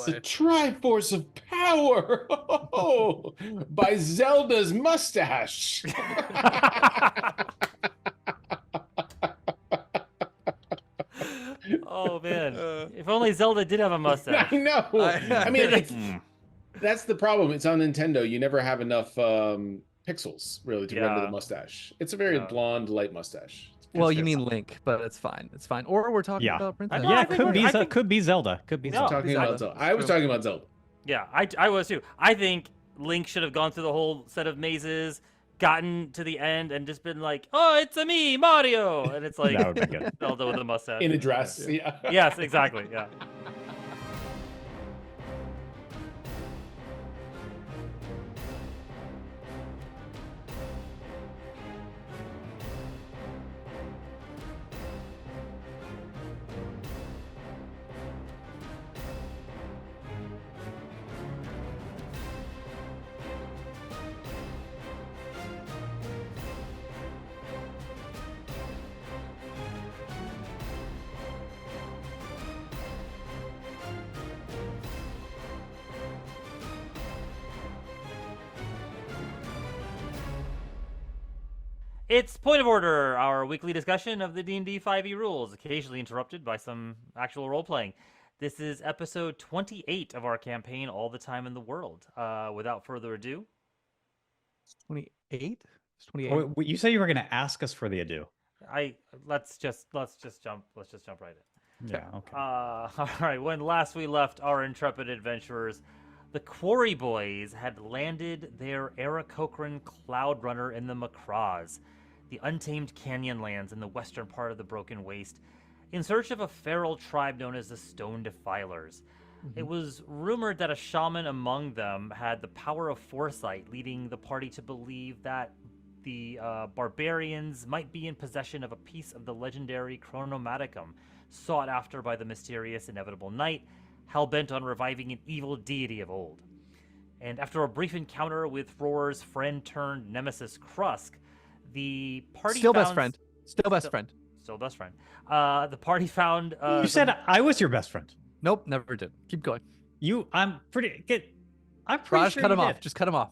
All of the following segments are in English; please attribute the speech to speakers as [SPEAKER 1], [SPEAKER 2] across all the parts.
[SPEAKER 1] boy.
[SPEAKER 2] the Triforce of Power by Zelda's mustache.
[SPEAKER 3] Oh man! If only Zelda did have a mustache.
[SPEAKER 2] I know. I mean, that's the problem. It's on Nintendo. You never have enough pixels really to render the mustache. It's a very blonde, light mustache.
[SPEAKER 1] Well, you mean Link, but it's fine. It's fine. Or we're talking about Princess.
[SPEAKER 4] Yeah, could be Zelda. Could be Zelda.
[SPEAKER 2] Talking about Zelda. I was talking about Zelda.
[SPEAKER 3] Yeah, I was too. I think Link should have gone through the whole set of mazes, gotten to the end, and just been like, "Oh, it's a me, Mario," and it's like
[SPEAKER 4] That would be good.
[SPEAKER 3] Zelda with a mustache
[SPEAKER 2] In a dress. Yeah.
[SPEAKER 3] Yes, exactly. Yeah. It's Point of Order, our weekly discussion of the D&D 5e rules, occasionally interrupted by some actual role-playing. This is episode 28 of our campaign, All the Time in the World. Without further ado...
[SPEAKER 1] 28? It's 28.
[SPEAKER 4] Oh, you say you were going to ask us for the ado.
[SPEAKER 3] Let's just jump right in.
[SPEAKER 4] Yeah, okay.
[SPEAKER 3] All right, when last we left our intrepid adventurers, the Quarry Boys had landed their Aarakocra Cloud Runner in the Macraws, the untamed canyon lands in the western part of the Broken Waste, in search of a feral tribe known as the Stone Defilers. Mm-hmm. It was rumored that a shaman among them had the power of foresight, leading the party to believe that the barbarians might be in possession of a piece of the legendary Chronomaticum, sought after by the mysterious Inevitable Knight, hell-bent on reviving an evil deity of old. And after a brief encounter with Roar's friend-turned-nemesis Krusk, the party
[SPEAKER 1] Still
[SPEAKER 3] found...
[SPEAKER 1] best friend. Still best friend.
[SPEAKER 3] Still best friend. The party found...
[SPEAKER 4] you said I was your best friend.
[SPEAKER 1] Nope, never did. Keep going.
[SPEAKER 4] I'm pretty
[SPEAKER 1] Raj,
[SPEAKER 4] sure
[SPEAKER 1] cut him
[SPEAKER 4] you
[SPEAKER 1] off.
[SPEAKER 4] did.
[SPEAKER 1] Just cut him off.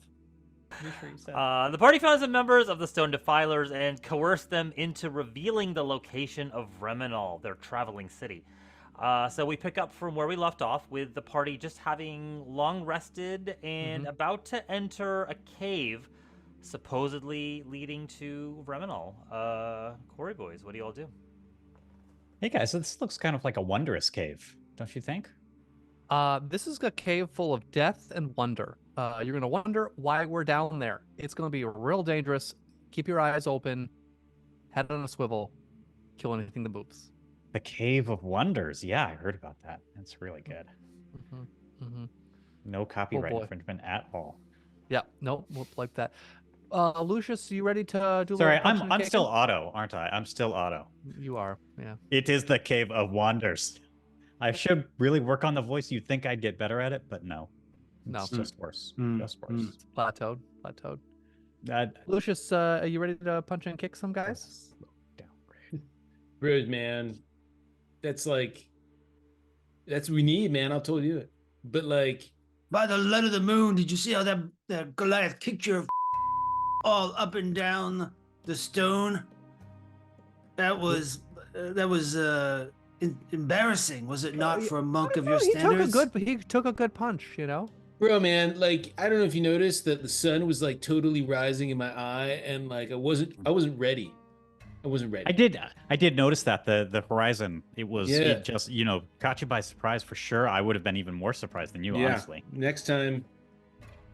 [SPEAKER 4] Pretty sure you said.
[SPEAKER 3] The party found some members of the Stone Defilers and coerced them into revealing the location of Vremenal, their traveling city. So we pick up from where we left off, with the party just having long rested and about to enter a cave, supposedly leading to Vremenal. Quarry Boys, what do you all do?
[SPEAKER 4] Hey guys, this looks kind of like a wondrous cave, don't you think?
[SPEAKER 1] This is a cave full of death and wonder. You're going to wonder why we're down there. It's going to be real dangerous. Keep your eyes open. Head on a swivel. Kill anything that moves.
[SPEAKER 4] The Cave of Wonders. Yeah, I heard about that. That's really good. No copyright infringement at all.
[SPEAKER 1] Yeah, no, we'll like that. Lucius, you ready to do?
[SPEAKER 4] Sorry, I'm still auto, aren't I? I'm still auto.
[SPEAKER 1] You are, yeah.
[SPEAKER 4] It is the Cave of Wonders. I should really work on the voice. You'd think I'd get better at it, but no. It's just worse. Just worse.
[SPEAKER 1] It's plateaued. Lucius, are you ready to punch and kick some guys?
[SPEAKER 2] Bridge, man. That's what we need, man. I'll totally do it. But
[SPEAKER 5] by the light of the moon, did you see how that Goliath kicked your all up and down the stone? That was embarrassing, was it not, for a monk of your standards?
[SPEAKER 1] He took a good punch, you know.
[SPEAKER 2] Bro, man, I don't know if you noticed that the sun was totally rising in my eye, and I wasn't ready. I wasn't ready.
[SPEAKER 4] I did notice that the horizon, it just caught you by surprise for sure. I would have been even more surprised than you, honestly.
[SPEAKER 2] Next time.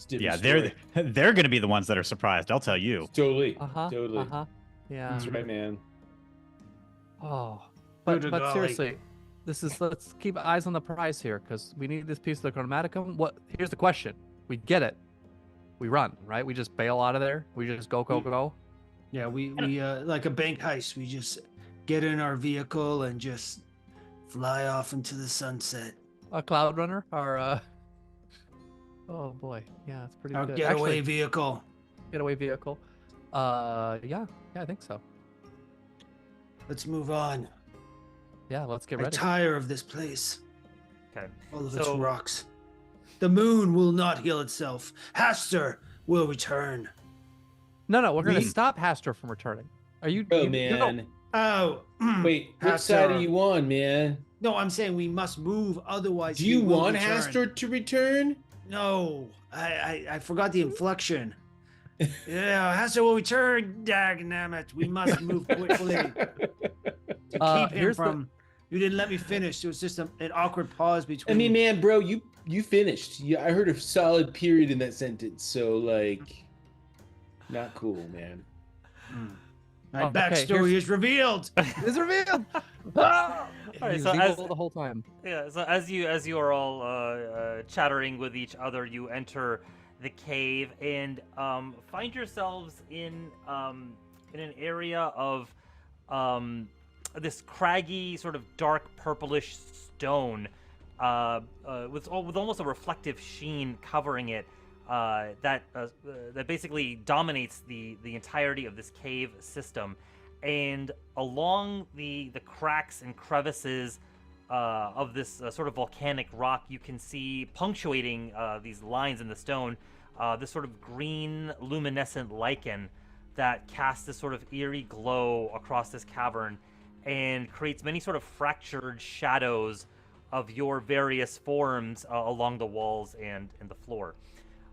[SPEAKER 4] They're going to be the ones that are surprised. I'll tell you.
[SPEAKER 2] Totally.
[SPEAKER 1] Yeah.
[SPEAKER 2] That's right, man.
[SPEAKER 1] Oh, but seriously, let's keep eyes on the prize here, because we need this piece of the Chronomaticum. Here's the question: we get it, we run, right? We just bail out of there. We just go.
[SPEAKER 5] Yeah, we like a bank heist. We just get in our vehicle and just fly off into the sunset.
[SPEAKER 1] A cloud runner, or oh boy, yeah, it's pretty good.
[SPEAKER 5] Getaway vehicle.
[SPEAKER 1] Getaway vehicle. Yeah, I think so.
[SPEAKER 5] Let's move on.
[SPEAKER 1] Yeah, let's get ready.
[SPEAKER 5] I tire of this place.
[SPEAKER 3] Okay.
[SPEAKER 5] All of its rocks. The moon will not heal itself. Hastur will return.
[SPEAKER 1] No, we're gonna stop Hastur from returning. Are you?
[SPEAKER 2] Oh,
[SPEAKER 1] you
[SPEAKER 2] man.
[SPEAKER 1] No.
[SPEAKER 5] Oh.
[SPEAKER 2] Wait, which side are you on, man?
[SPEAKER 5] No, I'm saying we must move, otherwise
[SPEAKER 2] Do
[SPEAKER 5] he
[SPEAKER 2] you
[SPEAKER 5] will
[SPEAKER 2] want
[SPEAKER 5] return.
[SPEAKER 2] Hastur to return?
[SPEAKER 5] No, I forgot the inflection. Yeah, Hastur will return. Dagnammit, we must move quickly to keep him from. You didn't let me finish. It was just an awkward pause between.
[SPEAKER 2] I mean, man, bro, you finished. I heard a solid period in that sentence, so like, not cool, man.
[SPEAKER 5] My backstory is revealed.
[SPEAKER 1] It's revealed.
[SPEAKER 3] All right,
[SPEAKER 1] He's
[SPEAKER 3] so
[SPEAKER 1] evil the whole time.
[SPEAKER 3] Yeah, so as you are all chattering with each other, you enter the cave and find yourselves in an area of this craggy, sort of dark purplish stone with almost a reflective sheen covering it that basically dominates the entirety of this cave system. And along the cracks and crevices of this sort of volcanic rock, you can see punctuating these lines in the stone, this sort of green luminescent lichen that casts this sort of eerie glow across this cavern and creates many sort of fractured shadows of your various forms along the walls and the floor.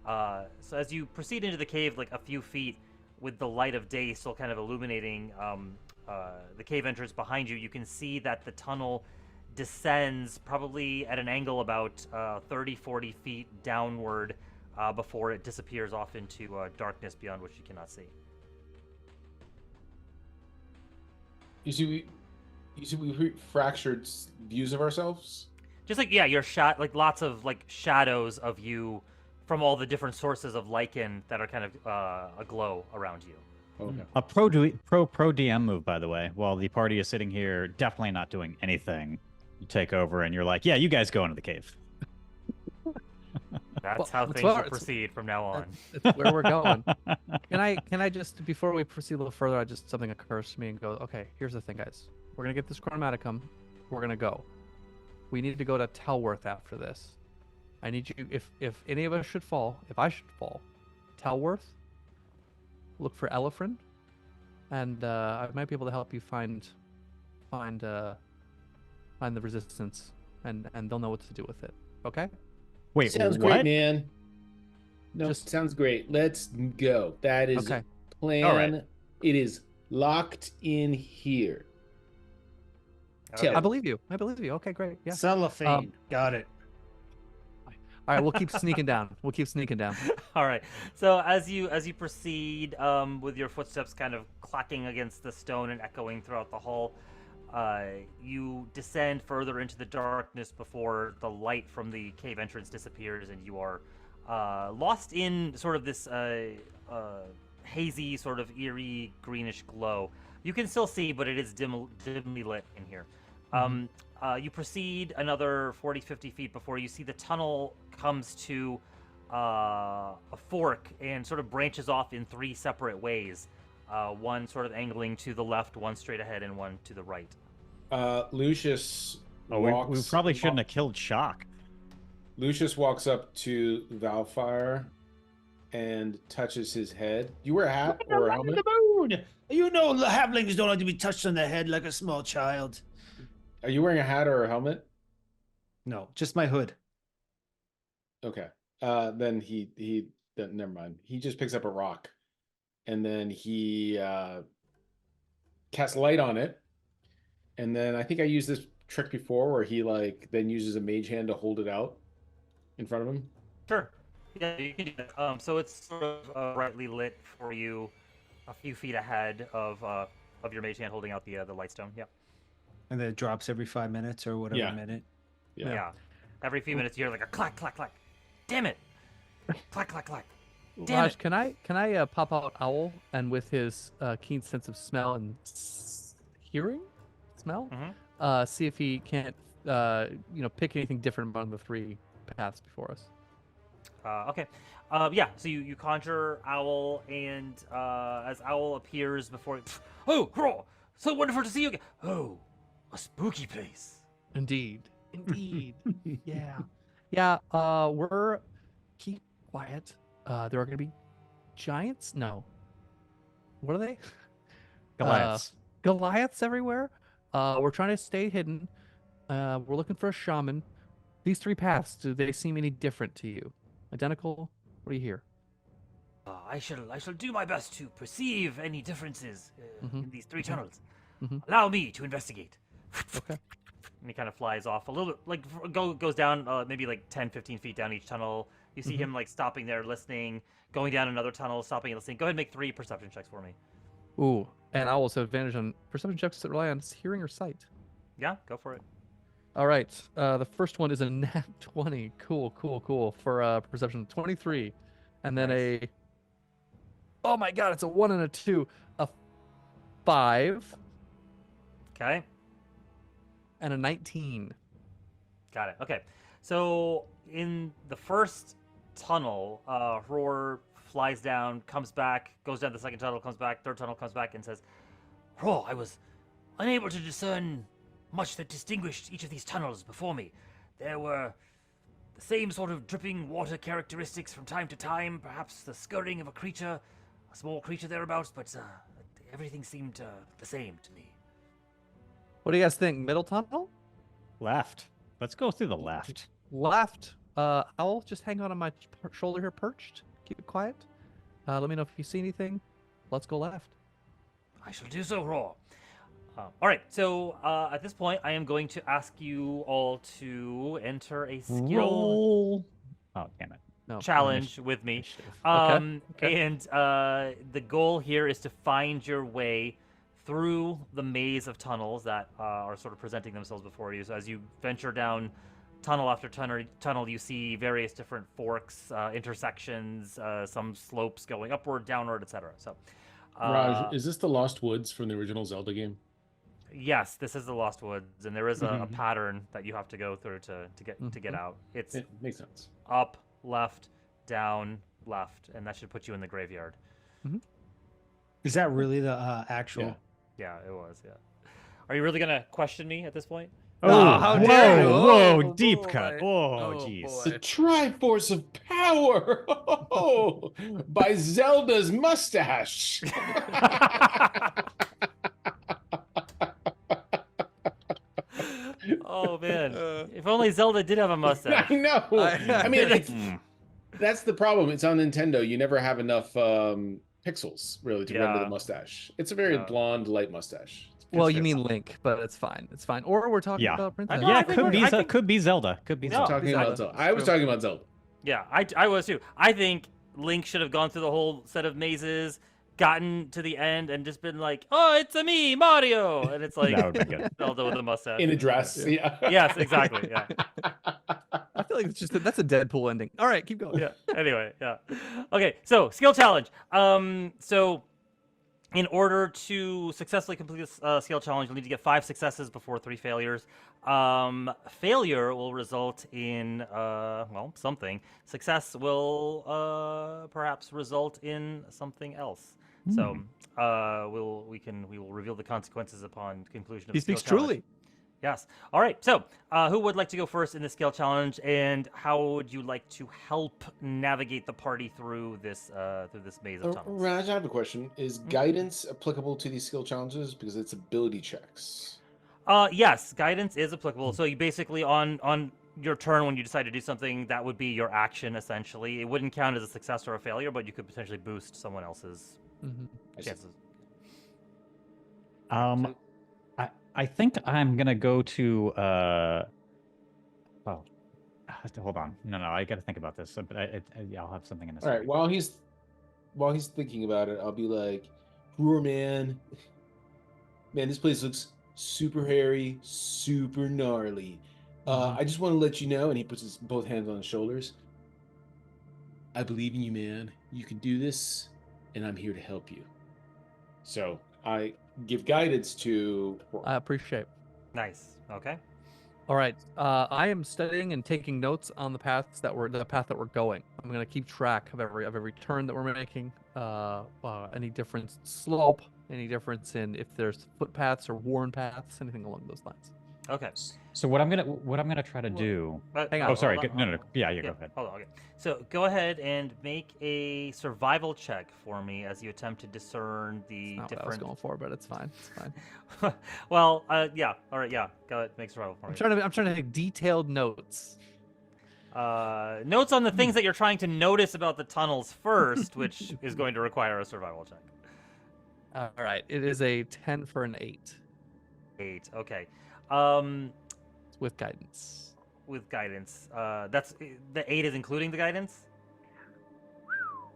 [SPEAKER 3] So as you proceed into the cave, like a few feet, with the light of day still kind of illuminating the cave entrance behind you, you can see that the tunnel descends probably at an angle about 30-40 feet downward before it disappears off into darkness beyond which you cannot see.
[SPEAKER 2] You see, we fractured views of ourselves.
[SPEAKER 3] Just like, yeah, your like lots of like shadows of you from all the different sources of lichen that are kind of aglow around you.
[SPEAKER 2] Okay.
[SPEAKER 4] A pro DM move, by the way. While the party is sitting here, definitely not doing anything. You take over, and you're like, "Yeah, you guys go into the cave."
[SPEAKER 3] That's how things will proceed from now on.
[SPEAKER 1] It's where we're going. Can I just, before we proceed a little further, something occurs to me and go, okay, here's the thing, guys. We're gonna get this Chronomaticum. We're gonna go. We need to go to Telworth after this. I need you, if any of us should fall, if I should fall, Telworth, look for Elefrin, and I might be able to help you find the resistance, and they'll know what to do with it. Okay?
[SPEAKER 4] Wait,
[SPEAKER 2] sounds
[SPEAKER 4] what?
[SPEAKER 2] great, man. No, sounds great. Let's go. That is
[SPEAKER 1] okay.
[SPEAKER 2] Plan.
[SPEAKER 4] All right.
[SPEAKER 2] It is locked in here.
[SPEAKER 3] Okay.
[SPEAKER 1] I believe you. Okay, great. Yeah.
[SPEAKER 5] Cellophane. Got it.
[SPEAKER 1] All right, we'll keep sneaking down.
[SPEAKER 3] All right. So as you proceed with your footsteps kind of clacking against the stone and echoing throughout the hall, you descend further into the darkness before the light from the cave entrance disappears, and you are lost in sort of this hazy, sort of eerie greenish glow. You can still see, but it is dimly lit in here. You proceed another 40-50 feet before you see the tunnel comes to a fork and sort of branches off in three separate ways. One sort of angling to the left, one straight ahead, and one to the right.
[SPEAKER 2] Lucius
[SPEAKER 4] Oh, we probably shouldn't have killed Shock.
[SPEAKER 2] Lucius walks up to Valfire and touches his head. You wear a hat or a helmet?
[SPEAKER 5] The moon. You know the halflings don't like to be touched on the head like a small child.
[SPEAKER 2] Are you wearing a hat or a helmet?
[SPEAKER 5] No, just my hood.
[SPEAKER 2] Okay. Then he never mind. He just picks up a rock, and then he casts light on it. And then I think I used this trick before, where he like then uses a mage hand to hold it out in front of him.
[SPEAKER 3] Sure. Yeah, you can do that. So it's sort of brightly lit for you, a few feet ahead of your mage hand holding out the lightstone. Yeah.
[SPEAKER 5] And then it drops every 5 minutes or whatever minute.
[SPEAKER 3] Yeah. Every few minutes you hear like a clack, clack, clack. Damn it! Clack, clack, clack. Damn
[SPEAKER 1] Raj,
[SPEAKER 3] it!
[SPEAKER 1] can I pop out Owl, and with his keen sense of smell and hearing, see if he can't pick anything different among the three paths before us.
[SPEAKER 3] Okay. So you conjure Owl, and as Owl appears before you, oh, so wonderful to see you again. Oh, a spooky place.
[SPEAKER 1] Indeed. Indeed. Yeah. Yeah. We're keep quiet. There are gonna be giants. No. What are they?
[SPEAKER 4] Goliaths.
[SPEAKER 1] Goliaths everywhere. We're trying to stay hidden. We're looking for a shaman. These three paths, do they seem any different to you? Identical? What do you hear?
[SPEAKER 3] I shall do my best to perceive any differences in these three tunnels. Allow me to investigate.
[SPEAKER 1] Okay.
[SPEAKER 3] And he kind of flies off a little bit, like goes down maybe like 10, 15 feet down each tunnel. You see him like stopping there, listening, going down another tunnel, stopping and listening. Go ahead and make 3 perception checks for me.
[SPEAKER 1] Ooh, and I also have advantage on perception checks that rely on hearing or sight.
[SPEAKER 3] Yeah, go for it.
[SPEAKER 1] All right. The first one is a nat 20. Cool. For perception 23. And then
[SPEAKER 3] Nice.
[SPEAKER 1] oh my god, it's a 1 and a 2. A 5
[SPEAKER 3] Okay.
[SPEAKER 1] and a 19.
[SPEAKER 3] Got it. Okay. So in the first tunnel, Roar flies down, comes back, goes down the second tunnel, comes back, third tunnel, comes back, and says, Roar, I was unable to discern much that distinguished each of these tunnels before me. There were the same sort of dripping water characteristics from time to time, perhaps the scurrying of a creature, a small creature thereabouts, but everything seemed the same to me.
[SPEAKER 1] What do you guys think? Middle tunnel?
[SPEAKER 4] Left. Let's go through the left.
[SPEAKER 1] Left. I'll just hang on my shoulder here, perched. Keep it quiet. Let me know if you see anything. Let's go left.
[SPEAKER 3] I shall do so, Roar. All right, so at this point, I am going to ask you all to enter a skill
[SPEAKER 4] Roll. Oh, damn it.
[SPEAKER 1] No.
[SPEAKER 3] challenge with me.
[SPEAKER 1] Initiative. Okay.
[SPEAKER 3] And the goal here is to find your way through the maze of tunnels that are sort of presenting themselves before you. So as you venture down tunnel after tunnel, you see various different forks, intersections, some slopes going upward, downward, etc. So,
[SPEAKER 2] Raj, is this the Lost Woods from the original Zelda game?
[SPEAKER 3] yes, this is the Lost Woods, and there is a pattern that you have to go through to get out. It's
[SPEAKER 2] It makes sense.
[SPEAKER 3] up, left, down, left, and that should put you in the graveyard.
[SPEAKER 5] Is that really the actual?
[SPEAKER 2] Yeah.
[SPEAKER 3] Yeah, it was. Yeah. Are you really gonna question me at this point?
[SPEAKER 4] Oh,
[SPEAKER 1] how
[SPEAKER 4] whoa,
[SPEAKER 1] dare you.
[SPEAKER 4] whoa,
[SPEAKER 1] Oh,
[SPEAKER 4] deep
[SPEAKER 1] boy.
[SPEAKER 4] cut.
[SPEAKER 1] Oh,
[SPEAKER 4] Oh, jeez.
[SPEAKER 1] boy.
[SPEAKER 2] The Triforce of Power by Zelda's mustache.
[SPEAKER 3] Oh man! If only Zelda did have a mustache.
[SPEAKER 2] I know. I mean, like,
[SPEAKER 4] Hmm.
[SPEAKER 2] that's the problem. It's on Nintendo. You never have enough pixels really to render
[SPEAKER 3] Yeah.
[SPEAKER 2] the mustache. It's a very
[SPEAKER 3] Yeah.
[SPEAKER 2] blonde, light mustache.
[SPEAKER 1] Well, you mean Link, but it's fine. It's fine. Or we're talking
[SPEAKER 4] Yeah.
[SPEAKER 1] about Princess.
[SPEAKER 3] No,
[SPEAKER 4] Yeah,
[SPEAKER 3] I think
[SPEAKER 4] could
[SPEAKER 3] we're-
[SPEAKER 4] be,
[SPEAKER 3] I think-
[SPEAKER 4] could be Zelda. Could be
[SPEAKER 3] No.
[SPEAKER 2] I'm
[SPEAKER 4] Zelda.
[SPEAKER 2] talking
[SPEAKER 1] Zelda.
[SPEAKER 2] about Zelda.
[SPEAKER 1] It's
[SPEAKER 2] I was
[SPEAKER 1] true.
[SPEAKER 2] talking about Zelda.
[SPEAKER 3] Yeah, I was too. I think Link should have gone through the whole set of mazes, gotten to the end, and just been like, "Oh, it's a me, Mario," and it's like
[SPEAKER 4] That would be good.
[SPEAKER 3] Zelda with a mustache.
[SPEAKER 2] In a dress. Yeah.
[SPEAKER 3] Yes, exactly. Yeah.
[SPEAKER 1] I feel like that's a Deadpool ending. All right, keep going.
[SPEAKER 3] Yeah. Anyway, yeah. Okay, so skill challenge. So in order to successfully complete this skill challenge, you'll need to get 5 successes before 3 failures. Failure will result in something. Success will perhaps result in something else. So we will reveal the consequences upon conclusion of
[SPEAKER 1] He
[SPEAKER 3] the skill
[SPEAKER 1] speaks
[SPEAKER 3] challenge.
[SPEAKER 1] truly.
[SPEAKER 3] Yes. All right. So, who would like to go first in the skill challenge, and how would you like to help navigate the party through this maze of tunnels?
[SPEAKER 2] Raj, I have a question. Is guidance applicable to these skill challenges? Because it's ability checks.
[SPEAKER 3] Yes, guidance is applicable. So you basically on your turn when you decide to do something, that would be your action essentially. It wouldn't count as a success or a failure, but you could potentially boost someone else's
[SPEAKER 2] I see.
[SPEAKER 3] chances.
[SPEAKER 4] I think I'm gonna go to hold on. No, I got to think about this. But I'll have something in a
[SPEAKER 2] All right.
[SPEAKER 4] second.
[SPEAKER 2] While he's thinking about it, I'll be like, "Poor man, this place looks super hairy, super gnarly. I just want to let you know." And he puts his both hands on his shoulders. "I believe in you, man. You can do this, and I'm here to help you." So I give guidance to.
[SPEAKER 1] I appreciate.
[SPEAKER 3] Nice. Okay.
[SPEAKER 1] All right. I am studying and taking notes on the path that we're going. I'm gonna keep track of every turn that we're making. Any difference in slope, any difference in if there's footpaths or worn paths, anything along those lines.
[SPEAKER 3] Okay.
[SPEAKER 4] So what I'm gonna try to do.
[SPEAKER 1] Hang on.
[SPEAKER 4] Oh, sorry.
[SPEAKER 3] Hold on,
[SPEAKER 4] No,
[SPEAKER 3] hold
[SPEAKER 4] no.
[SPEAKER 3] on.
[SPEAKER 4] Yeah, go ahead.
[SPEAKER 3] Hold on. Okay. So go ahead and make a survival check for me as you attempt to discern the
[SPEAKER 1] Not what I was going for, but it's fine. It's fine.
[SPEAKER 3] well, yeah. All right. Yeah. Go ahead. Make survival for me.
[SPEAKER 1] I'm trying to take detailed notes.
[SPEAKER 3] Notes on the things that you're trying to notice about the tunnels first, which is going to require a survival check.
[SPEAKER 1] All right. It is a 10 for an 8.
[SPEAKER 3] 8. Okay.
[SPEAKER 1] With guidance.
[SPEAKER 3] With guidance. That's the 8 is including the guidance?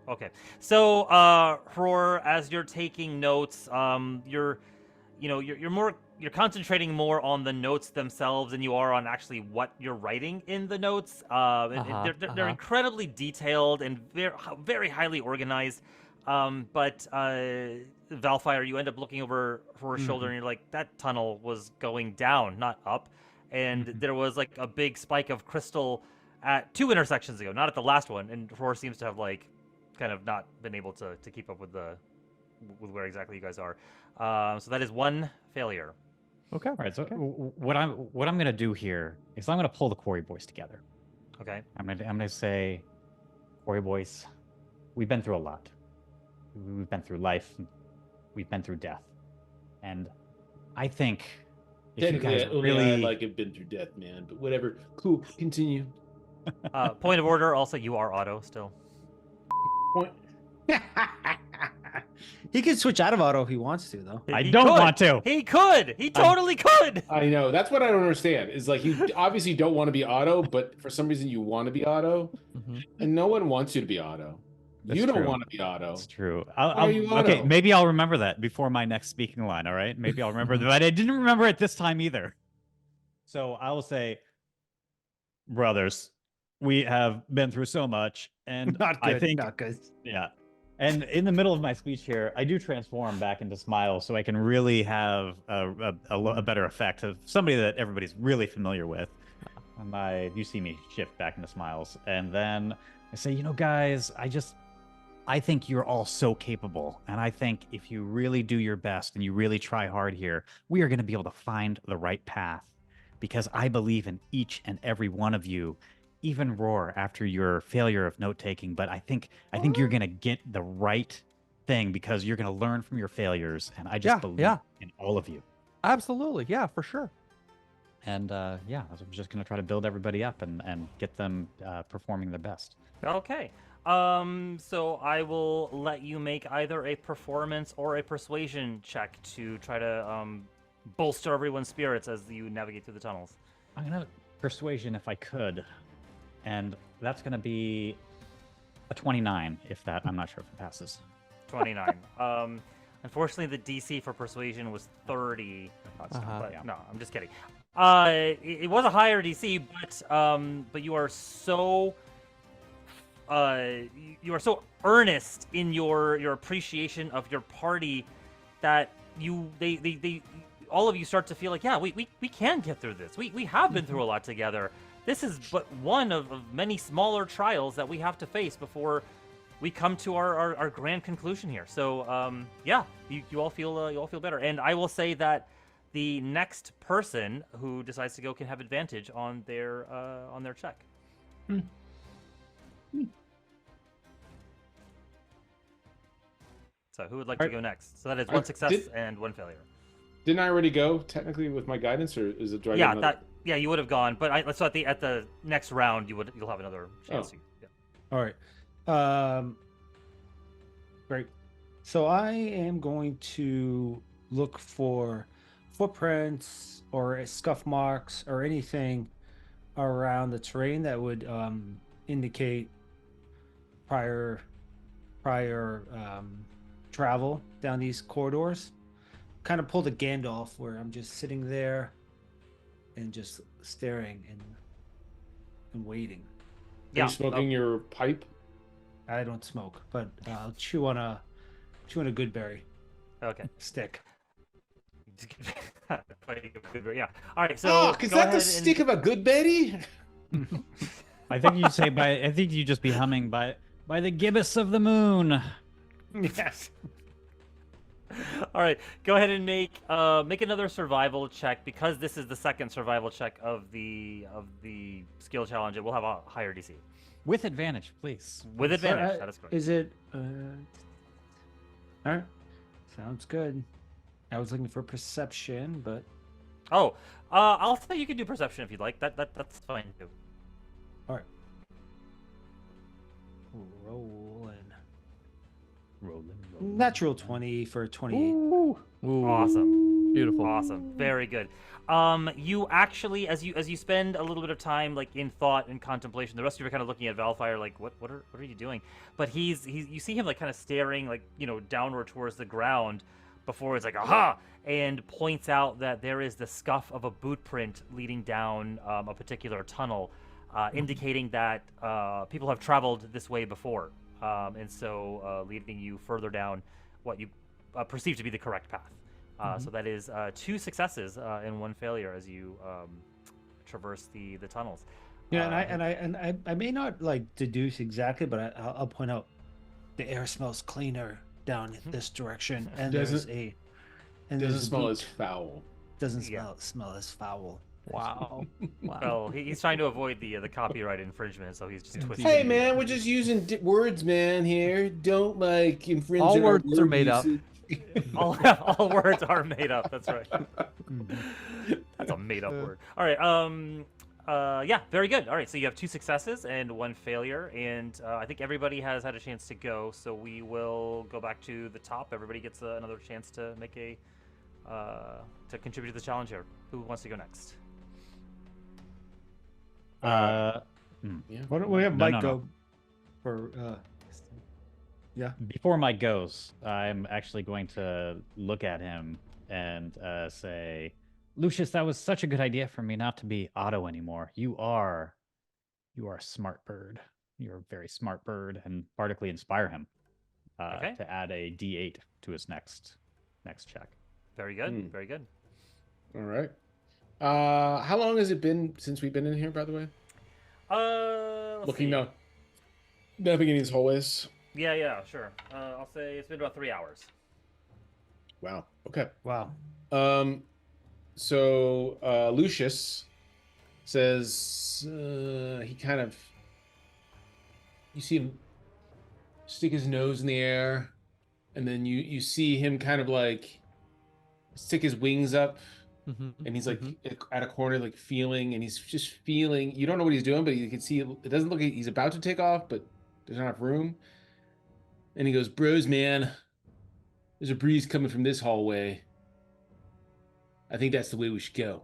[SPEAKER 3] Okay. So, Roar, as you're taking notes, you're concentrating more on the notes themselves than you are on actually what you're writing in the notes. They're incredibly detailed and very highly organized. But Valfire, you end up looking over her shoulder and you're like, that tunnel was going down, not up. And there was like a big spike of crystal at 2 intersections ago, not at the last one. And Roar seems to have like kind of not been able to keep up with where exactly you guys are. So that is 1 failure.
[SPEAKER 1] Okay.
[SPEAKER 4] All right. So what I'm gonna do here is I'm gonna pull the Quarry Boys together.
[SPEAKER 3] Okay.
[SPEAKER 4] I'm gonna say, Quarry Boys, we've been through a lot. We've been through life. We've been through death, and I think if you guys really
[SPEAKER 2] like have been through death, man. But whatever. Cool. Continue.
[SPEAKER 3] Point of order. Also, you are auto still.
[SPEAKER 2] Point.
[SPEAKER 5] He can switch out of auto if he wants to, though.
[SPEAKER 4] I don't want to.
[SPEAKER 3] He could. He totally could.
[SPEAKER 2] I know. That's what I don't understand. Is like you obviously don't want to be auto, but for some reason you want to be auto, and no one wants you to be auto.
[SPEAKER 4] That's
[SPEAKER 2] you don't
[SPEAKER 4] true.
[SPEAKER 2] want to be auto.
[SPEAKER 4] That's true.
[SPEAKER 2] Okay,
[SPEAKER 4] maybe I'll remember that before my next speaking line. All right, maybe I'll remember that. I didn't remember it this time either. So I will say, brothers, we have been through so much, and
[SPEAKER 5] Not good.
[SPEAKER 4] I think
[SPEAKER 5] Not good.
[SPEAKER 4] yeah. And in the middle of my speech here, I do transform back into Smile so I can really have a better effect of somebody that everybody's really familiar with. And you see me shift back into Smiles. And then I say, guys, I think you're all so capable. And I think if you really do your best and you really try hard here, we are going to be able to find the right path. Because I believe in each and every one of you. Even Roar after your failure of note-taking, but I think you're going to get the right thing because you're going to learn from your failures, and I just believe in all of you.
[SPEAKER 1] Absolutely. Yeah, for sure.
[SPEAKER 4] And I'm just going to try to build everybody up and get them performing their best.
[SPEAKER 3] Okay. So I will let you make either a performance or a persuasion check to try to bolster everyone's spirits as you navigate through the tunnels.
[SPEAKER 4] I'm going to persuasion if I could. And that's going to be a 29, I'm not sure if it passes.
[SPEAKER 3] 29. Unfortunately, the DC for persuasion was 30. But no, I'm just kidding. It was a higher DC, but you are so earnest in your appreciation of your party that they all of you start to feel like, yeah, we can get through this. We have been through a lot together. This is but one of many smaller trials that we have to face before we come to our grand conclusion here. So you all feel better. And I will say that the next person who decides to go can have advantage on their check. So who would like to go next? So that is 1 success and 1 failure.
[SPEAKER 2] Didn't I already go technically with my guidance, or is it?
[SPEAKER 3] Yeah, you would have gone, but so at the next round you'll have another chance.
[SPEAKER 5] All right. Great. So I am going to look for footprints or scuff marks or anything around the terrain that would indicate prior travel down these corridors. Kind of pull the Gandalf where I'm just sitting there and just staring and waiting.
[SPEAKER 2] Are you smoking your pipe?
[SPEAKER 5] I don't smoke, but I'll chew on a good berry.
[SPEAKER 3] Okay.
[SPEAKER 5] Stick.
[SPEAKER 3] Yeah. All right. So
[SPEAKER 2] is that the stick of a good berry?
[SPEAKER 4] I think you say I think you just be humming by the gibbous of the moon.
[SPEAKER 5] Yes.
[SPEAKER 3] All right, go ahead and make another survival check because this is the second survival check of the skill challenge. It will have a higher DC
[SPEAKER 4] With advantage, please.
[SPEAKER 3] with advantage. That is correct.
[SPEAKER 5] Is it? All right. Sounds good. I was looking for perception, but
[SPEAKER 3] Oh, I'll say you can do perception if you'd like. That's fine too.
[SPEAKER 5] all right. Rolling. Natural 20 for 28.
[SPEAKER 1] Ooh.
[SPEAKER 3] Awesome.
[SPEAKER 1] Beautiful.
[SPEAKER 3] Awesome. Very good. You actually, as you spend a little bit of time like in thought and contemplation, the rest of you are kind of looking at Valfire like, what are you doing? But he's you see him like kind of staring like downward towards the ground before it's like aha, and points out that there is the scuff of a boot print leading down a particular tunnel, indicating that people have traveled this way before, and so leading you further down what you perceive to be the correct path. So that is 2 successes and 1 failure as you traverse the tunnels.
[SPEAKER 5] Yeah, and I may not like deduce exactly, but I'll point out the air smells cleaner down this direction, and there's a
[SPEAKER 2] Doesn't smell as foul.
[SPEAKER 5] Doesn't smell as foul.
[SPEAKER 1] Wow. Wow.
[SPEAKER 3] Well, he's trying to avoid the copyright infringement, so he's just twisting.
[SPEAKER 2] Hey
[SPEAKER 3] it.
[SPEAKER 2] man, we're just using words, man. Here, don't like infringe.
[SPEAKER 1] All
[SPEAKER 2] on our
[SPEAKER 1] words are
[SPEAKER 2] word
[SPEAKER 1] made up.
[SPEAKER 2] usage.
[SPEAKER 3] all words are made up. That's right. That's a made up word. All right. Yeah. Very good. All right. So you have 2 successes and 1 failure, and I think everybody has had a chance to go. So we will go back to the top. Everybody gets another chance to make to contribute to the challenge here. Who wants to go next?
[SPEAKER 2] Yeah.
[SPEAKER 5] Why don't we have
[SPEAKER 4] No,
[SPEAKER 5] Mike
[SPEAKER 4] no,
[SPEAKER 5] go for? Yeah.
[SPEAKER 4] Before Mike goes, I'm actually going to look at him and say, Lucius, that was such a good idea for me not to be Otto anymore. You are a smart bird. You're a very smart bird, and particularly inspire him
[SPEAKER 3] Okay.
[SPEAKER 4] to add a D8 to his next check.
[SPEAKER 3] Very good. Very good.
[SPEAKER 2] All right. How long has it been since we've been in here, by the way? Looking now, navigating these hallways.
[SPEAKER 3] Yeah, sure. I'll say it's been about 3 hours.
[SPEAKER 2] Wow. Okay.
[SPEAKER 5] Wow.
[SPEAKER 2] So Lucius says he kind of, you see him stick his nose in the air, and then you see him kind of like stick his wings up, and he's like at a corner, like feeling, and he's just feeling. You don't know what he's doing, but you can see it doesn't look like he's about to take off, but there's not enough room. And he goes, "Bros, man, there's a breeze coming from this hallway. I think that's the way we should go."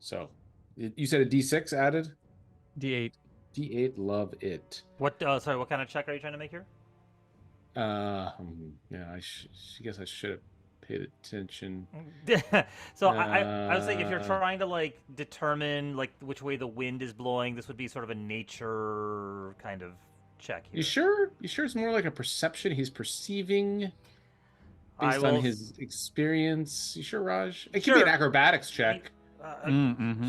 [SPEAKER 2] So, you said a D6 added?
[SPEAKER 1] D8.
[SPEAKER 2] D8, love it.
[SPEAKER 3] What? Sorry, what kind of check are you trying to make here?
[SPEAKER 2] Yeah, I guess I should have paid attention.
[SPEAKER 3] So I would say if you're trying to like determine like which way the wind is blowing, this would be sort of a nature kind of check here.
[SPEAKER 2] You sure? You sure it's more like a perception? He's perceiving based on his experience. You sure, Raj? It could be an acrobatics check.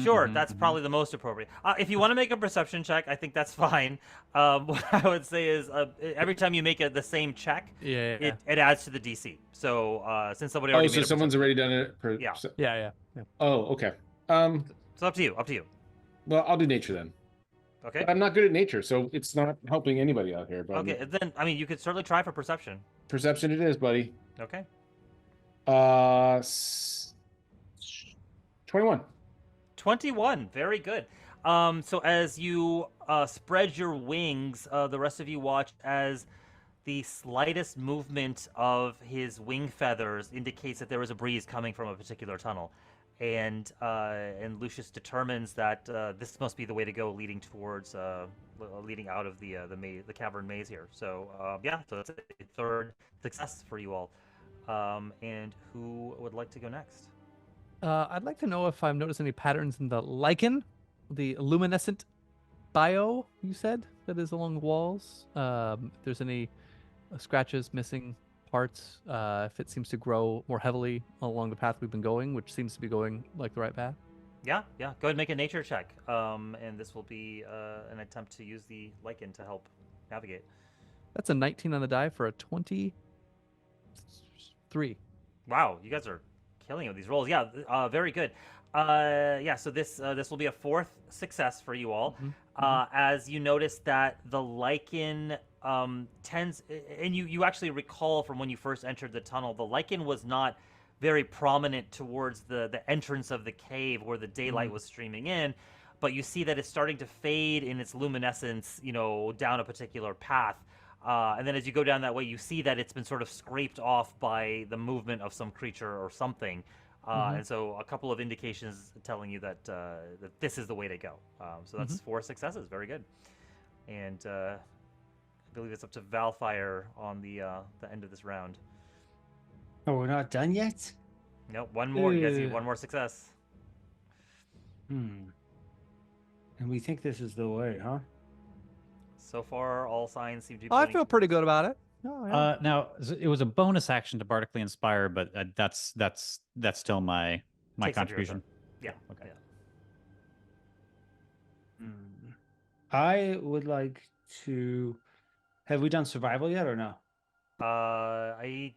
[SPEAKER 3] Sure, that's probably the most appropriate. If you want to make a perception check, I think that's fine. What I would say is every time you make the same check, it adds to the DC. So since somebody already made
[SPEAKER 2] someone's already done it.
[SPEAKER 3] Yeah.
[SPEAKER 2] Oh, okay.
[SPEAKER 3] So up to you.
[SPEAKER 2] Well, I'll do nature then.
[SPEAKER 3] Okay.
[SPEAKER 2] But I'm not good at nature, so it's not helping anybody out here. But
[SPEAKER 3] Okay, then I mean you could certainly try for perception.
[SPEAKER 2] Perception it is, buddy.
[SPEAKER 3] Okay.
[SPEAKER 2] 21.
[SPEAKER 3] 21. Very good. So as you spread your wings, the rest of you watch as the slightest movement of his wing feathers indicates that there is a breeze coming from a particular tunnel, and Lucius determines that this must be the way to go, leading towards leading out of the cavern maze here. So so that's a 3rd success for you all. And who would like to go next?
[SPEAKER 1] I'd like to know if I've noticed any patterns in the lichen, the luminescent bio you said that is along the walls. If there's any scratches, missing parts, if it seems to grow more heavily along the path we've been going, which seems to be going like the right path.
[SPEAKER 3] Yeah. Go ahead and make a nature check. And this will be an attempt to use the lichen to help navigate.
[SPEAKER 1] That's a 19 on the die for a 24. 3.
[SPEAKER 3] Wow, you guys are killing it with these rolls. Yeah, very good. Yeah, so this will be a 4th success for you all. As you notice that the lichen tends, and you actually recall from when you first entered the tunnel, the lichen was not very prominent towards the entrance of the cave where the daylight was streaming in, but you see that it's starting to fade in its luminescence, down a particular path. And then as you go down that way, you see that it's been sort of scraped off by the movement of some creature or something. And so a couple of indications telling you that that this is the way to go. So that's 4 successes. Very good. And I believe it's up to Valfire on the end of this round.
[SPEAKER 5] Oh, we're not done yet?
[SPEAKER 3] Nope, one more. You guys need one more success.
[SPEAKER 5] And we think this is the way, huh?
[SPEAKER 3] So far, all signs seem to be
[SPEAKER 1] I
[SPEAKER 3] pointing.
[SPEAKER 1] feel pretty good about it. Oh, yeah.
[SPEAKER 4] Now it was a bonus action to bardically inspire, but that's still my
[SPEAKER 3] Takes up your
[SPEAKER 4] contribution.
[SPEAKER 3] turn. Yeah.
[SPEAKER 4] Okay.
[SPEAKER 3] Yeah.
[SPEAKER 5] I would like to. Have we done survival yet or no?
[SPEAKER 3] I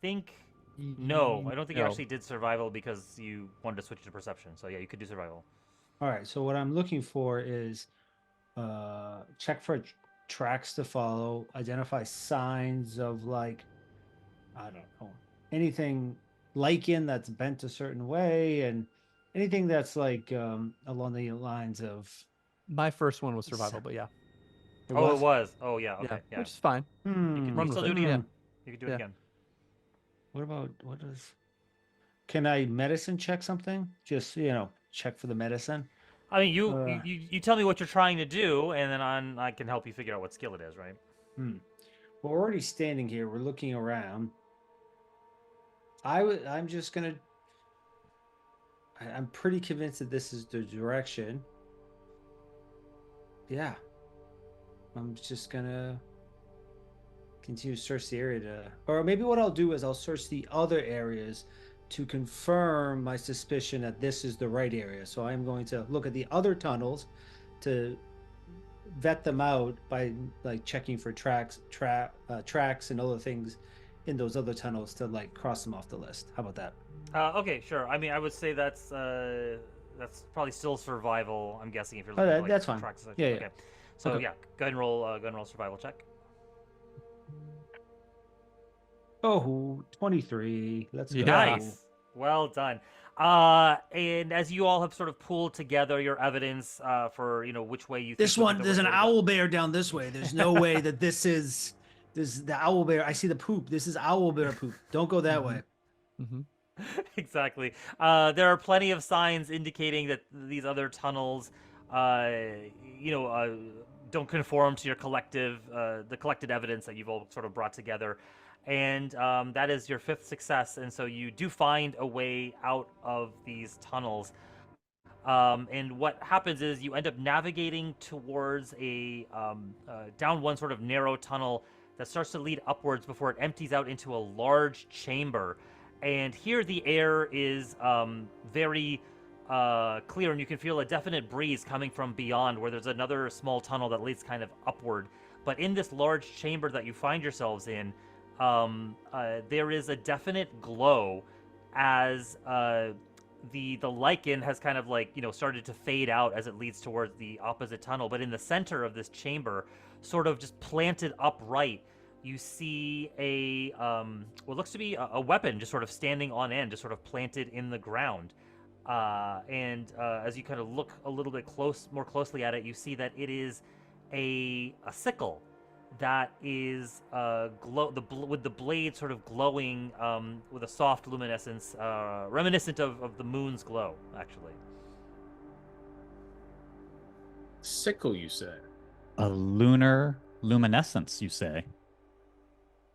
[SPEAKER 3] think no. I don't think you actually did survival because you wanted to switch to perception. So yeah, you could do survival.
[SPEAKER 5] All right. So what I'm looking for is check for tracks to follow, identify signs of I don't know, anything lichen that's bent a certain way, and anything that's along the lines of.
[SPEAKER 1] My first one was survival, but yeah.
[SPEAKER 3] It was. Oh yeah. Okay. Yeah.
[SPEAKER 1] Which is fine.
[SPEAKER 3] You can
[SPEAKER 1] Run
[SPEAKER 3] still
[SPEAKER 1] with
[SPEAKER 3] do it
[SPEAKER 1] it.
[SPEAKER 3] again. You can do it again.
[SPEAKER 5] What is? Can I medicine check something? Just check for the medicine.
[SPEAKER 3] I mean, you tell me what you're trying to do, and then I can help you figure out what skill it is, right?
[SPEAKER 5] Well, we're already standing here. We're looking around. I'm just gonna. I'm pretty convinced that this is the direction. Yeah. I'm just gonna continue to search the area or maybe what I'll do is I'll search the other areas to confirm my suspicion that this is the right area. So I'm going to look at the other tunnels to vet them out by checking for tracks and other things in those other tunnels to cross them off the list. How about that?
[SPEAKER 3] Okay, sure. I mean, I would say that's probably still survival. I'm guessing if you're looking
[SPEAKER 5] that's fine.
[SPEAKER 3] Tracks.
[SPEAKER 5] Yeah.
[SPEAKER 3] Okay. So
[SPEAKER 5] Okay.
[SPEAKER 3] yeah, go ahead and roll survival check.
[SPEAKER 5] Oh, 23. Let's go.
[SPEAKER 3] Nice. Well done. And as you all have sort of pulled together your evidence for which way you think
[SPEAKER 5] This
[SPEAKER 3] would be
[SPEAKER 5] one,
[SPEAKER 3] the
[SPEAKER 5] there's
[SPEAKER 3] right
[SPEAKER 5] an
[SPEAKER 3] way to go.
[SPEAKER 5] owl bear down this way. There's no way that this is the owl bear. I see the poop. This is owl bear poop. Don't go that way.
[SPEAKER 3] Exactly. There are plenty of signs indicating that these other tunnels, don't conform to your the collected evidence that you've all sort of brought together. And that is your 5th success. And so you do find a way out of these tunnels. And what happens is you end up navigating towards down one sort of narrow tunnel that starts to lead upwards before it empties out into a large chamber. And here the air is very clear, and you can feel a definite breeze coming from beyond where there's another small tunnel that leads kind of upward. But in this large chamber that you find yourselves in, there is a definite glow as the lichen has kind of started to fade out as it leads towards the opposite tunnel. But in the center of this chamber, sort of just planted upright, you see what looks to be a weapon just sort of standing on end, just sort of planted in the ground. And as you kind of look a little bit more closely at it, you see that it is a sickle that is with the blade sort of glowing with a soft luminescence, reminiscent of the moon's glow, actually.
[SPEAKER 2] Sickle, you say?
[SPEAKER 4] A lunar luminescence, you say?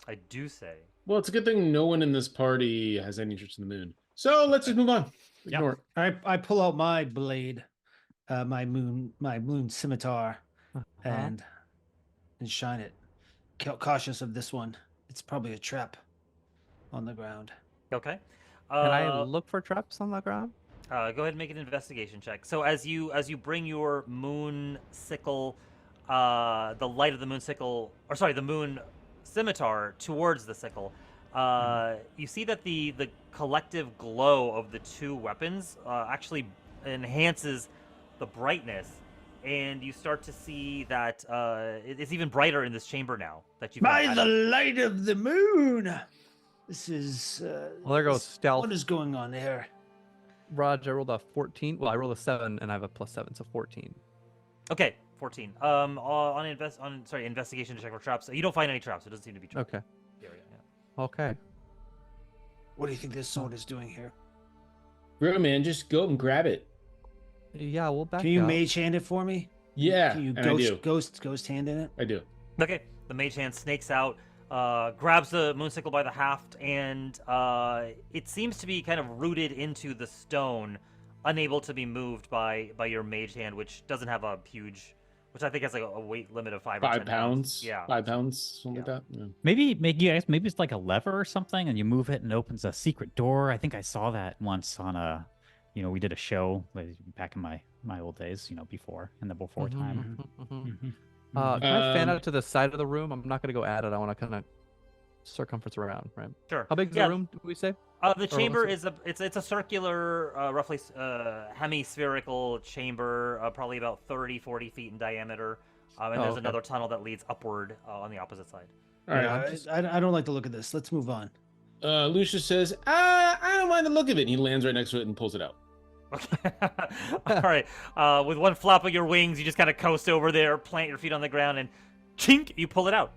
[SPEAKER 3] I do say.
[SPEAKER 2] Well, it's a good thing no one in this party has any interest in the moon. So let's just move on. Ignore it.
[SPEAKER 5] I pull out my blade, my moon scimitar, and shine it. Cautious of this one. It's probably a trap on the ground.
[SPEAKER 3] Okay.
[SPEAKER 1] Can I look for traps on the ground?
[SPEAKER 3] Go ahead and make an investigation check. So as you bring your moon sickle, the light of the moon sickle, or sorry, the moon scimitar towards the sickle, You see that the collective glow of the two weapons actually enhances the brightness, and you start to see that it's even brighter in this chamber now that you've
[SPEAKER 5] By
[SPEAKER 3] added.
[SPEAKER 5] the light of the moon. This is.
[SPEAKER 1] Well, there goes stealth.
[SPEAKER 5] What is going on there?
[SPEAKER 1] Raj, I rolled a 14. Well, I rolled a 7, and I have a +7, so 14.
[SPEAKER 3] Okay, 14. Investigation to check for traps. You don't find any traps. It doesn't seem to be trapped.
[SPEAKER 1] Okay.
[SPEAKER 3] Area, yeah.
[SPEAKER 1] Okay.
[SPEAKER 5] What do you think this sword is doing here?
[SPEAKER 2] Bro, man, just go and grab it.
[SPEAKER 1] Yeah, we'll back
[SPEAKER 5] Can you
[SPEAKER 1] up.
[SPEAKER 5] mage hand it for me?
[SPEAKER 2] Yeah,
[SPEAKER 5] Can you
[SPEAKER 2] and I do.
[SPEAKER 5] ghost hand in it?
[SPEAKER 2] I do.
[SPEAKER 3] Okay, the mage hand snakes out, grabs the moonsicle by the haft, and it seems to be kind of rooted into the stone, unable to be moved by your mage hand, which doesn't have a huge, which I think has like a weight limit of 5 or 10
[SPEAKER 2] 5 pounds.
[SPEAKER 3] Yeah.
[SPEAKER 2] 5 pounds, something like that. Yeah.
[SPEAKER 4] Maybe it's like a lever or something, and you move it and it opens a secret door. I think I saw that once on a, we did a show back in my old days, before time.
[SPEAKER 1] Can I fan out to the side of the room? I'm not gonna go at it. I want to kind of circumference around, right?
[SPEAKER 3] Sure.
[SPEAKER 1] How big is the room? Did we say?
[SPEAKER 3] The chamber is it's a circular, roughly hemispherical chamber, probably about 30-40 feet in diameter, and there's
[SPEAKER 1] okay.
[SPEAKER 3] another tunnel that leads upward on the opposite side.
[SPEAKER 2] All right.
[SPEAKER 5] I don't like the look of this. Let's move on.
[SPEAKER 2] Lucius says, I don't mind the look of it. And he lands right next to it and pulls it out.
[SPEAKER 3] Okay. All right. With one flap of your wings, you just kind of coast over there, plant your feet on the ground, and chink, you pull it out.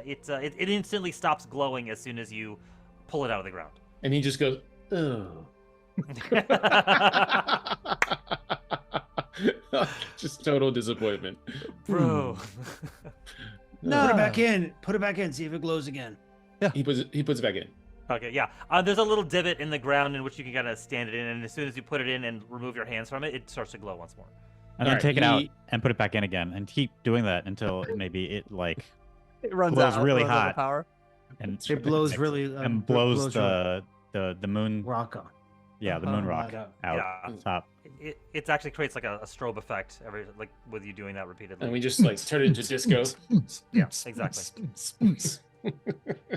[SPEAKER 3] It instantly stops glowing as soon as you pull it out of the ground.
[SPEAKER 2] And he just goes, oh. Just total disappointment.
[SPEAKER 3] Bro.
[SPEAKER 5] No. Put it back in. Put it back in. See if it glows again.
[SPEAKER 1] Yeah.
[SPEAKER 2] He puts it back in.
[SPEAKER 3] Okay, yeah. There's a little divot in the ground in which you can kind of stand it in, and as soon as you put it in and remove your hands from it, it starts to glow once more.
[SPEAKER 4] And then
[SPEAKER 2] Alright,
[SPEAKER 4] take it out and put it back in again, and keep doing that until maybe it
[SPEAKER 1] It runs
[SPEAKER 4] Glows
[SPEAKER 1] out.
[SPEAKER 4] really
[SPEAKER 1] runs out of
[SPEAKER 4] hot.
[SPEAKER 1] power.
[SPEAKER 4] and
[SPEAKER 5] It blows really.
[SPEAKER 4] and blows
[SPEAKER 5] rock
[SPEAKER 4] the moon.
[SPEAKER 5] on.
[SPEAKER 4] Yeah, the moon
[SPEAKER 1] Uh-huh.
[SPEAKER 4] rock
[SPEAKER 5] Out.
[SPEAKER 4] out
[SPEAKER 3] Yeah.
[SPEAKER 4] top.
[SPEAKER 3] It actually creates like a strobe effect with you doing that repeatedly.
[SPEAKER 2] And we just like turn it into disco.
[SPEAKER 3] Yeah, exactly.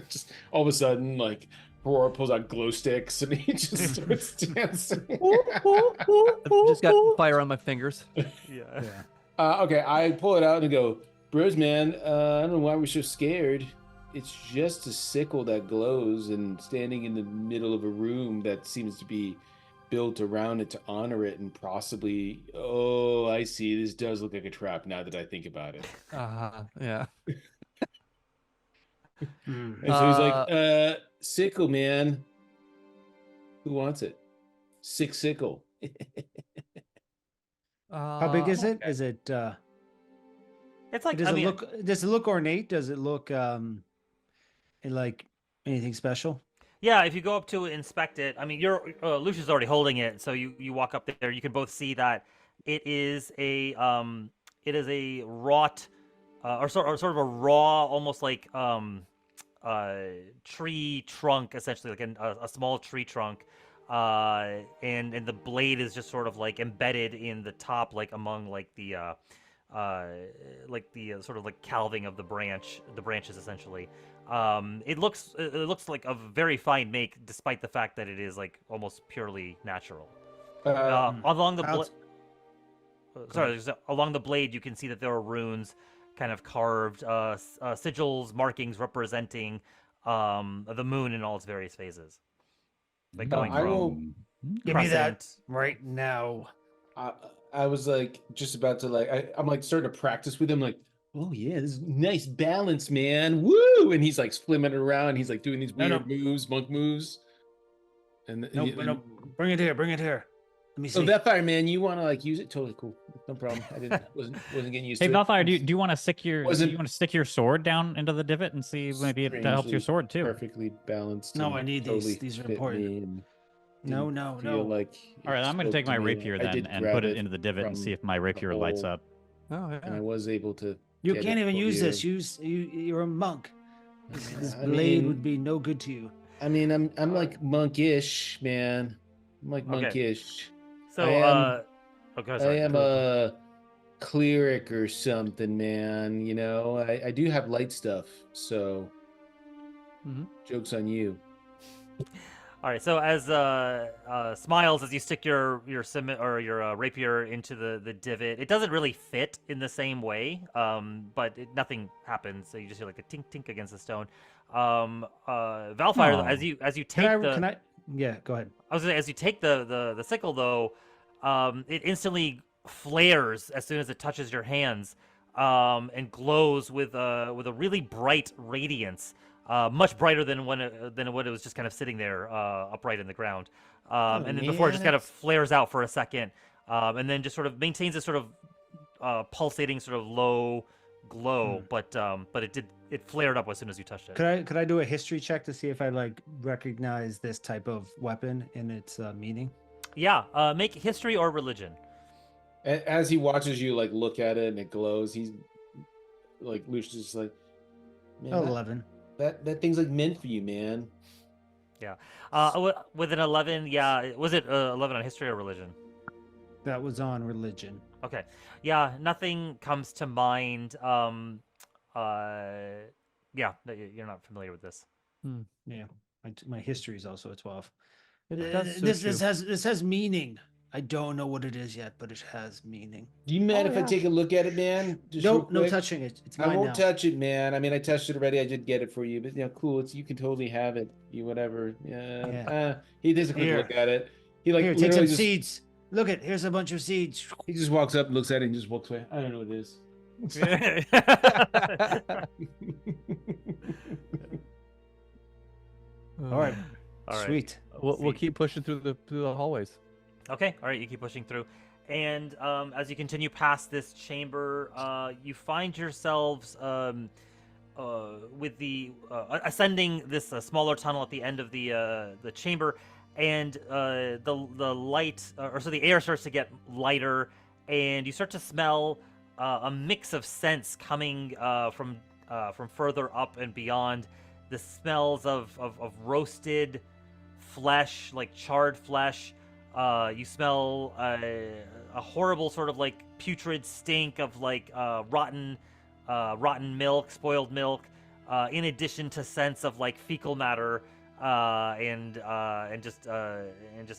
[SPEAKER 2] Just all of a sudden, like Aurora pulls out glow sticks and he just starts dancing.
[SPEAKER 1] I've just got fire on my fingers.
[SPEAKER 3] Yeah.
[SPEAKER 2] Okay, I pull it out and go, bros, man, I don't know why we're so scared. It's just a sickle that glows and standing in the middle of a room that seems to be built around it to honor it and possibly, oh, I see. This does look like a trap now that I think about it.
[SPEAKER 1] Yeah.
[SPEAKER 2] And so he's like, sickle, man. Who wants it? Sickle.
[SPEAKER 5] How big is it? Is it?
[SPEAKER 3] It's like
[SPEAKER 5] Does it look ornate? Does it look like anything special?
[SPEAKER 3] Yeah, if you go up to inspect it, I mean, Lucius is already holding it, so you walk up there. You can both see that it is a wrought or sort of a raw, almost like tree trunk, essentially like a small tree trunk, and the blade is just sort of like embedded in the top, like among like the sort of like calving of the branches essentially. It looks like a very fine make, despite the fact that it is like almost purely natural. Along the along the blade, you can see that there are runes, kind of carved, sigils, markings representing the moon in all its various phases. Like going
[SPEAKER 2] I
[SPEAKER 3] from
[SPEAKER 2] will
[SPEAKER 5] Give me that
[SPEAKER 3] crescent-
[SPEAKER 5] right now.
[SPEAKER 2] I was like just about to I'm like starting to practice with him, like, oh yeah, this is nice balance, man. Woo! And he's like flimming it around. He's like doing these weird moves, monk moves. And
[SPEAKER 5] No, bring it here. Bring it here. Let me see.
[SPEAKER 2] So that fire, man, you want to like use it? Totally cool. No problem. I wasn't getting used
[SPEAKER 4] Hey,
[SPEAKER 2] to it.
[SPEAKER 4] Valfire, do you want to stick your
[SPEAKER 2] Wasn't-
[SPEAKER 4] stick your sword down into the divot and see maybe it helps your
[SPEAKER 2] Strangely
[SPEAKER 4] sword too?
[SPEAKER 2] Perfectly balanced.
[SPEAKER 5] No,
[SPEAKER 2] and
[SPEAKER 5] I need these.
[SPEAKER 2] totally
[SPEAKER 5] These are
[SPEAKER 2] fit
[SPEAKER 5] important.
[SPEAKER 2] me and
[SPEAKER 5] No,
[SPEAKER 2] didn't
[SPEAKER 5] no,
[SPEAKER 2] feel
[SPEAKER 5] no.
[SPEAKER 2] Like
[SPEAKER 4] All right,
[SPEAKER 2] it
[SPEAKER 4] I'm going to take
[SPEAKER 2] spoke
[SPEAKER 4] my
[SPEAKER 2] me.
[SPEAKER 4] rapier
[SPEAKER 2] I
[SPEAKER 4] then
[SPEAKER 2] did
[SPEAKER 4] and
[SPEAKER 2] grab
[SPEAKER 4] put it into the divot and
[SPEAKER 2] from
[SPEAKER 4] see if my rapier lights
[SPEAKER 2] hole,
[SPEAKER 4] up.
[SPEAKER 1] Oh
[SPEAKER 2] And I
[SPEAKER 1] yeah.
[SPEAKER 2] was able to.
[SPEAKER 5] You
[SPEAKER 2] get
[SPEAKER 5] can't
[SPEAKER 2] it
[SPEAKER 5] even
[SPEAKER 2] for
[SPEAKER 5] use
[SPEAKER 2] you.
[SPEAKER 5] this. You're a monk. This
[SPEAKER 2] I
[SPEAKER 5] blade
[SPEAKER 2] mean-
[SPEAKER 5] would be no good to you.
[SPEAKER 2] I mean, I'm like monkish, man. I'm like
[SPEAKER 3] Okay.
[SPEAKER 2] monkish.
[SPEAKER 3] So,
[SPEAKER 2] I am-
[SPEAKER 3] okay,
[SPEAKER 2] I
[SPEAKER 3] sorry.
[SPEAKER 2] am a cleric or something, man. You know, I do have light stuff, so Joke's on you.
[SPEAKER 3] All right. So as smiles as you stick your rapier into the divot, it doesn't really fit in the same way. But nothing happens. So you just hear like a tink tink against the stone. Valfire, as you take
[SPEAKER 5] Yeah, go ahead.
[SPEAKER 3] I was gonna say, as you take the sickle though, it instantly flares as soon as it touches your hands, and glows with a really bright radiance, much brighter than when it was just kind of sitting there upright in the ground. And then before it just kind of flares out for a second, and then just sort of maintains a sort of pulsating sort of low glow, but it flared up as soon as you touched it.
[SPEAKER 5] Could I do a history check to see if I like recognize this type of weapon in its meaning?
[SPEAKER 3] Yeah, make history or religion.
[SPEAKER 2] As he watches you like look at it and it glows, he's like Lucius is like, man,
[SPEAKER 5] 11.
[SPEAKER 2] That thing's like meant for you, man.
[SPEAKER 3] Yeah. With an 11, yeah. Was it 11 on history or religion?
[SPEAKER 5] That was on religion.
[SPEAKER 3] Okay. Yeah, nothing comes to mind. Yeah, you're not familiar with this.
[SPEAKER 5] Yeah, my history is also a 12.
[SPEAKER 1] That's so
[SPEAKER 5] This has meaning. I don't know what it is yet, but it has meaning.
[SPEAKER 2] Do you mind if I take a look at it, man? Just real
[SPEAKER 5] No
[SPEAKER 2] quick?
[SPEAKER 5] touching it. It's
[SPEAKER 2] I
[SPEAKER 5] mine
[SPEAKER 2] won't
[SPEAKER 5] now.
[SPEAKER 2] touch it, man. I mean, I touched it already. I did get it for you, but cool. You can totally have it. You whatever. Yeah. He takes a quick
[SPEAKER 5] Here.
[SPEAKER 2] look at it. He like
[SPEAKER 5] Here, take
[SPEAKER 2] literally
[SPEAKER 5] some seeds. Look it. Here's a bunch of seeds.
[SPEAKER 2] He just walks up, looks at it, and just walks away. I don't know what it is.
[SPEAKER 5] All right.
[SPEAKER 3] All right.
[SPEAKER 5] Sweet.
[SPEAKER 1] We'll keep pushing through the hallways.
[SPEAKER 3] Okay, all right, you keep pushing through. And as you continue past this chamber, you find yourselves with the ascending this smaller tunnel at the end of the chamber, and the light, the air starts to get lighter, and you start to smell a mix of scents coming from further up and beyond. The smells of roasted flesh, like charred flesh. You smell a horrible sort of like putrid stink of like rotten milk, spoiled milk, in addition to scents of like fecal matter and just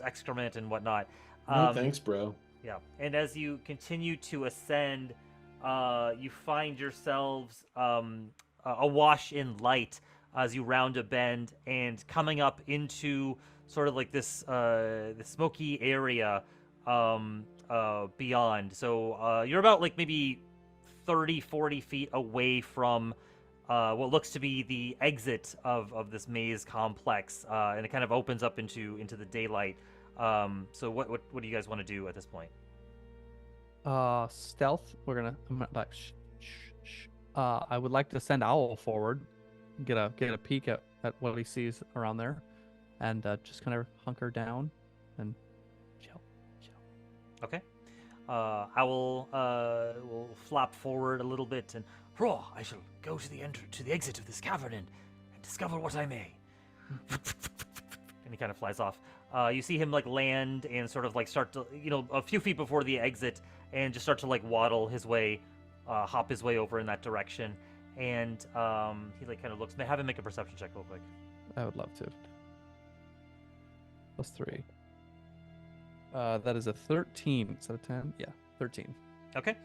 [SPEAKER 3] excrement and whatnot.
[SPEAKER 2] No, thanks, bro.
[SPEAKER 3] Yeah, and as you continue to ascend, you find yourselves awash in light as you round a bend and coming up into sort of like this the smoky area beyond. So you're about like maybe 30-40 feet away from what looks to be the exit of this maze complex, and it kind of opens up into the daylight. So what do you guys want to do at this point?
[SPEAKER 1] Stealth. I'm gonna like I would like to send Owl forward, get a peek at what he sees around there, and just kind of hunker down and chill.
[SPEAKER 3] Okay. Owl will flap forward a little bit and roar. I shall go to the exit of this cavern and discover what I may. And he kind of flies off. You see him like land and sort of like start to, a few feet before the exit, and just start to like waddle his way, hop his way over in that direction. And he like kind of looks. May I have him make a perception check real quick?
[SPEAKER 1] I would love to. +3. That is a 13 instead of 10. Yeah, 13.
[SPEAKER 3] Okay.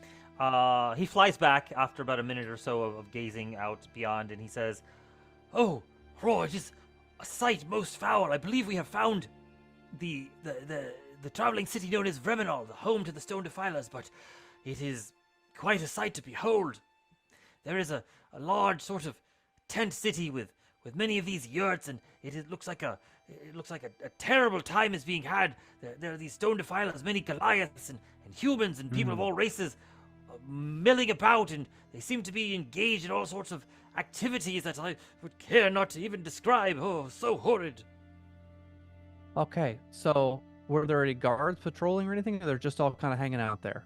[SPEAKER 3] He flies back after about a minute or so of gazing out beyond, and he says, "Oh, Roar, it is a sight most foul. I believe we have found the traveling city known as Vremenal, the home to the Stone Defilers, but it is quite a sight to behold. There is a large sort of tent city with many of these yurts, and it looks like a terrible time is being had. There are these Stone Defilers, many Goliaths and humans and people of all races milling about, and they seem to be engaged in all sorts of activities that I would care not to even describe. Oh, so horrid."
[SPEAKER 1] Okay, so were there any guards patrolling or anything? Or they're just all kind of hanging out there?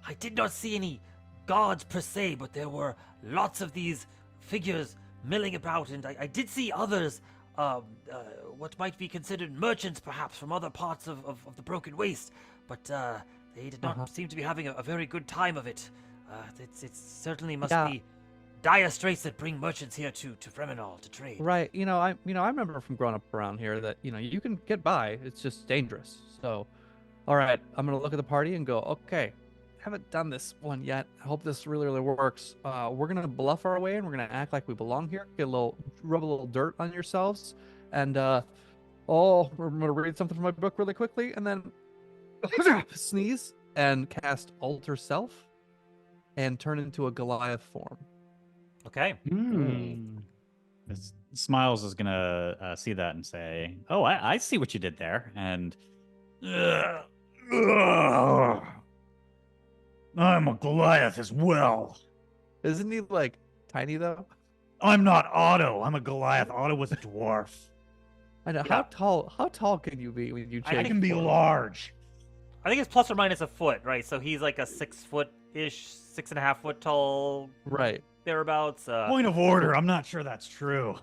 [SPEAKER 3] I did not see any guards per se, but there were lots of these figures milling about, and I did see others, what might be considered merchants perhaps from other parts of the Broken Waste, but they did not seem to be having a very good time of it. It certainly must be dire straits that bring merchants here to Vremenal to trade.
[SPEAKER 1] Right. I remember from growing up around here that, you can get by. It's just dangerous. So, all right, I'm going to look at the party and go, okay, haven't done this one yet. I hope this really, really works. We're going to bluff our way and we're going to act like we belong here. Rub a little dirt on yourselves. And, we're going to read something from my book really quickly and then sneeze and cast Alter Self and turn into a Goliath form.
[SPEAKER 3] Okay.
[SPEAKER 4] Smiles is gonna see that and say, "Oh, I see what you did there." And I'm a Goliath as well.
[SPEAKER 1] Isn't he like tiny though?
[SPEAKER 4] I'm not Otto. I'm a Goliath. Otto was a dwarf.
[SPEAKER 1] I know.
[SPEAKER 3] Yeah.
[SPEAKER 1] How tall can you be when you change?
[SPEAKER 4] I can be large.
[SPEAKER 3] I think it's plus or minus a foot, right? So he's like a 6-foot-ish, 6.5-foot tall,
[SPEAKER 1] Right.
[SPEAKER 3] thereabouts.
[SPEAKER 4] Point of order. I'm not sure that's true.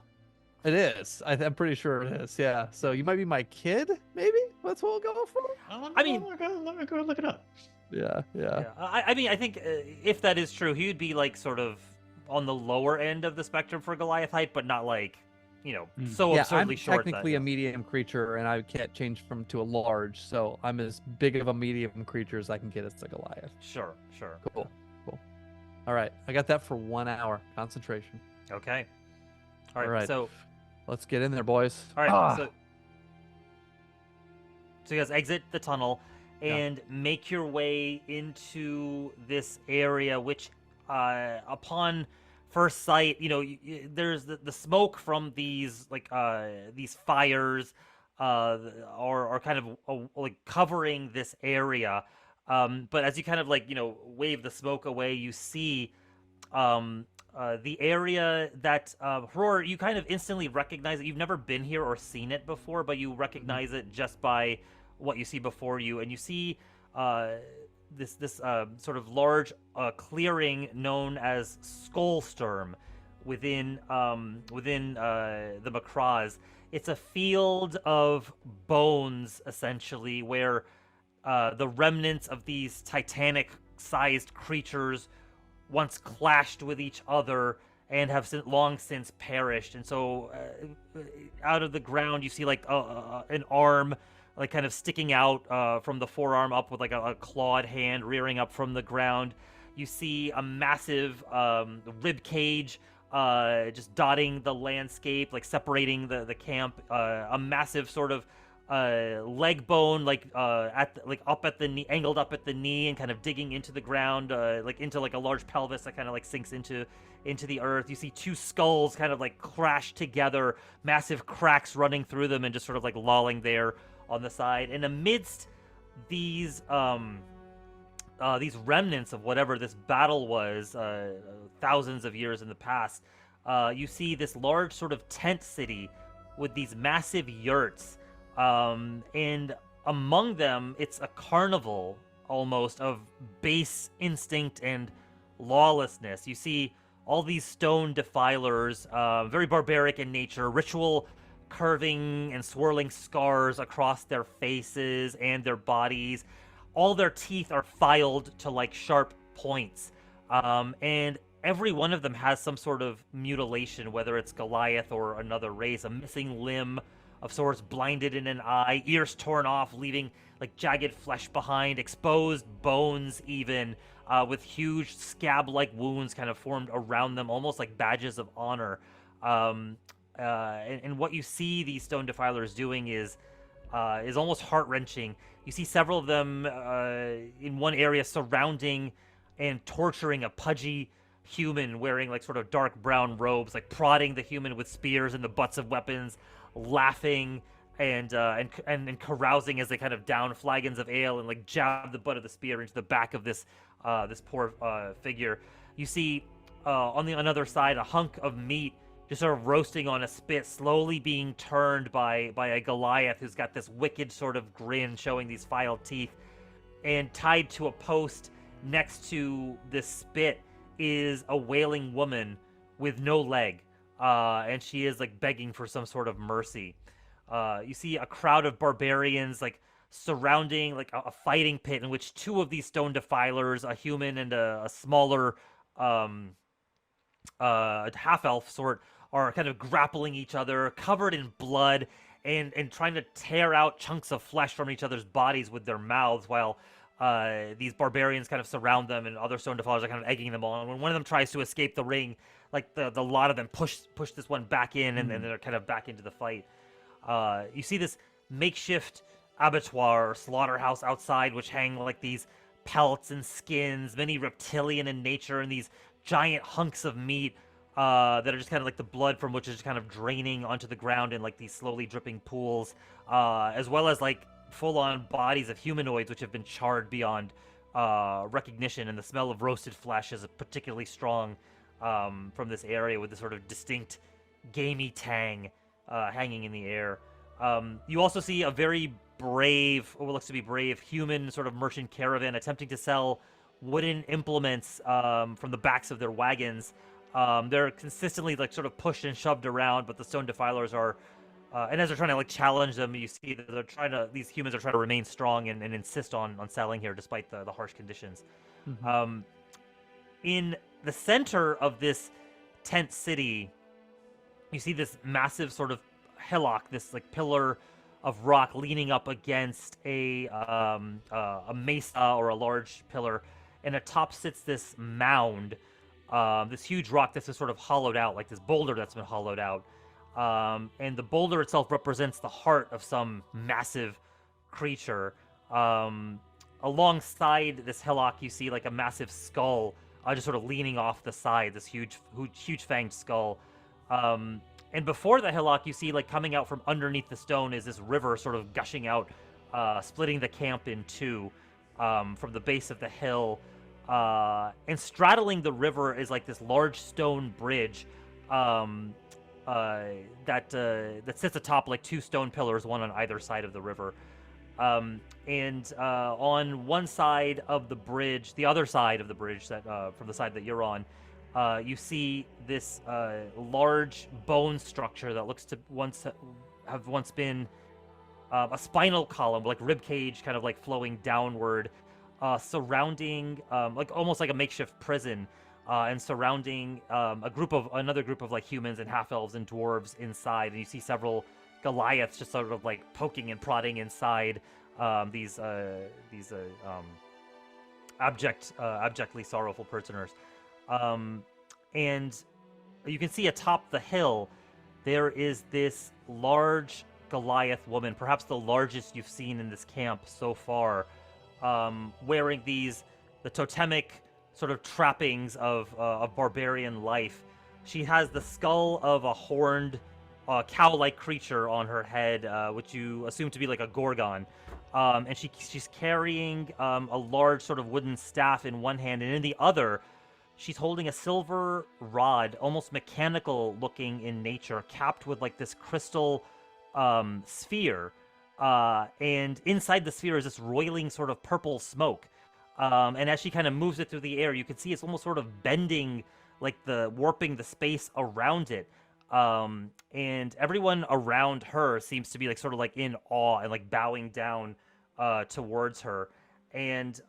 [SPEAKER 1] It is. I'm pretty sure it is. Yeah. So you might be my kid, maybe? That's what we'll go for?
[SPEAKER 3] I mean-
[SPEAKER 4] let me go look it up.
[SPEAKER 1] Yeah.
[SPEAKER 3] Yeah. I mean, I think if that is true, he would be like sort of on the lower end of the spectrum for Goliath height, but not like, so
[SPEAKER 1] Yeah,
[SPEAKER 3] absurdly
[SPEAKER 1] I'm
[SPEAKER 3] short.
[SPEAKER 1] technically a medium creature, and I can't change to a large, so I'm as big of a medium creature as I can get as a Goliath.
[SPEAKER 3] Sure.
[SPEAKER 1] Cool. All right. I got that for 1 hour. Concentration.
[SPEAKER 3] Okay. All
[SPEAKER 1] All
[SPEAKER 3] right.
[SPEAKER 1] right.
[SPEAKER 3] So,
[SPEAKER 1] Let's get in there, boys.
[SPEAKER 3] all right.
[SPEAKER 1] Ah.
[SPEAKER 3] So you guys exit the tunnel and make your way into this area, which, upon first sight, there's the smoke from these these fires are kind of like covering this area. But as you kind of wave the smoke away, you see the area that Hror, you kind of instantly recognize it. You've never been here or seen it before, but you recognize it just by what you see before you, and you see this sort of large clearing known as Skullsturm within the Macraws. It's a field of bones, essentially, where the remnants of these titanic-sized creatures once clashed with each other and have long since perished. And so out of the ground, you see an arm kind of sticking out from the forearm up with a clawed hand rearing up from the ground. You see a massive rib cage just dotting the landscape, separating the camp. A massive sort of leg bone up at the knee, angled up at the knee and kind of digging into the ground, into a large pelvis that kind of sinks into the earth. You see two skulls kind of crash together, massive cracks running through them and just sort of lolling there on the side. And amidst these remnants of whatever this battle was thousands of years in the past, you see this large sort of tent city with these massive yurts. And among them, it's a carnival almost of base instinct and lawlessness. You see all these stone defilers, very barbaric in nature, ritual carving and swirling scars across their faces and their bodies. All their teeth are filed to sharp points. And every one of them has some sort of mutilation, whether it's Goliath or another race, a missing limb of sorts, blinded in an eye, ears torn off, leaving jagged flesh behind, exposed bones even, with huge scab-like wounds kind of formed around them, almost like badges of honor. And what you see these stone defilers doing is almost heart-wrenching. You see several of them in one area surrounding and torturing a pudgy human wearing sort of dark brown robes, prodding the human with spears and the butts of weapons, laughing and carousing as they kind of down flagons of ale and jab the butt of the spear into the back of this poor figure. You see on the other side a hunk of meat just sort of roasting on a spit, slowly being turned by a Goliath who's got this wicked sort of grin showing these filed teeth. And tied to a post next to this spit is a wailing woman with no leg. And she is begging for some sort of mercy. You see a crowd of barbarians surrounding a fighting pit in which two of these stone defilers, a human and a smaller half elf sort are kind of grappling each other, covered in blood, and trying to tear out chunks of flesh from each other's bodies with their mouths, while these barbarians kind of surround them, and other stone defilers are kind of egging them on. When one of them tries to escape the ring, like the lot of them push this one back in, and then they're kind of back into the fight. You see this makeshift abattoir or slaughterhouse outside, which hang like these pelts and skins, many reptilian in nature, and these giant hunks of meat that are just kind of like the blood from which is just kind of draining onto the ground in like these slowly dripping pools, as well as like full-on bodies of humanoids which have been charred beyond recognition, and the smell of roasted flesh is particularly strong from this area, with this sort of distinct gamey tang hanging in the air. You also see a very brave, or what looks to be brave, human sort of merchant caravan attempting to sell wooden implements from the backs of their wagons. They're consistently like sort of pushed and shoved around, but the stone defilers are, and as they're trying to like challenge them, you see that these humans are trying to remain strong and insist on selling here despite the harsh conditions. In the center of this tent city, you see this massive sort of hillock, this like pillar of rock leaning up against a mesa or a large pillar, and atop sits this mound, this huge rock that's just sort of hollowed out, like this boulder that's been hollowed out. And the boulder itself represents the heart of some massive creature. Alongside this hillock, you see like a massive skull, just sort of leaning off the side, this huge fanged skull. And before the hillock, you see like coming out from underneath the stone is this river sort of gushing out, splitting the camp in two from the base of the hill. And straddling the river is like this large stone bridge that sits atop like two stone pillars, one on either side of the river. And on one side of the bridge, the other side of the bridge, that from the side that you're on, you see this large bone structure that looks to have once been a spinal column, like rib cage, kind of like flowing downward, surrounding like almost like a makeshift prison, and surrounding another group of like humans and half elves and dwarves inside. And you see several Goliaths just sort of like poking and prodding inside these abjectly sorrowful prisoners. And you can see atop the hill, there is this large Goliath woman, perhaps the largest you've seen in this camp so far, wearing the totemic sort of trappings of barbarian life. She has the skull of a horned cow-like creature on her head, which you assume to be like a gorgon. And she's carrying a large sort of wooden staff in one hand, and in the other, she's holding a silver rod, almost mechanical looking in nature, capped with like this crystal sphere. And inside the sphere is this roiling sort of purple smoke. And as she kind of moves it through the air, you can see it's almost sort of bending, like warping the space around it. And everyone around her seems to be like sort of like in awe and like bowing down towards her. And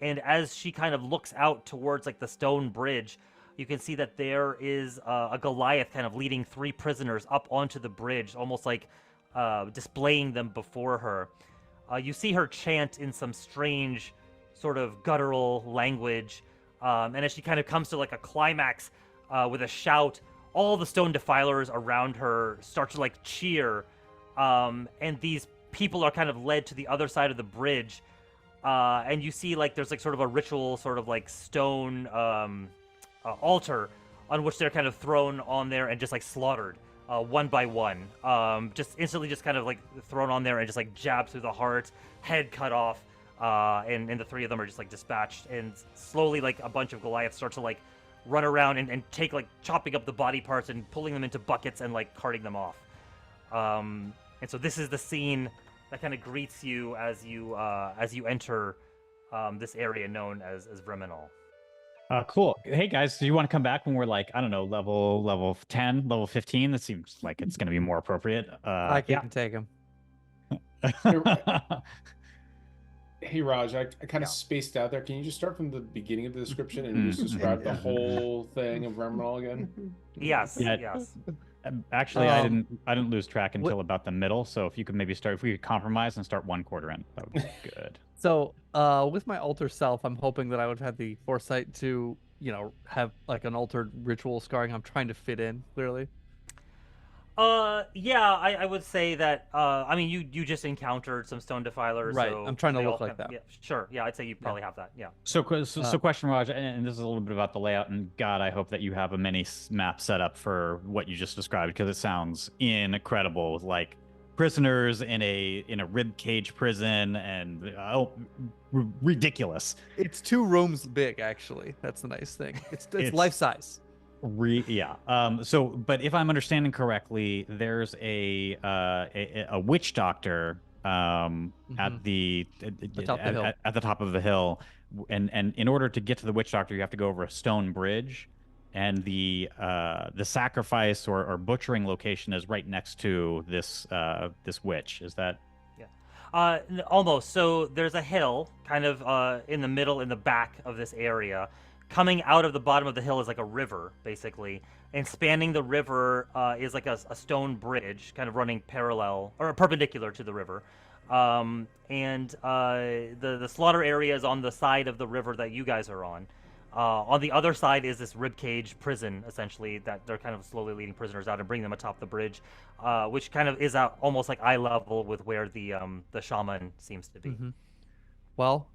[SPEAKER 3] as she kind of looks out towards like the stone bridge, you can see that there is a Goliath kind of leading three prisoners up onto the bridge, almost like displaying them before her. You see her chant in some strange sort of guttural language. And as she kind of comes to like a climax with a shout, all the stone defilers around her start to like cheer. And these people are kind of led to the other side of the bridge. And you see like there's like sort of a ritual sort of like stone altar on which they're kind of thrown on there and just like slaughtered one by one. Just instantly just kind of like thrown on there and just like jabbed through the heart, head cut off. And the three of them are just like dispatched, and slowly like a bunch of Goliaths start to like run around and take like chopping up the body parts and pulling them into buckets and like carting them off. And so this is the scene that kind of greets you as you enter this area known as Vremenal.
[SPEAKER 4] Cool. Hey guys, do you want to come back when we're like, I don't know, level 10, level 15? That seems like it's going to be more appropriate.
[SPEAKER 1] I can take him.
[SPEAKER 2] Hey Raj, I kind
[SPEAKER 1] Yeah.
[SPEAKER 2] of spaced out there. Can you just start from the beginning of the description and just describe the whole thing of Vremenal again?
[SPEAKER 3] Yes.
[SPEAKER 4] Yeah.
[SPEAKER 3] Yes.
[SPEAKER 4] Actually, I didn't lose track
[SPEAKER 1] what-
[SPEAKER 4] until about the middle. So if you could maybe start, if we could compromise and start 1/4 in, that would be good.
[SPEAKER 1] So, with my alter self, I'm hoping that I would have the foresight to, have like an altered ritual scarring. I'm trying to fit in clearly.
[SPEAKER 3] Yeah, I would say that. I mean, you just encountered some stone defilers,
[SPEAKER 1] Right,
[SPEAKER 3] so
[SPEAKER 1] I'm trying to
[SPEAKER 3] they all
[SPEAKER 1] look like
[SPEAKER 3] kind of-
[SPEAKER 1] that.
[SPEAKER 3] Yeah, sure. Yeah, I'd say you probably have that. Yeah.
[SPEAKER 4] So question, Raj, and this is a little bit about the layout. And God, I hope that you have a mini map set up for what you just described, because it sounds incredible. With like prisoners in a rib cage prison, and ridiculous.
[SPEAKER 1] It's 2 rooms big, actually. That's the nice thing. It's life size.
[SPEAKER 4] Yeah. So, but if I'm understanding correctly, there's a witch doctor at the
[SPEAKER 1] Atop the hill.
[SPEAKER 4] at the top of the hill, and in order to get to the witch doctor, you have to go over a stone bridge, and the sacrifice or butchering location is right next to this witch. Is that?
[SPEAKER 3] Almost. So there's a hill kind of in the middle, in the back of this area. Coming out of the bottom of the hill is like a river, basically. And spanning the river is like a stone bridge, kind of running parallel or perpendicular to the river. And the slaughter area is on the side of the river that you guys are on. On the other side is this ribcage prison, essentially, that they're kind of slowly leading prisoners out and bringing them atop the bridge, which kind of is out almost like eye level with where the shaman seems to be.
[SPEAKER 1] Well,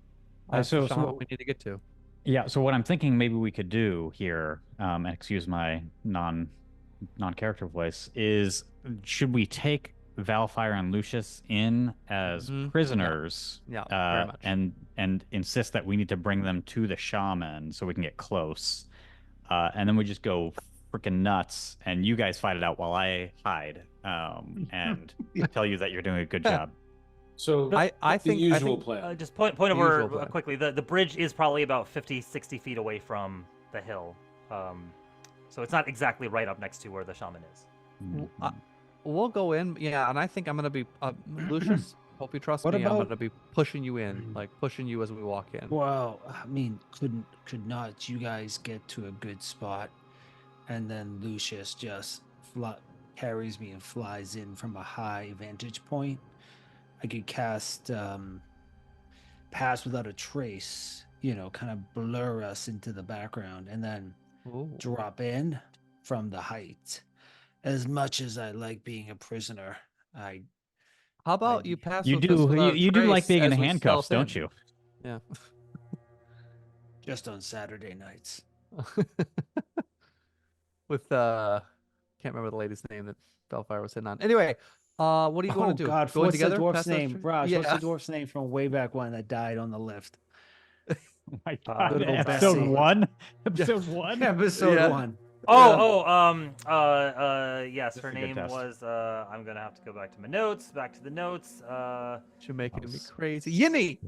[SPEAKER 1] that's
[SPEAKER 4] so
[SPEAKER 1] the shaman we need to get to.
[SPEAKER 4] Yeah, so what I'm thinking maybe we could do here, and excuse my non-character voice, is should we take Valfire and Lucius in as prisoners,
[SPEAKER 1] Yeah, very much.
[SPEAKER 4] and insist that we need to bring them to the shaman so we can get close, and then we just go freaking nuts, and you guys fight it out while I hide, and tell you that you're doing a good job.
[SPEAKER 2] So
[SPEAKER 1] I think
[SPEAKER 2] the usual plan.
[SPEAKER 3] Just point over quickly. The bridge is probably about 50, 60 feet away from the hill. So it's not exactly right up next to where the shaman is.
[SPEAKER 1] We'll go in, yeah, and I think I'm gonna be Lucius. Hope you trust
[SPEAKER 5] What
[SPEAKER 1] me. I'm
[SPEAKER 5] about-
[SPEAKER 1] gonna be pushing you in, like pushing you as we walk in.
[SPEAKER 5] Well, I mean, could not you guys get to a good spot, and then Lucius just carries me and flies in from a high vantage point? I could cast Pass Without a Trace, kind of blur us into the background, and then
[SPEAKER 1] Ooh.
[SPEAKER 5] drop in from the height. As much as I like being a prisoner,
[SPEAKER 1] How about you pass?
[SPEAKER 4] You
[SPEAKER 1] with us
[SPEAKER 4] do
[SPEAKER 1] without
[SPEAKER 4] you do like
[SPEAKER 1] trace
[SPEAKER 4] being in
[SPEAKER 1] as we
[SPEAKER 4] handcuffs,
[SPEAKER 1] stealth
[SPEAKER 4] don't
[SPEAKER 1] in?
[SPEAKER 4] you?
[SPEAKER 1] Yeah.
[SPEAKER 5] just on Saturday nights.
[SPEAKER 1] With can't remember the lady's name that Bellfire was hitting on. Anyway, what are you going to do?
[SPEAKER 5] God,
[SPEAKER 1] Going
[SPEAKER 5] what's
[SPEAKER 1] together?
[SPEAKER 5] the dwarf's
[SPEAKER 1] Past those
[SPEAKER 5] name?
[SPEAKER 1] trees?
[SPEAKER 5] Raj,
[SPEAKER 1] Yeah.
[SPEAKER 5] what's the dwarf's name from way back when that died on the lift?
[SPEAKER 4] Oh my God.
[SPEAKER 1] Good old
[SPEAKER 4] Episode
[SPEAKER 5] Bessie.
[SPEAKER 4] 1? Episode 1?
[SPEAKER 5] Episode
[SPEAKER 1] Yeah.
[SPEAKER 5] 1.
[SPEAKER 3] Yes,
[SPEAKER 4] That's
[SPEAKER 3] her
[SPEAKER 4] a good
[SPEAKER 3] name
[SPEAKER 4] test.
[SPEAKER 3] was, I'm gonna have to go back to my notes, back to the notes,
[SPEAKER 1] You're making me crazy. Yinny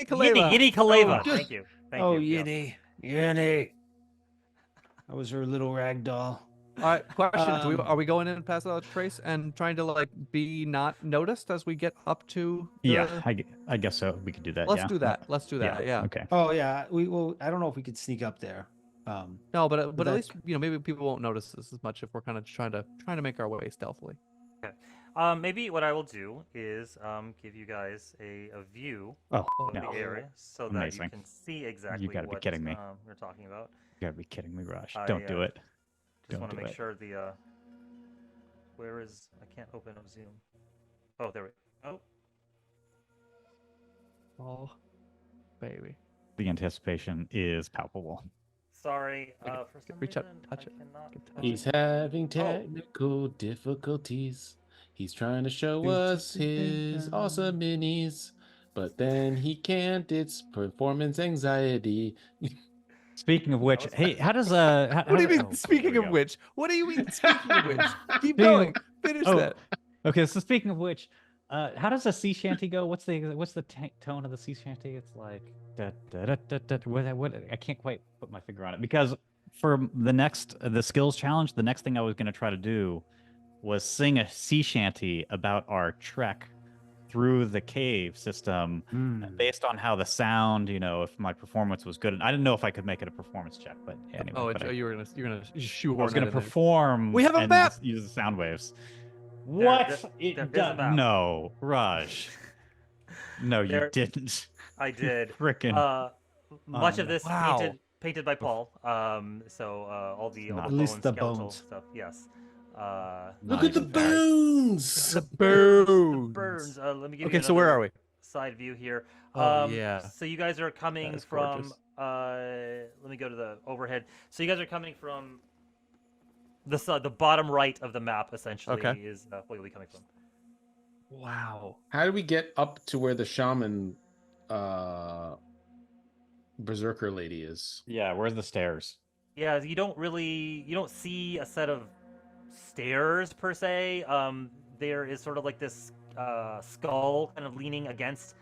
[SPEAKER 1] Kaleva.
[SPEAKER 3] Yinny Kaleva,
[SPEAKER 5] Oh,
[SPEAKER 3] thank you.
[SPEAKER 5] Oh,
[SPEAKER 3] Yeah.
[SPEAKER 5] Yinny. That was her little rag doll.
[SPEAKER 1] All right, question:
[SPEAKER 5] Um,
[SPEAKER 1] are we going in and pass without trace and trying to like be not noticed as we get up to? The...
[SPEAKER 4] Yeah, I guess so. We could do that.
[SPEAKER 1] Let's
[SPEAKER 4] yeah.
[SPEAKER 1] do that. Let's do that. Yeah.
[SPEAKER 4] Okay.
[SPEAKER 5] Oh yeah, we will. I don't know if we could sneak up there.
[SPEAKER 1] No, but at
[SPEAKER 5] that-
[SPEAKER 1] least maybe people won't notice us as much if we're kind of trying to make our way stealthily.
[SPEAKER 3] Maybe what I will do is give you guys a view
[SPEAKER 4] Oh,
[SPEAKER 3] of
[SPEAKER 4] no.
[SPEAKER 3] the area so that
[SPEAKER 4] Amazing.
[SPEAKER 3] you can see exactly
[SPEAKER 4] You gotta be
[SPEAKER 3] what
[SPEAKER 4] kidding me.
[SPEAKER 3] we're talking about.
[SPEAKER 4] You gotta be kidding me, Raj.
[SPEAKER 3] I,
[SPEAKER 4] Don't do it.
[SPEAKER 3] Just
[SPEAKER 4] Don't
[SPEAKER 3] want to
[SPEAKER 4] do
[SPEAKER 3] make
[SPEAKER 4] it.
[SPEAKER 3] sure the where is I can't open up Zoom. Oh, there we go.
[SPEAKER 1] Oh, baby.
[SPEAKER 4] The anticipation is palpable.
[SPEAKER 3] Sorry.
[SPEAKER 1] Okay,
[SPEAKER 3] For some
[SPEAKER 1] reach out,
[SPEAKER 3] reason,
[SPEAKER 1] touch
[SPEAKER 3] I
[SPEAKER 1] it.
[SPEAKER 3] cannot.
[SPEAKER 1] Get touch
[SPEAKER 2] He's having technical difficulties. He's trying to show us his awesome minis, but then he can't. It's performance anxiety.
[SPEAKER 4] Speaking of which,
[SPEAKER 3] was-
[SPEAKER 4] hey, how does
[SPEAKER 1] What do you mean?
[SPEAKER 4] oh,
[SPEAKER 1] Speaking
[SPEAKER 4] there
[SPEAKER 1] of
[SPEAKER 4] we go.
[SPEAKER 1] which, what do you mean? Speaking of which, keep
[SPEAKER 4] Speaking
[SPEAKER 1] going.
[SPEAKER 4] of-
[SPEAKER 1] Finish
[SPEAKER 4] oh,
[SPEAKER 1] that.
[SPEAKER 4] Okay, so speaking of which, how does a sea shanty go? What's the tone of the sea shanty? It's like da, da, da, da, da, what I can't quite put my finger on it, because for the skills challenge, the next thing I was going to try to do was sing a sea shanty about our trek through the cave system based on how the sound, if my performance was good. And I didn't know if I could make it a performance check, but anyway.
[SPEAKER 1] You're gonna shoehorn.
[SPEAKER 4] I was gonna
[SPEAKER 1] that in there.
[SPEAKER 4] perform.
[SPEAKER 1] We have a
[SPEAKER 4] and
[SPEAKER 1] map!
[SPEAKER 4] Use the sound waves.
[SPEAKER 3] There
[SPEAKER 4] What?
[SPEAKER 3] is
[SPEAKER 4] It
[SPEAKER 3] a map.
[SPEAKER 4] No, Raj. No, you didn't.
[SPEAKER 3] I did.
[SPEAKER 4] Frickin'.
[SPEAKER 3] Much of this
[SPEAKER 1] Wow.
[SPEAKER 3] painted by Paul. So all the
[SPEAKER 4] Not-
[SPEAKER 5] At least
[SPEAKER 3] bones,
[SPEAKER 5] the
[SPEAKER 3] skeletal
[SPEAKER 5] bones.
[SPEAKER 3] stuff. Yes.
[SPEAKER 2] Look at the
[SPEAKER 4] even that.
[SPEAKER 2] bones.
[SPEAKER 1] The
[SPEAKER 3] The
[SPEAKER 1] burns.
[SPEAKER 3] burns. Let me give you
[SPEAKER 1] Okay, so where are we?
[SPEAKER 3] side view here.
[SPEAKER 1] Oh, yeah.
[SPEAKER 3] So you guys are coming
[SPEAKER 1] is
[SPEAKER 3] from.
[SPEAKER 1] gorgeous.
[SPEAKER 3] Let me go to the overhead. So you guys are coming from the bottom right of the map. Essentially,
[SPEAKER 1] Okay.
[SPEAKER 3] is where you'll be coming from.
[SPEAKER 1] Wow.
[SPEAKER 2] How do we get up to where the shaman berserker lady is?
[SPEAKER 4] Yeah, where's the stairs?
[SPEAKER 3] Yeah, you don't see a set of stairs per se. There is sort of like this skull kind of leaning against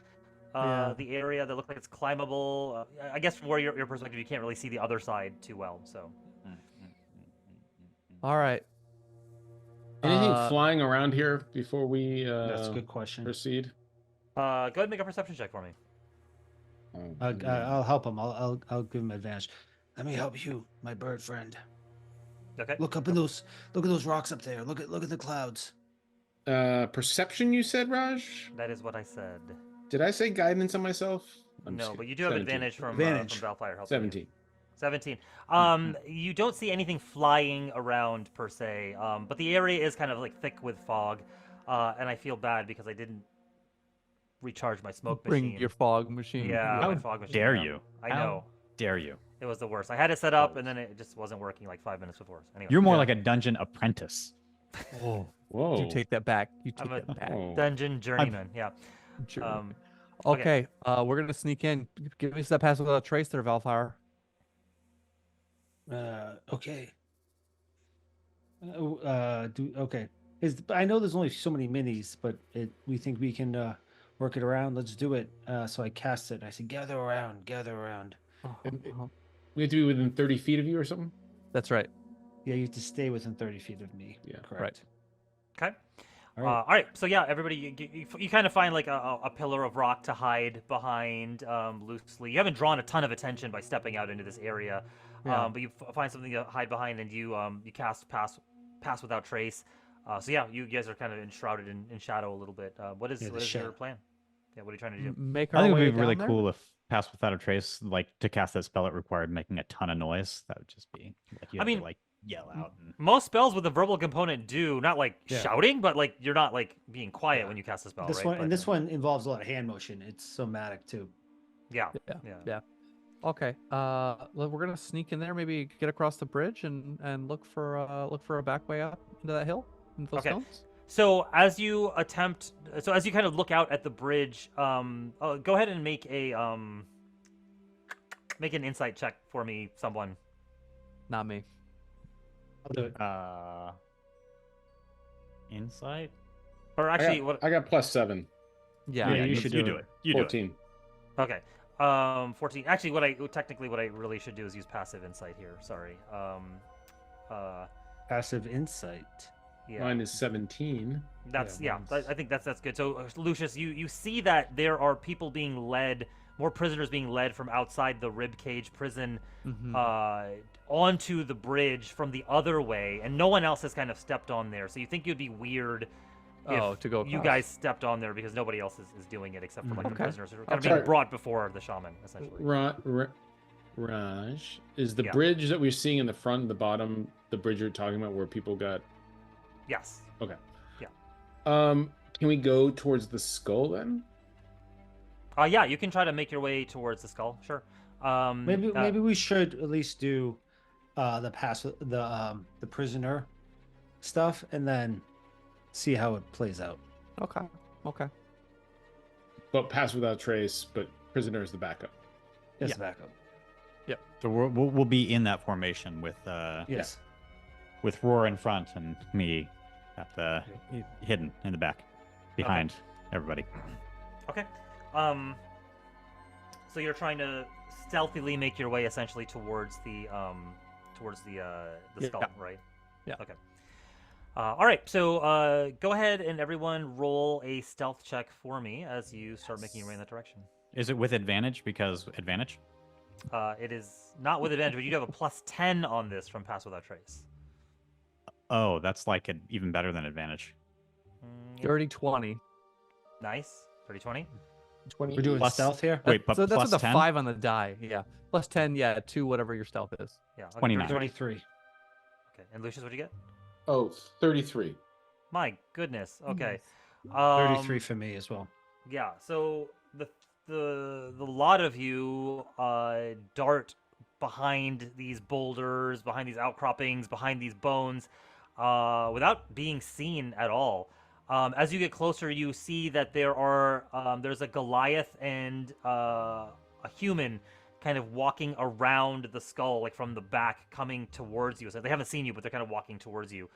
[SPEAKER 3] the area that looks like it's climbable. I guess from where your perspective, you can't really see the other side too well. So
[SPEAKER 1] All right.
[SPEAKER 2] Anything
[SPEAKER 1] Uh,
[SPEAKER 2] flying around here before we
[SPEAKER 5] That's a good question.
[SPEAKER 2] proceed?
[SPEAKER 3] go ahead and make a perception check for me.
[SPEAKER 5] I'll help him. I'll give him advantage. Let me help you, my bird friend.
[SPEAKER 3] Okay.
[SPEAKER 5] Look at those rocks up there. Look at the clouds.
[SPEAKER 2] Perception, you said, Raj?
[SPEAKER 3] That is what I said.
[SPEAKER 2] Did I say guidance on myself? I'm just
[SPEAKER 3] No, but
[SPEAKER 2] kidding.
[SPEAKER 3] you do have
[SPEAKER 2] 17.
[SPEAKER 3] advantage from
[SPEAKER 5] Advantage.
[SPEAKER 3] Valfire helping you.
[SPEAKER 2] 17.
[SPEAKER 3] 17. You don't see anything flying around per se, but the area is kind of like thick with fog, and I feel bad because I didn't recharge my smoke
[SPEAKER 1] Bring
[SPEAKER 3] machine.
[SPEAKER 1] your fog machine.
[SPEAKER 3] Yeah,
[SPEAKER 4] How
[SPEAKER 3] my fog machine.
[SPEAKER 4] dare
[SPEAKER 3] yeah.
[SPEAKER 4] you?
[SPEAKER 3] I
[SPEAKER 4] How
[SPEAKER 3] know.
[SPEAKER 4] Dare you?
[SPEAKER 3] It was the worst. I had it set up, and then it just wasn't working like 5 minutes before. Anyway,
[SPEAKER 4] You're more
[SPEAKER 1] Yeah.
[SPEAKER 4] like a dungeon apprentice.
[SPEAKER 1] Oh,
[SPEAKER 2] Whoa.
[SPEAKER 1] you take that back. You take
[SPEAKER 3] I'm a-
[SPEAKER 1] that back.
[SPEAKER 2] Whoa.
[SPEAKER 3] dungeon journeyman. Yeah.
[SPEAKER 1] Sure.
[SPEAKER 3] Okay.
[SPEAKER 1] Okay. We're gonna sneak in. Give us that pass without a trace there, Valfire.
[SPEAKER 5] Okay. Okay. I know there's only so many minis, but we think we can work it around. Let's do it. So I cast it. And I said, gather around, gather around.
[SPEAKER 2] We have to be within 30 feet of you or something?
[SPEAKER 1] That's right.
[SPEAKER 5] Yeah, you have to stay within 30 feet of me.
[SPEAKER 2] Yeah.
[SPEAKER 5] Correct.
[SPEAKER 3] Okay.
[SPEAKER 5] All right.
[SPEAKER 3] All right. So yeah, everybody, you kind of find like a pillar of rock to hide behind loosely. You haven't drawn a ton of attention by stepping out into this area,
[SPEAKER 1] Yeah.
[SPEAKER 3] but you find something to hide behind, and you cast pass without trace. So yeah, you guys are kind of enshrouded in shadow a little bit. What is
[SPEAKER 5] Yeah, the
[SPEAKER 3] your
[SPEAKER 5] shadow.
[SPEAKER 3] plan? Yeah, what are you trying to do?
[SPEAKER 1] Make
[SPEAKER 4] I
[SPEAKER 1] our
[SPEAKER 4] think it
[SPEAKER 1] way
[SPEAKER 4] would be really
[SPEAKER 1] down there?
[SPEAKER 4] cool if Pass Without a Trace, like to cast that spell, it required making a ton of noise. That would just be like you
[SPEAKER 3] I
[SPEAKER 4] have
[SPEAKER 3] mean,
[SPEAKER 4] to like yell out. And...
[SPEAKER 3] Most spells with a verbal component do not like
[SPEAKER 5] Yeah.
[SPEAKER 3] shouting, but like you're not like being quiet
[SPEAKER 5] Yeah.
[SPEAKER 3] when you cast a spell.
[SPEAKER 5] This
[SPEAKER 3] right?
[SPEAKER 5] one
[SPEAKER 3] But,
[SPEAKER 5] and this one involves a lot of hand motion. It's somatic too.
[SPEAKER 3] Yeah.
[SPEAKER 1] Yeah. Okay. Well, we're gonna sneak in there. Maybe get across the bridge and look for a back way up into that hill. Into those
[SPEAKER 3] Okay.
[SPEAKER 1] stones.
[SPEAKER 3] So as you kind of look out at the bridge, go ahead and make an insight check for me, someone.
[SPEAKER 1] Not me.
[SPEAKER 5] I'll do it.
[SPEAKER 4] Insight?
[SPEAKER 3] Or actually, what?
[SPEAKER 2] I got +7.
[SPEAKER 1] Yeah.
[SPEAKER 5] Yeah, you should
[SPEAKER 4] you
[SPEAKER 5] do
[SPEAKER 4] do
[SPEAKER 5] it.
[SPEAKER 4] it. You do it.
[SPEAKER 2] 14.
[SPEAKER 3] Okay. 14. Actually, what I really should do is use passive insight here. Sorry.
[SPEAKER 5] Passive insight.
[SPEAKER 3] Yeah.
[SPEAKER 2] Mine is 17.
[SPEAKER 3] That's
[SPEAKER 5] Yeah,
[SPEAKER 3] I think that's good. So Lucius, you see that there are people being led, more prisoners being led from outside the ribcage prison onto the bridge from the other way, and no one else has kind of stepped on there. So you think it'd be weird if
[SPEAKER 1] to go
[SPEAKER 3] you
[SPEAKER 1] across.
[SPEAKER 3] guys stepped on there because nobody else is doing it except for like the
[SPEAKER 1] Okay.
[SPEAKER 3] prisoners who are
[SPEAKER 2] I'll
[SPEAKER 3] kind of being
[SPEAKER 2] try-
[SPEAKER 3] brought before the shaman, essentially.
[SPEAKER 2] Raj, is the
[SPEAKER 3] Yeah.
[SPEAKER 2] bridge that we're seeing in the front and the bottom the bridge you're talking about where people got...
[SPEAKER 3] Yes.
[SPEAKER 2] Can we go towards the skull then?
[SPEAKER 3] Yeah, you can try to make your way towards the skull. Sure.
[SPEAKER 5] Maybe we should at least do the prisoner stuff and then see how it plays out.
[SPEAKER 1] Okay. Okay.
[SPEAKER 2] But pass without trace, but prisoner is the backup.
[SPEAKER 5] Yes,
[SPEAKER 1] Yeah.
[SPEAKER 5] backup.
[SPEAKER 4] So we'll be in that formation with
[SPEAKER 5] Yes.
[SPEAKER 4] with Roar in front and me at the hidden in the back behind everybody.
[SPEAKER 3] Okay. So you're trying to stealthily make your way essentially towards the skull, right?
[SPEAKER 1] Yeah.
[SPEAKER 3] Okay. All right, so go ahead and everyone roll a stealth check for me as you start making your way in that direction.
[SPEAKER 4] Is it with advantage? Because advantage?
[SPEAKER 3] It is not with advantage, but you do have a +10 on this from Pass Without Trace.
[SPEAKER 4] Oh, that's like even better than advantage.
[SPEAKER 1] Dirty 20.
[SPEAKER 3] Nice. 30-20.
[SPEAKER 2] 20
[SPEAKER 5] We're doing
[SPEAKER 4] Plus-
[SPEAKER 5] stealth here.
[SPEAKER 4] Wait, but
[SPEAKER 1] so that's
[SPEAKER 4] plus
[SPEAKER 1] with a
[SPEAKER 4] 10?
[SPEAKER 1] 5 on the die. Yeah. Plus 10, yeah, to whatever your stealth is.
[SPEAKER 3] Yeah. Okay,
[SPEAKER 4] 29.
[SPEAKER 5] 23.
[SPEAKER 3] Okay. And Lucius, what'd you get?
[SPEAKER 2] Oh, 33.
[SPEAKER 3] My goodness. Okay.
[SPEAKER 5] 33 for me as well.
[SPEAKER 3] Yeah. So the lot of you dart behind these boulders, behind these outcroppings, behind these bones, without being seen at all. As you get closer, you see that there's a Goliath and a human kind of walking around the skull, like from the back, coming towards you. So they haven't seen you, but they're kind of walking towards you.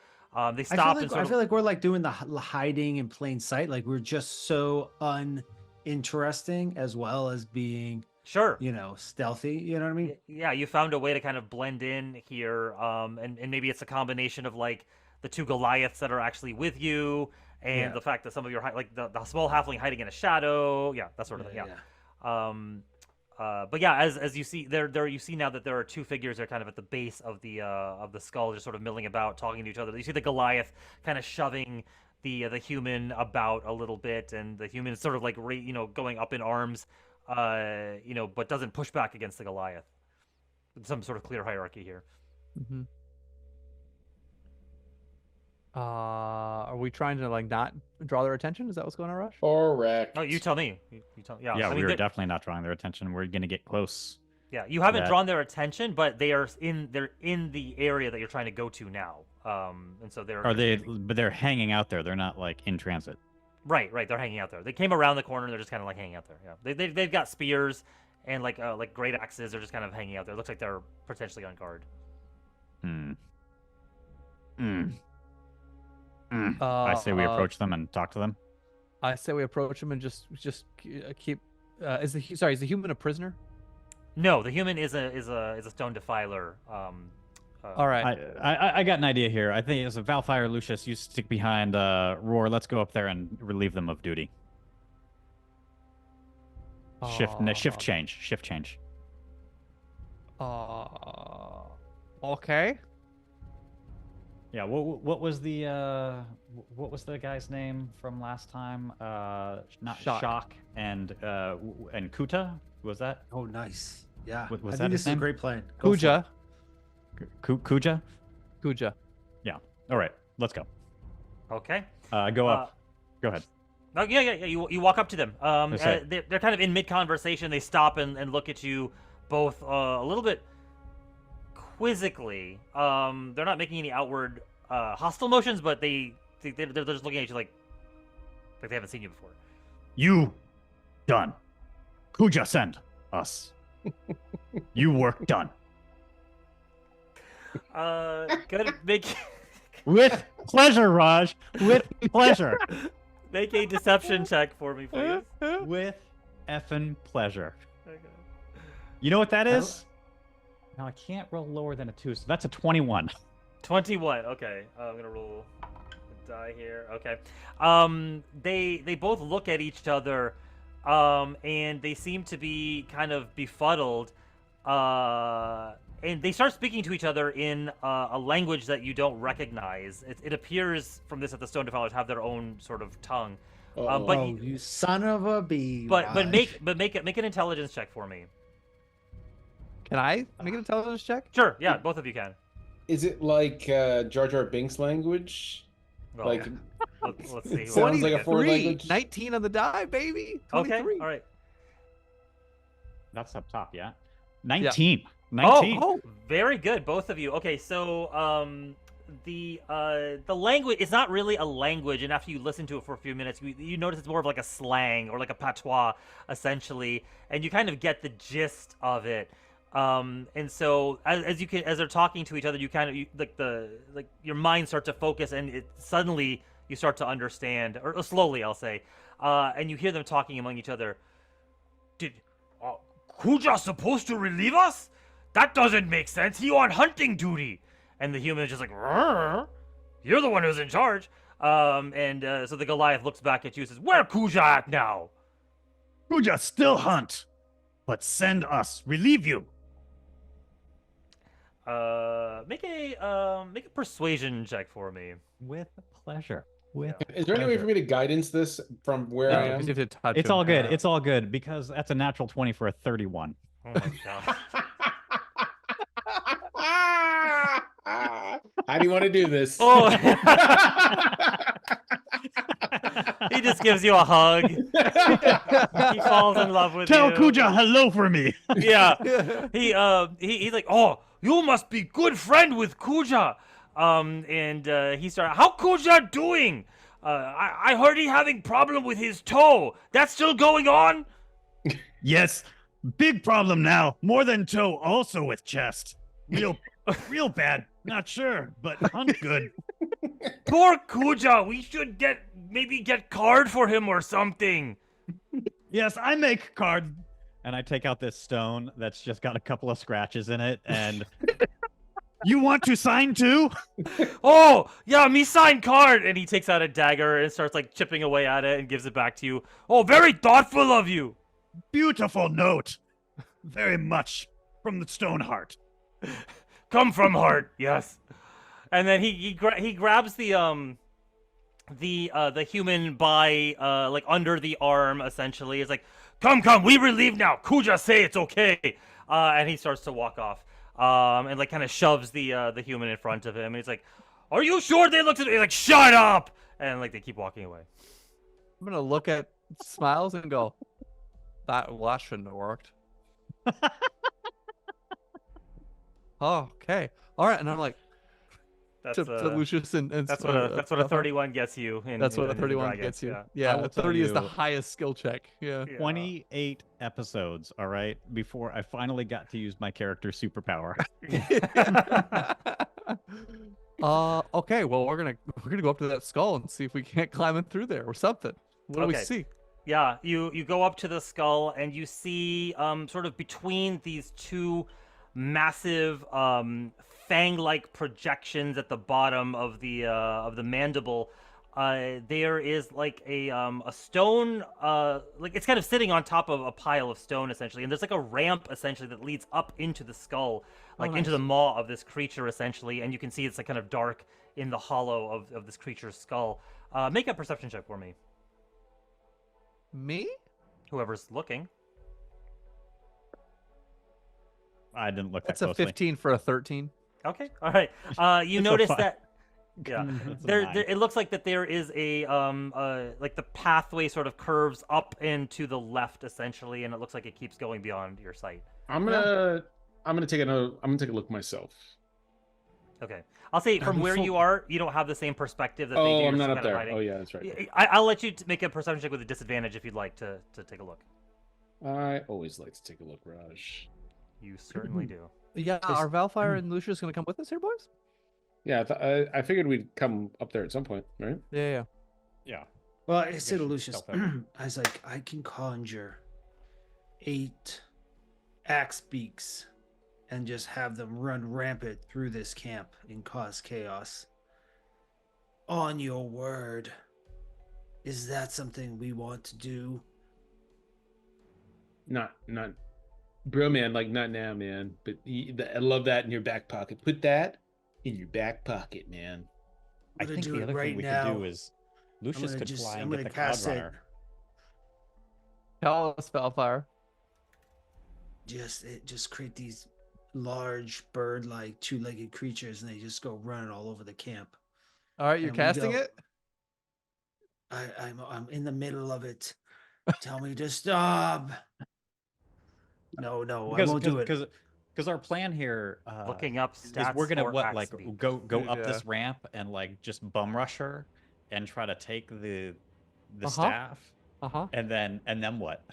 [SPEAKER 3] They stop and
[SPEAKER 5] I feel like we're like doing the hiding in plain sight. Like we're just so uninteresting as well as being,
[SPEAKER 3] sure.
[SPEAKER 5] stealthy. You know what I mean?
[SPEAKER 3] Yeah, you found a way to kind of blend in here, and maybe it's a combination of like the two Goliaths that are actually with you, and the fact that some of your like the small halfling hiding in a shadow, that sort of thing. But yeah, as you see there you see now that there are two figures that are kind of at the base of the skull, just sort of milling about, talking to each other. You see the Goliath kind of shoving the human about a little bit, and the human is sort of like going up in arms, but doesn't push back against the Goliath. Some sort of clear hierarchy here.
[SPEAKER 1] Mm-hmm. Are we trying to like not draw their attention? Is that what's going on, Rush?
[SPEAKER 2] Correct.
[SPEAKER 3] Oh, you tell me. You tell. Yeah.
[SPEAKER 4] Yeah,
[SPEAKER 3] I mean,
[SPEAKER 4] we were definitely not drawing their attention. We're gonna get close.
[SPEAKER 3] Yeah, you haven't
[SPEAKER 4] that.
[SPEAKER 3] drawn their attention, but they're in the area that you're trying to go to now. And so they're.
[SPEAKER 4] Are they? But they're hanging out there. They're not like in transit.
[SPEAKER 3] Right. They're hanging out there. They came around the corner. And they're just kind of like hanging out there. Yeah. They've got spears and like great axes. They're just kind of hanging out there. It looks like they're potentially on guard.
[SPEAKER 4] I say we approach them and talk to them.
[SPEAKER 1] I say we approach them and just keep. Is the human a prisoner?
[SPEAKER 3] No, the human is a stone defiler.
[SPEAKER 1] All right.
[SPEAKER 4] I got an idea here. I think as a Valfire, Lucius, you stick behind Roar. Let's go up there and relieve them of duty. Shift change.
[SPEAKER 1] Okay.
[SPEAKER 4] Yeah. What was the guy's name from last time? Not Shock and Kuta. Was that?
[SPEAKER 5] Oh, nice. Yeah.
[SPEAKER 4] Was
[SPEAKER 5] I
[SPEAKER 4] that
[SPEAKER 5] think
[SPEAKER 4] his
[SPEAKER 5] this is a
[SPEAKER 4] name?
[SPEAKER 5] great plan. Go for it.
[SPEAKER 1] Kuja.
[SPEAKER 4] Kuja. Yeah. All right. Let's go.
[SPEAKER 3] Okay.
[SPEAKER 4] Go up. Go ahead.
[SPEAKER 3] Oh, yeah. You walk up to them.
[SPEAKER 4] That's right.
[SPEAKER 3] They're kind of in mid conversation. They stop and look at you both a little bit quizzically. They're not making any outward hostile motions, but they're just looking at you like they haven't seen you before.
[SPEAKER 4] You done. Kuja send us. You work done.
[SPEAKER 3] Good.
[SPEAKER 4] With pleasure, Raj. With pleasure.
[SPEAKER 3] Make a deception check for me, please.
[SPEAKER 4] With effing pleasure.
[SPEAKER 3] Okay.
[SPEAKER 4] You know what that is? Now I can't roll lower than a 2, so that's a 21.
[SPEAKER 3] 21. Okay. I'm gonna roll a die here. Okay. They both look at each other, and they seem to be kind of befuddled. And they start speaking to each other in a language that you don't recognize. It appears from this that the Stone Defilers have their own sort of tongue. But
[SPEAKER 5] you son of a bee.
[SPEAKER 3] But
[SPEAKER 5] Raj.
[SPEAKER 3] make an intelligence check for me.
[SPEAKER 1] Can I make an intelligence check?
[SPEAKER 3] Sure. Yeah, both of you can.
[SPEAKER 2] Is it like Jar Jar Binks language?
[SPEAKER 3] Well,
[SPEAKER 2] Like
[SPEAKER 3] let's see.
[SPEAKER 2] sounds like a foreign
[SPEAKER 1] 23.
[SPEAKER 2] language.
[SPEAKER 1] 19 on the die, baby. 23.
[SPEAKER 3] Okay. All right.
[SPEAKER 4] That's up top, yeah? 19. 19.
[SPEAKER 3] Oh, very good, both of you. Okay, so the language is not really a language, and after you listen to it for a few minutes, you notice it's more of like a slang or like a patois, essentially, and you kind of get the gist of it. And so as they're talking to each other, your mind starts to focus, and suddenly you start to understand, or slowly, I'll say, and you hear them talking among each other. Did Kuja supposed to relieve us? That doesn't make sense. He on hunting duty. And the human is just like, "Rrr." you're the one who's in charge. So the Goliath looks back at you and says, "Where Kuja at now?"
[SPEAKER 4] Kuja still hunt, but send us relieve you.
[SPEAKER 3] Make a persuasion check for me.
[SPEAKER 4] With pleasure. With
[SPEAKER 2] Is there any way for me to guidance this from where I
[SPEAKER 1] You
[SPEAKER 2] am?
[SPEAKER 1] just have to touch
[SPEAKER 4] It's
[SPEAKER 1] him.
[SPEAKER 4] all good. It's all good because that's a natural 20 for a 31.
[SPEAKER 3] Oh my god.
[SPEAKER 2] How do you want to do this?
[SPEAKER 3] Oh. He just gives you a hug. He falls in love with
[SPEAKER 4] Tell
[SPEAKER 3] you.
[SPEAKER 4] Kuja hello for me.
[SPEAKER 3] Yeah. He's like, "Oh, you must be good friend with Kuja." He started, "How Kuja doing? I heard he having problem with his toe. That's still going on?"
[SPEAKER 4] Yes, big problem now. More than toe, also with chest. Real bad. Not sure, but hunt good.
[SPEAKER 3] Poor Kuja. We should maybe get card for him or something.
[SPEAKER 4] Yes, I make card. And I take out this stone that's just got a couple of scratches in it, and you want to sign too?
[SPEAKER 3] Oh, yeah, me sign card. And he takes out a dagger and starts like chipping away at it and gives it back to you. Oh, very thoughtful of you.
[SPEAKER 4] Beautiful note. Very much from the stone heart.
[SPEAKER 3] Come from heart, yes. And then he grabs the human by like under the arm essentially. It's like, come, we relieve now. Kuja say it's okay. And he starts to walk off. And like kind of shoves the human in front of him. And he's like, "Are you sure they looked at me?" Like, "Shut up!" And like they keep walking away.
[SPEAKER 1] I'm gonna look at Smiles and go, that shouldn't have worked. Oh, okay. All right. And I'm like,
[SPEAKER 3] That's
[SPEAKER 1] to Lucius and
[SPEAKER 3] that's what a 31 gets you.
[SPEAKER 1] That's what a
[SPEAKER 3] in
[SPEAKER 1] 31
[SPEAKER 3] Dragons,
[SPEAKER 1] gets you.
[SPEAKER 3] yeah.
[SPEAKER 1] Yeah,
[SPEAKER 4] will
[SPEAKER 1] a
[SPEAKER 4] tell
[SPEAKER 1] 30 is the
[SPEAKER 4] you-
[SPEAKER 1] highest skill check. Yeah.
[SPEAKER 3] Yeah.
[SPEAKER 4] 28 episodes, all right, before I finally got to use my character's superpower.
[SPEAKER 1] Okay. Well, we're gonna go up to that skull and see if we can't climb in through there or something. What do we
[SPEAKER 3] Okay.
[SPEAKER 1] see?
[SPEAKER 3] Yeah, you go up to the skull and you see sort of between these two massive fang-like projections at the bottom of the mandible, there is like a stone, like it's kind of sitting on top of a pile of stone essentially, and there's like a ramp essentially that leads up into the skull, like into the maw of this creature essentially, and you can see it's like kind of dark in the hollow of this creature's skull. Make a perception check for me,
[SPEAKER 1] Me?
[SPEAKER 3] whoever's looking.
[SPEAKER 4] I didn't look
[SPEAKER 1] That's
[SPEAKER 4] that
[SPEAKER 1] a
[SPEAKER 4] closely.
[SPEAKER 1] 15 for a 13.
[SPEAKER 3] Okay, all right. You
[SPEAKER 4] It's a
[SPEAKER 3] notice
[SPEAKER 4] fi-
[SPEAKER 3] that. Yeah,
[SPEAKER 4] That's a
[SPEAKER 3] there,
[SPEAKER 4] nine.
[SPEAKER 3] it looks like that there is a like the pathway sort of curves up and to the left essentially, and it looks like it keeps going beyond your sight.
[SPEAKER 2] I'm gonna take a look myself.
[SPEAKER 3] Okay, I'll say from where you are, you don't have the same perspective that they do.
[SPEAKER 2] Oh,
[SPEAKER 3] You're
[SPEAKER 2] I'm not
[SPEAKER 3] still
[SPEAKER 2] up
[SPEAKER 3] kind of
[SPEAKER 2] there.
[SPEAKER 3] hiding.
[SPEAKER 2] Oh yeah, that's right.
[SPEAKER 3] I'll let you make a perception check with a disadvantage if you'd like to take a look.
[SPEAKER 2] I always like to take a look, Raj.
[SPEAKER 3] You certainly do.
[SPEAKER 1] Yeah, are Valfire and Lucius gonna come with us here, boys?
[SPEAKER 2] Yeah, I figured we'd come up there at some point, right?
[SPEAKER 1] Yeah.
[SPEAKER 4] Yeah.
[SPEAKER 5] Well, I said to
[SPEAKER 4] should
[SPEAKER 5] Lucius,
[SPEAKER 4] self-evident.
[SPEAKER 5] I was like, I can conjure 8 axe beaks and just have them run rampant through this camp and cause chaos. On your word, is that something we want to do?
[SPEAKER 2] Not, bro, man. Like not now, man. But I love that in your back pocket. Put that in your back pocket, man.
[SPEAKER 4] I
[SPEAKER 5] I'm gonna
[SPEAKER 4] think
[SPEAKER 5] do
[SPEAKER 4] the
[SPEAKER 5] it
[SPEAKER 4] other
[SPEAKER 5] right
[SPEAKER 4] thing we
[SPEAKER 5] now.
[SPEAKER 4] could do is Lucius
[SPEAKER 5] gonna
[SPEAKER 4] could
[SPEAKER 5] just-
[SPEAKER 4] fly
[SPEAKER 5] I'm
[SPEAKER 4] and
[SPEAKER 5] gonna
[SPEAKER 4] get the Cloud
[SPEAKER 5] cast it.
[SPEAKER 4] Runner.
[SPEAKER 1] Tell us, Valfire.
[SPEAKER 5] Just create these large bird-like two-legged creatures, and they just go running all over the camp.
[SPEAKER 1] All right, you're
[SPEAKER 5] And we
[SPEAKER 1] casting
[SPEAKER 5] go-
[SPEAKER 1] it.
[SPEAKER 5] I'm in the middle of it. Tell me to stop. No, I won't do it.
[SPEAKER 4] Because our plan here
[SPEAKER 3] Looking up
[SPEAKER 4] is
[SPEAKER 3] stats
[SPEAKER 4] we're gonna
[SPEAKER 3] for
[SPEAKER 4] what
[SPEAKER 3] axe
[SPEAKER 4] like
[SPEAKER 3] beak.
[SPEAKER 4] go up
[SPEAKER 1] Yeah.
[SPEAKER 4] this ramp and like just bum rush her and try to take the
[SPEAKER 1] Uh-huh.
[SPEAKER 4] staff
[SPEAKER 1] Uh-huh.
[SPEAKER 4] and then what?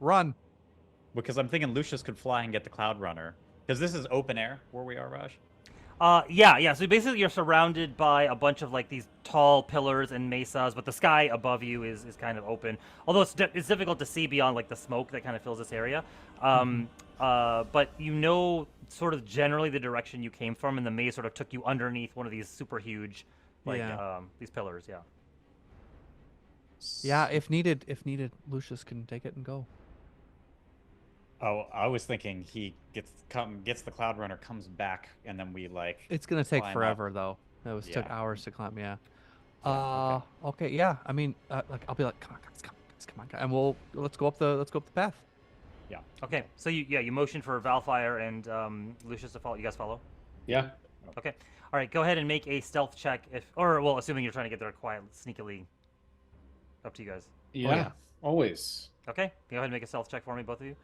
[SPEAKER 1] Run.
[SPEAKER 4] Because I'm thinking Lucius could fly and get the Cloud Runner because this is open air where we are, Raj.
[SPEAKER 3] Yeah. So basically, you're surrounded by a bunch of like these tall pillars and mesas, but the sky above you is kind of open. Although it's difficult to see beyond like the smoke that kind of fills this area. But you know, sort of generally the direction you came from, and the maze sort of took you underneath one of these super huge, like these pillars. Yeah.
[SPEAKER 1] Yeah, if needed, Lucius can take it and go.
[SPEAKER 4] Oh, I was thinking he gets the Cloud Runner, comes back, and then we like.
[SPEAKER 1] It's gonna take
[SPEAKER 4] climb
[SPEAKER 1] forever
[SPEAKER 4] up.
[SPEAKER 1] though. It took
[SPEAKER 4] Yeah.
[SPEAKER 1] hours to climb. Yeah.
[SPEAKER 4] Yeah,
[SPEAKER 1] Okay. Yeah. I mean, like I'll be like, come on, guys, come on, guys, and let's go up the path.
[SPEAKER 4] Yeah.
[SPEAKER 3] Okay. So you motion for Valfire and Lucius to follow. You guys follow.
[SPEAKER 2] Yeah.
[SPEAKER 3] Okay. All right. Go ahead and make a stealth check, well, assuming you're trying to get there quiet, sneakily. Up to you guys.
[SPEAKER 2] Yeah. Always.
[SPEAKER 3] Okay. Go ahead and make a stealth check for me, both of you.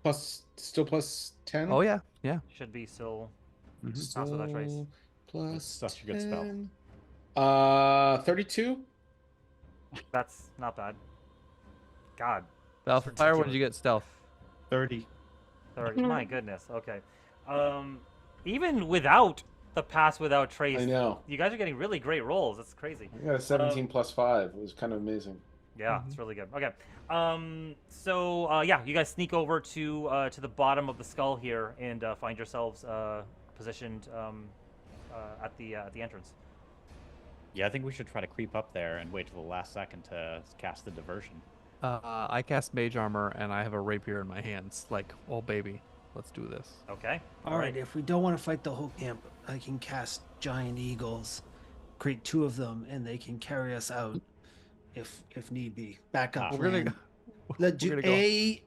[SPEAKER 2] Plus 10.
[SPEAKER 1] Oh yeah. Yeah.
[SPEAKER 3] Should be still.
[SPEAKER 2] Still
[SPEAKER 3] Pass without trace.
[SPEAKER 2] Plus
[SPEAKER 4] Such a good spell.
[SPEAKER 2] 10. 32.
[SPEAKER 3] That's not bad. God.
[SPEAKER 1] Valfire, what did you get? Stealth.
[SPEAKER 4] 30.
[SPEAKER 3] 30. My goodness. Okay. Even without the pass without trace,
[SPEAKER 2] I know.
[SPEAKER 3] you guys are getting really great rolls. That's crazy.
[SPEAKER 2] I got a 17 plus 5. It was kind of amazing.
[SPEAKER 3] Yeah, it's really good. Okay. So yeah, you guys sneak over to the bottom of the skull here and find yourselves positioned at the entrance.
[SPEAKER 4] Yeah, I think we should try to creep up there and wait till the last second to cast the diversion.
[SPEAKER 1] I cast mage armor and I have a rapier in my hands. Like, oh baby, let's do this.
[SPEAKER 3] Okay.
[SPEAKER 5] All right, if we don't want to fight the whole camp, I can cast giant eagles, create 2 of them, and they can carry us out if need be. Backup
[SPEAKER 1] We're gonna
[SPEAKER 5] plan.
[SPEAKER 1] go.
[SPEAKER 5] Let's do
[SPEAKER 1] we're gonna go.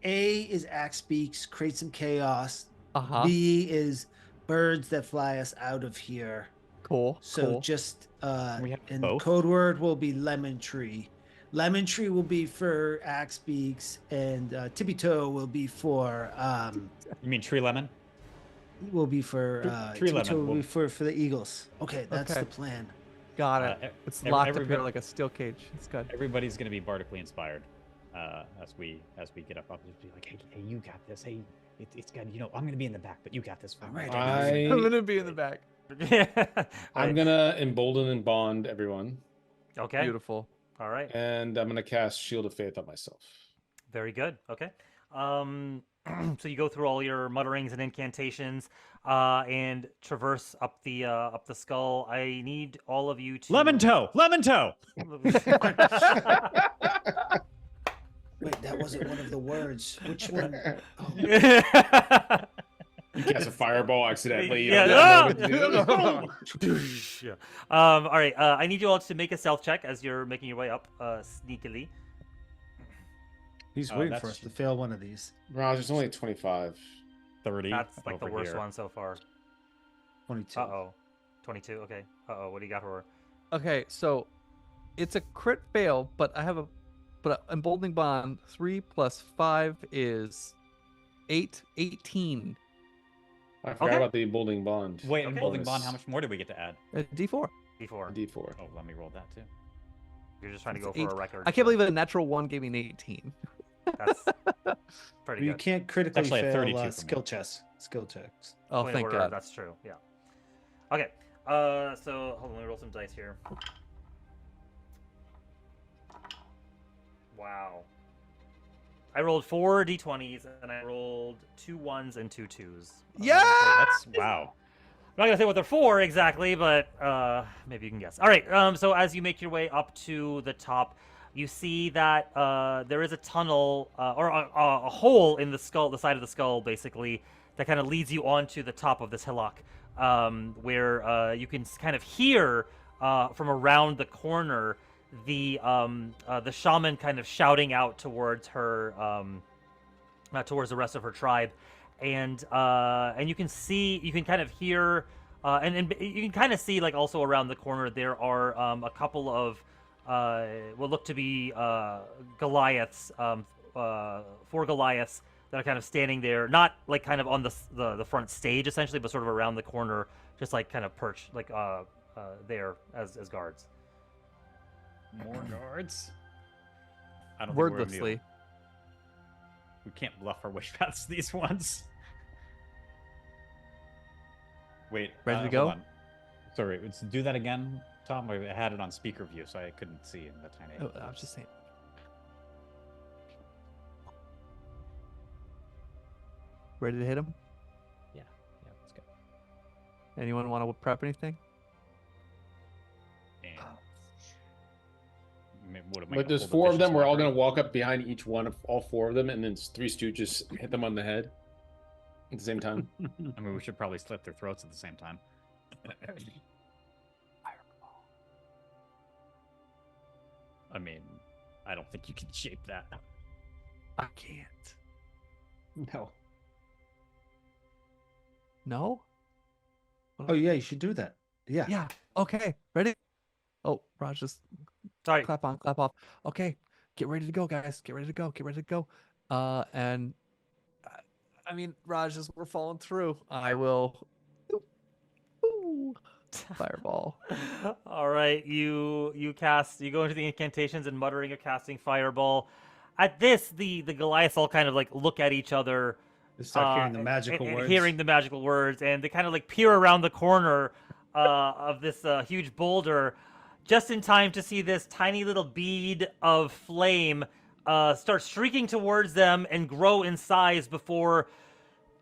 [SPEAKER 5] A is axe beaks, create some chaos.
[SPEAKER 1] Uh-huh.
[SPEAKER 5] B is birds that fly us out of here.
[SPEAKER 1] Cool.
[SPEAKER 5] So
[SPEAKER 1] cool.
[SPEAKER 5] just
[SPEAKER 4] We have
[SPEAKER 5] and
[SPEAKER 4] both?
[SPEAKER 5] code word will be lemon tree. Lemon tree will be for axe beaks, and tippy toe will be for
[SPEAKER 4] You mean tree lemon?
[SPEAKER 5] will be for
[SPEAKER 4] Tree
[SPEAKER 5] tippy toe
[SPEAKER 4] lemon.
[SPEAKER 5] will be for the eagles. Okay, that's
[SPEAKER 1] Okay.
[SPEAKER 5] the plan.
[SPEAKER 1] Got it. It's locked up here
[SPEAKER 4] everybody-
[SPEAKER 1] like a steel cage. It's good.
[SPEAKER 4] Everybody's gonna be bardically inspired as we get up. Just be like, hey, you got this. Hey, it's good. You know, I'm gonna be in the back, but you got this.
[SPEAKER 5] All right.
[SPEAKER 1] I'm gonna be in the back.
[SPEAKER 2] I'm gonna embolden and bond everyone,
[SPEAKER 3] Okay.
[SPEAKER 1] Beautiful.
[SPEAKER 3] All right.
[SPEAKER 2] and I'm gonna cast Shield of Faith on myself.
[SPEAKER 3] Very good. Okay. So you go through all your mutterings and incantations, and traverse up the skull. I need all of you to
[SPEAKER 4] Lemon toe.
[SPEAKER 5] Wait, that wasn't one of the words. Which one? Oh,
[SPEAKER 2] You cast a fireball accidentally. You
[SPEAKER 3] Yeah.
[SPEAKER 2] don't know what to do.
[SPEAKER 3] Yeah. All right. I need you all to make a stealth check as you're making your way up, sneakily.
[SPEAKER 5] He's
[SPEAKER 4] Oh,
[SPEAKER 5] waiting
[SPEAKER 4] that's-
[SPEAKER 5] for us to fail one of these.
[SPEAKER 2] Raj, it's only 25.
[SPEAKER 4] 30.
[SPEAKER 3] That's like the
[SPEAKER 4] over
[SPEAKER 3] worst
[SPEAKER 4] here.
[SPEAKER 3] one so far.
[SPEAKER 5] 22.
[SPEAKER 3] 22. Okay. What do you got for her?
[SPEAKER 1] Okay, so it's a crit fail, but I have a emboldening bond 3 plus 5 is 18.
[SPEAKER 2] I forgot
[SPEAKER 3] Okay.
[SPEAKER 2] about the emboldening bond.
[SPEAKER 4] Wait,
[SPEAKER 3] Okay.
[SPEAKER 4] emboldening bond. How much more did we get to add?
[SPEAKER 1] D4.
[SPEAKER 3] D4.
[SPEAKER 2] D4.
[SPEAKER 4] Oh, let me roll that too.
[SPEAKER 3] You're just trying to
[SPEAKER 1] It's
[SPEAKER 3] go for
[SPEAKER 1] 8.
[SPEAKER 3] a record.
[SPEAKER 1] I can't believe a natural 1 gave me an 18.
[SPEAKER 3] That's pretty
[SPEAKER 5] You
[SPEAKER 3] good.
[SPEAKER 5] can't critically
[SPEAKER 4] Actually, a
[SPEAKER 5] fail
[SPEAKER 4] 32 for me.
[SPEAKER 5] skill checks. Skill checks.
[SPEAKER 1] Oh,
[SPEAKER 3] Wait,
[SPEAKER 1] thank
[SPEAKER 3] order,
[SPEAKER 1] God.
[SPEAKER 3] That's true. Yeah. Okay. So hold on. Let me roll some dice here. Wow. I rolled 4 d20s and I rolled 2 1s and 2 2s.
[SPEAKER 1] Yeah!
[SPEAKER 4] That's wow.
[SPEAKER 3] I'm not gonna say what they're for exactly, but maybe you can guess. All right. So as you make your way up to the top, you see that there is a tunnel or a hole in the skull, the side of the skull, basically, that kind of leads you onto the top of this hillock, where you can kind of hear from around the corner the shaman kind of shouting out towards her, towards the rest of her tribe. And you can kind of hear, and you can kind of see, like, also around the corner there are a couple of what look to be Goliaths, 4 Goliaths that are kind of standing there, not like kind of on the front stage essentially, but sort of around the corner, just like kind of perched like there as guards.
[SPEAKER 4] More guards. I don't think we're gonna be able-
[SPEAKER 1] Wordlessly.
[SPEAKER 4] We can't bluff our way past these ones. Wait.
[SPEAKER 1] Ready to go?
[SPEAKER 4] Hold on. Sorry. Let's do that again, Tom. I had it on speaker view, so I couldn't see in the tiny.
[SPEAKER 1] Oh, I was just saying. Ready to hit him?
[SPEAKER 6] Yeah, let's go.
[SPEAKER 1] Anyone want to prep anything?
[SPEAKER 4] And... Would it make
[SPEAKER 2] But
[SPEAKER 4] a
[SPEAKER 2] there's
[SPEAKER 4] hold
[SPEAKER 2] 4 of
[SPEAKER 4] vicious
[SPEAKER 2] them. We're all
[SPEAKER 4] mockery?
[SPEAKER 2] gonna walk up behind each one of all 4 of them, and then 3 Stooges hit them on the head at the same time.
[SPEAKER 4] I mean, we should probably slit their throats at the same time. I mean, I don't think you can shape that.
[SPEAKER 1] I can't.
[SPEAKER 5] No.
[SPEAKER 1] No?
[SPEAKER 5] Oh yeah, you should do that. Yeah.
[SPEAKER 1] Yeah. Okay. Ready? Oh, Raj, just
[SPEAKER 3] Sorry.
[SPEAKER 1] clap on, clap off. Okay. Get ready to go, guys. Get ready to go. Get ready to go. And I mean, Raj, as we're falling through, I will. Ooh, fireball.
[SPEAKER 3] All right, you go into the incantations and muttering of casting fireball. At this, the Goliaths all kind of like look at each other,
[SPEAKER 5] They start hearing the magical
[SPEAKER 3] and
[SPEAKER 5] words.
[SPEAKER 3] hearing the magical words, and they kind of like peer around the corner of this huge boulder, just in time to see this tiny little bead of flame start streaking towards them and grow in size before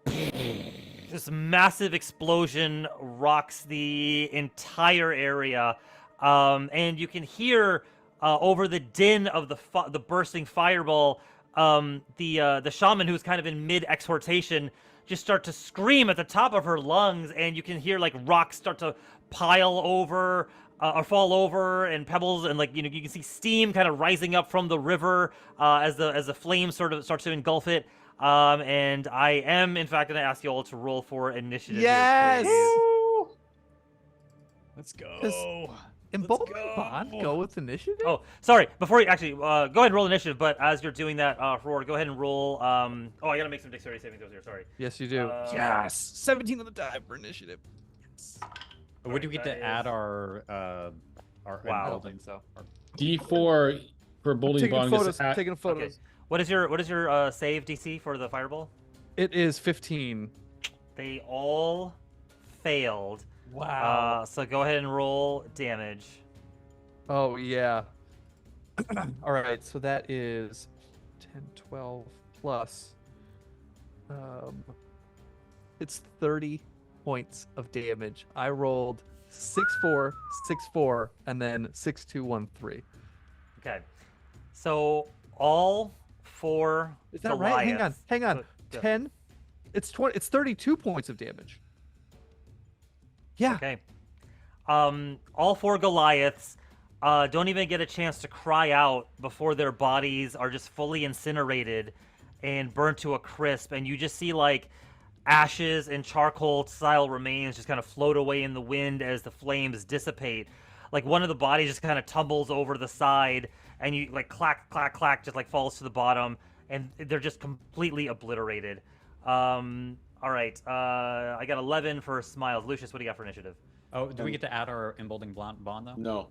[SPEAKER 3] this massive explosion rocks the entire area, and you can hear over the din of the bursting fireball, the shaman, who's kind of in mid exhortation, just start to scream at the top of her lungs, and you can hear like rocks start to pile over or fall over, and pebbles, and like you can see steam kind of rising up from the river as the flame sort of starts to engulf it. And I am in fact going to ask you all to roll for initiative.
[SPEAKER 1] Yes!
[SPEAKER 3] Here, please.
[SPEAKER 4] Let's go.
[SPEAKER 1] Emboldened
[SPEAKER 4] go.
[SPEAKER 1] Bond go with initiative?
[SPEAKER 3] Oh, sorry. Before you actually go ahead and roll initiative, but as you're doing that, Roar, go ahead and roll. Oh, I gotta make some dexterity saving throws here. Sorry.
[SPEAKER 1] Yes, you do.
[SPEAKER 3] Yes!
[SPEAKER 1] 17 on the die for initiative. Yes.
[SPEAKER 4] Would you get
[SPEAKER 3] that
[SPEAKER 4] to add
[SPEAKER 3] is-
[SPEAKER 4] our
[SPEAKER 3] Wow.
[SPEAKER 1] I don't
[SPEAKER 4] emboldened-
[SPEAKER 1] think so.
[SPEAKER 2] D4 for bullying
[SPEAKER 1] Taking
[SPEAKER 2] bond.
[SPEAKER 1] photos.
[SPEAKER 2] Gets
[SPEAKER 1] Taking photos.
[SPEAKER 3] Okay. What is your save DC for the fireball?
[SPEAKER 1] It is 15.
[SPEAKER 3] They all failed.
[SPEAKER 1] Wow.
[SPEAKER 3] So go ahead and roll damage.
[SPEAKER 1] Oh, yeah. All right, so that is 10, 12 plus. It's 30 points of damage. I rolled 6-4, 6-4, and then 6-2-1-3.
[SPEAKER 3] Okay. So all 4
[SPEAKER 1] Is that right? Hang on.
[SPEAKER 3] So-
[SPEAKER 1] 10. It's 20. It's 32 points of damage. Yeah.
[SPEAKER 3] Okay. All 4 Goliaths don't even get a chance to cry out before their bodies are just fully incinerated and burnt to a crisp, and you just see like ashes and charcoal style remains just kind of float away in the wind as the flames dissipate. Like one of the bodies just kind of tumbles over the side, and you like clack, clack, clack, just like falls to the bottom, and they're just completely obliterated. All right. I got 11 for smiles. Lucius, what do you got for initiative?
[SPEAKER 4] Oh, do we get to add our emboldening bond though?
[SPEAKER 2] No.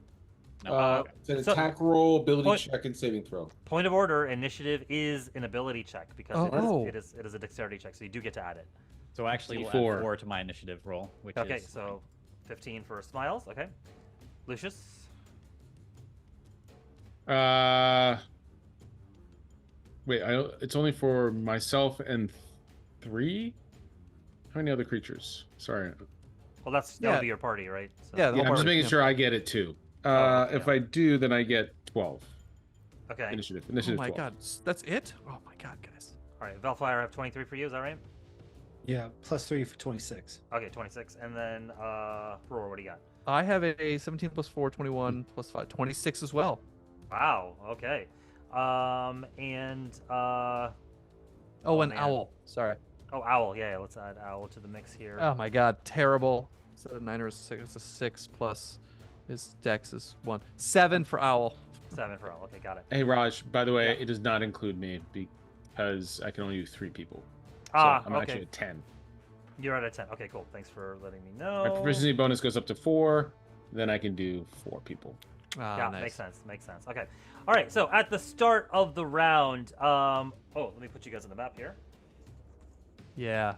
[SPEAKER 4] No.
[SPEAKER 3] okay.
[SPEAKER 2] It's an
[SPEAKER 3] So-
[SPEAKER 2] attack roll, ability
[SPEAKER 3] Point-
[SPEAKER 2] check, and saving throw.
[SPEAKER 3] Point of order: initiative is an ability check because
[SPEAKER 1] Oh.
[SPEAKER 3] it is a dexterity check, so you do get to add it.
[SPEAKER 4] So actually, we'll
[SPEAKER 2] D4.
[SPEAKER 4] add 4 to my initiative roll, which
[SPEAKER 3] Okay,
[SPEAKER 4] is
[SPEAKER 3] so 15 for smiles. Okay, Lucius.
[SPEAKER 2] Wait, it's only for myself and 3? How many other creatures? Sorry.
[SPEAKER 3] Well, that'll
[SPEAKER 1] Yeah.
[SPEAKER 3] be your party, right? So,
[SPEAKER 1] Yeah, the
[SPEAKER 2] Yeah,
[SPEAKER 1] whole
[SPEAKER 2] I'm just
[SPEAKER 1] party,
[SPEAKER 2] making
[SPEAKER 1] yeah.
[SPEAKER 2] sure I get it too.
[SPEAKER 3] okay.
[SPEAKER 2] If I do, then I get 12.
[SPEAKER 3] Okay.
[SPEAKER 2] Initiative.
[SPEAKER 1] Oh
[SPEAKER 2] Initiative
[SPEAKER 1] my
[SPEAKER 2] 12.
[SPEAKER 1] god, that's it? Oh my god, guys.
[SPEAKER 3] All right, Velfire, I have 23 for you. Is that right?
[SPEAKER 5] Yeah, +3 for 26.
[SPEAKER 3] Okay, 26, and then Roar, what do you got?
[SPEAKER 1] I have a 17 plus 4, 21 plus 5, 26 as well.
[SPEAKER 3] Wow. Okay. And
[SPEAKER 1] Oh, and
[SPEAKER 3] man.
[SPEAKER 1] owl. Sorry.
[SPEAKER 3] oh, owl. Yeah, let's add owl to the mix here.
[SPEAKER 1] Oh my god, terrible. So a 9 or a 6, it's a 6 plus his dex is 1. 7 for owl.
[SPEAKER 3] 7 for owl. Okay, got it.
[SPEAKER 2] Hey, Raj, by the way,
[SPEAKER 3] Yeah.
[SPEAKER 2] it does not include me because I can only use 3 people. So I'm
[SPEAKER 3] okay.
[SPEAKER 2] actually at 10.
[SPEAKER 3] You're at a 10. Okay, cool. Thanks for letting me
[SPEAKER 2] My
[SPEAKER 3] know.
[SPEAKER 2] proficiency bonus goes up to 4. Then I can do 4 people.
[SPEAKER 1] Ah,
[SPEAKER 3] Yeah,
[SPEAKER 1] nice.
[SPEAKER 3] makes sense. Makes sense. Okay. All right. So at the start of the round, oh, let me put you guys on the map here.
[SPEAKER 1] Yeah.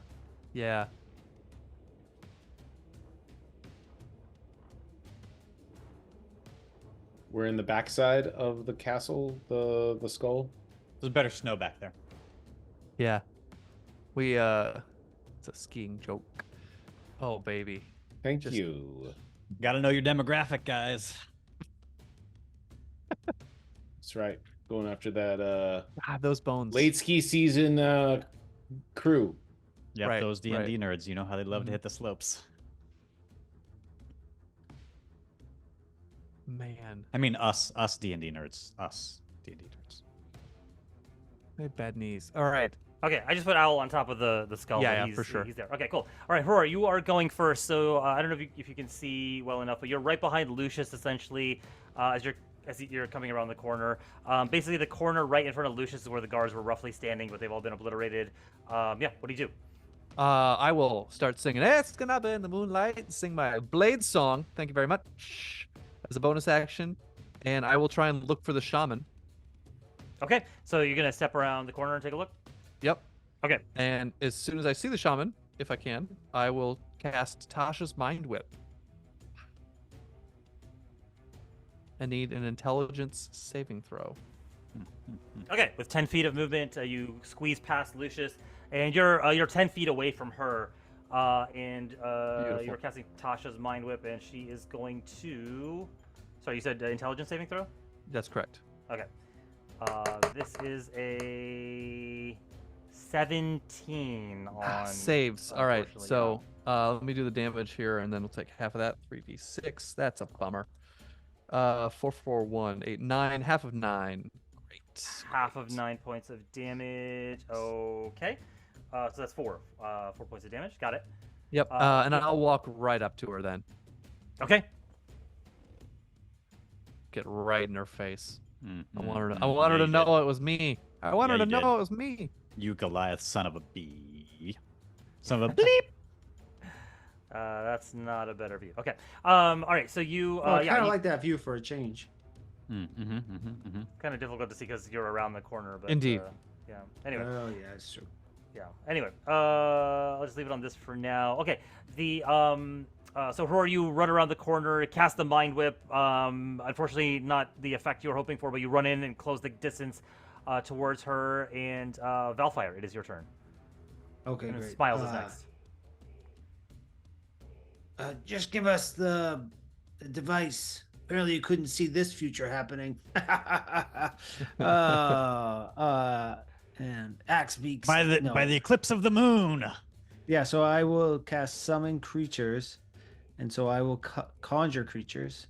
[SPEAKER 1] Yeah.
[SPEAKER 2] We're in the backside of the castle, the skull.
[SPEAKER 4] There's better snow back there.
[SPEAKER 1] Yeah. We it's a skiing joke. Oh baby.
[SPEAKER 2] Thank
[SPEAKER 1] Just-
[SPEAKER 2] you.
[SPEAKER 4] Got to know your demographic, guys.
[SPEAKER 2] That's right. Going after that
[SPEAKER 1] God, those bones.
[SPEAKER 2] late ski season crew.
[SPEAKER 4] Yep,
[SPEAKER 1] Right,
[SPEAKER 4] those D&D nerds. You know how they love to hit the slopes.
[SPEAKER 1] Man.
[SPEAKER 4] I mean, us D&D nerds. Us D&D nerds.
[SPEAKER 1] I have bad knees. All right.
[SPEAKER 3] Okay, I just put Owl on top of the skull.
[SPEAKER 1] Yeah,
[SPEAKER 3] but
[SPEAKER 1] yeah, for sure.
[SPEAKER 3] He's there. Okay, cool. All right, Horror, you are going first. So I don't know if you can see well enough, but you're right behind Lucius, essentially, as you're coming around the corner. Basically, the corner right in front of Lucius is where the guards were roughly standing, but they've all been obliterated. Yeah, what do you do?
[SPEAKER 1] I will start singing "It's Gonna Be in the Moonlight" and sing my Blade song. Thank you very much. As a bonus action, and I will try and look for the shaman.
[SPEAKER 3] Okay, so you're gonna step around the corner and take a look.
[SPEAKER 1] Yep.
[SPEAKER 3] Okay.
[SPEAKER 1] And as soon as I see the shaman, if I can, I will cast Tasha's Mind Whip. I need an intelligence saving throw.
[SPEAKER 3] Okay, with 10 feet of movement, you squeeze past Lucius, and you're 10 feet away from her, and you're casting Tasha's Mind Whip, and she is going to. Sorry, you said intelligence saving throw?
[SPEAKER 1] That's correct.
[SPEAKER 3] Okay. This is a 17 on
[SPEAKER 1] Saves. All right.
[SPEAKER 3] unfortunately,
[SPEAKER 1] So let me do the damage here, and then we'll take half of that. 3d6. That's a bummer. 4, 4, 1, 8, 9. Half of 9. Great.
[SPEAKER 3] half of 9 points of damage. Okay. So that's 4 points of damage. Got it.
[SPEAKER 1] Yep. And
[SPEAKER 3] yeah.
[SPEAKER 1] I'll walk right up to her then.
[SPEAKER 3] Okay.
[SPEAKER 1] Get right in her face. I want her to. I
[SPEAKER 4] Mhm.
[SPEAKER 1] want her
[SPEAKER 4] Yeah,
[SPEAKER 1] to
[SPEAKER 4] you
[SPEAKER 1] know
[SPEAKER 4] did.
[SPEAKER 1] it was me. I want her
[SPEAKER 4] Yeah,
[SPEAKER 1] to
[SPEAKER 4] you did.
[SPEAKER 1] know it was me.
[SPEAKER 4] You Goliath, son of a bee. Son of a bleep.
[SPEAKER 3] That's not a better view. Okay. All right. So you.
[SPEAKER 5] I
[SPEAKER 3] Yeah.
[SPEAKER 5] kind of like that view for a change.
[SPEAKER 3] Kind of difficult to see because you're around the corner. But,
[SPEAKER 1] Indeed.
[SPEAKER 3] Yeah. Anyway.
[SPEAKER 5] Oh yeah, that's true.
[SPEAKER 3] Yeah. Anyway. I'll just leave it on this for now. Okay. The So Horror, you run around the corner, cast the Mind Whip. Unfortunately, not the effect you were hoping for, but you run in and close the distance towards her. And Valfire, it is your turn.
[SPEAKER 5] Okay,
[SPEAKER 3] And
[SPEAKER 5] great.
[SPEAKER 3] Smiles is next.
[SPEAKER 5] Just give us the device. Apparently, you couldn't see this future happening. And Axe Beaks.
[SPEAKER 4] By the eclipse of the moon.
[SPEAKER 5] Yeah, so I will cast summon creatures, and so I will conjure creatures.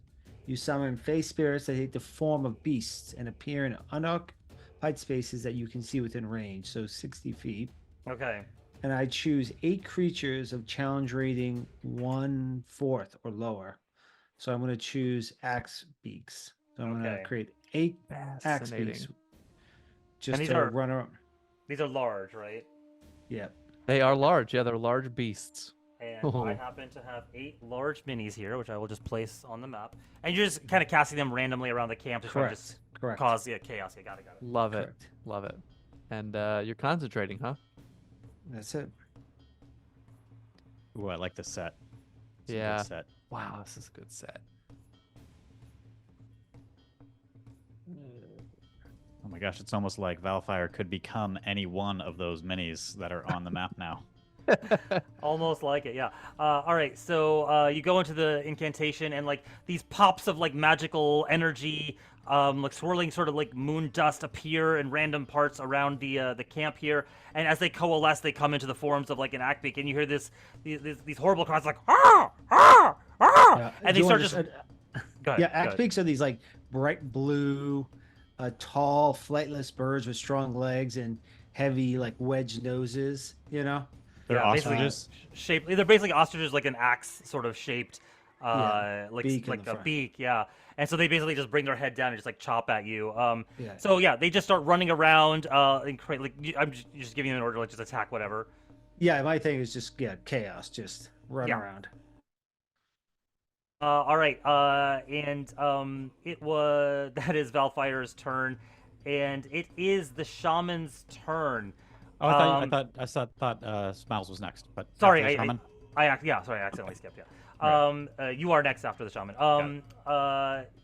[SPEAKER 5] You summon face spirits that take the form of beasts and appear in unoccupied spaces that you can see within range, so 60 feet.
[SPEAKER 3] Okay.
[SPEAKER 5] And I choose 8 creatures of challenge rating 1/4 or lower. So I'm going to choose Axe Beaks. So I'm going
[SPEAKER 3] Okay.
[SPEAKER 5] to create 8 Axe
[SPEAKER 1] Fascinating.
[SPEAKER 5] Beaks. Just
[SPEAKER 3] these
[SPEAKER 5] to
[SPEAKER 3] are-
[SPEAKER 5] run around.
[SPEAKER 3] These are large, right?
[SPEAKER 5] Yeah.
[SPEAKER 1] They are large. Yeah, they're large beasts.
[SPEAKER 3] And
[SPEAKER 1] Oh.
[SPEAKER 3] I happen to have 8 large minis here, which I will just place on the map. And you're just kind of casting them randomly around the camp to try to
[SPEAKER 5] Correct.
[SPEAKER 3] just
[SPEAKER 5] Correct.
[SPEAKER 3] cause chaos. Yeah, got it.
[SPEAKER 1] Love it.
[SPEAKER 5] Correct.
[SPEAKER 1] Love it. And you're concentrating, huh?
[SPEAKER 5] That's it.
[SPEAKER 4] Ooh, I like this set. It's a good
[SPEAKER 1] Yeah.
[SPEAKER 4] set.
[SPEAKER 1] Wow, this is a good set.
[SPEAKER 4] Oh my gosh, it's almost like Valfire could become any one of those minis that are on the map now.
[SPEAKER 3] Almost like it, yeah. All right, so you go into the incantation, and like these pops of like magical energy, like swirling sort of like moon dust appear in random parts around the camp here. And as they coalesce, they come into the forms of like an Ackbeak, and you hear these horrible cries like ah ah ah,
[SPEAKER 5] Yeah.
[SPEAKER 3] and
[SPEAKER 5] Do
[SPEAKER 3] they
[SPEAKER 5] you
[SPEAKER 3] start
[SPEAKER 5] want
[SPEAKER 3] just.
[SPEAKER 5] to
[SPEAKER 3] Go ahead,
[SPEAKER 5] Yeah,
[SPEAKER 3] go
[SPEAKER 5] Axe
[SPEAKER 3] ahead.
[SPEAKER 5] Beaks are these like bright blue, tall, flightless birds with strong legs and heavy like wedge noses. You know.
[SPEAKER 4] They're
[SPEAKER 3] Yeah, basically
[SPEAKER 4] ostriches.
[SPEAKER 3] Shaped. They're basically ostriches, like an axe sort of shaped, like
[SPEAKER 5] beak in
[SPEAKER 3] like
[SPEAKER 5] the
[SPEAKER 3] a
[SPEAKER 5] front.
[SPEAKER 3] beak. Yeah. And so they basically just bring their head down and just like chop at you.
[SPEAKER 5] Yeah.
[SPEAKER 3] So yeah, they just start running around and create like I'm just giving you an order, like just attack whatever.
[SPEAKER 5] Yeah, my thing is just chaos, just run
[SPEAKER 3] Yeah.
[SPEAKER 5] around.
[SPEAKER 3] All right. And it was that is Valfire's turn, and it is the shaman's turn.
[SPEAKER 4] Oh, I thought Smiles was next. But
[SPEAKER 3] Sorry,
[SPEAKER 4] after the shaman?
[SPEAKER 3] Sorry, I accidentally skipped. Yeah.
[SPEAKER 4] Right.
[SPEAKER 3] You are next after the shaman.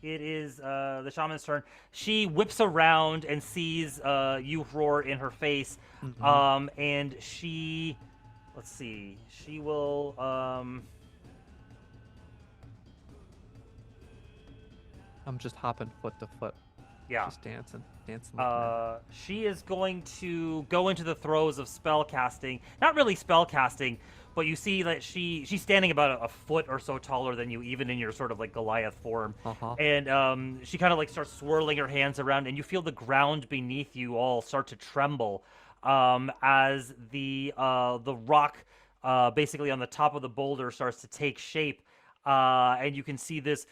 [SPEAKER 3] It is the shaman's turn. She whips around and sees you roar in her face. And she, let's see, she will.
[SPEAKER 1] I'm just hopping foot to foot.
[SPEAKER 3] Yeah.
[SPEAKER 1] Just dancing. Like
[SPEAKER 3] she is going to go into the throes of spell casting. Not really spell casting, but you see that she's standing about a foot or so taller than you, even in your sort of like Goliath form. And she kind of like starts swirling her hands around, and you feel the ground beneath you all start to tremble as the rock basically on the top of the boulder starts to take shape, and you can see this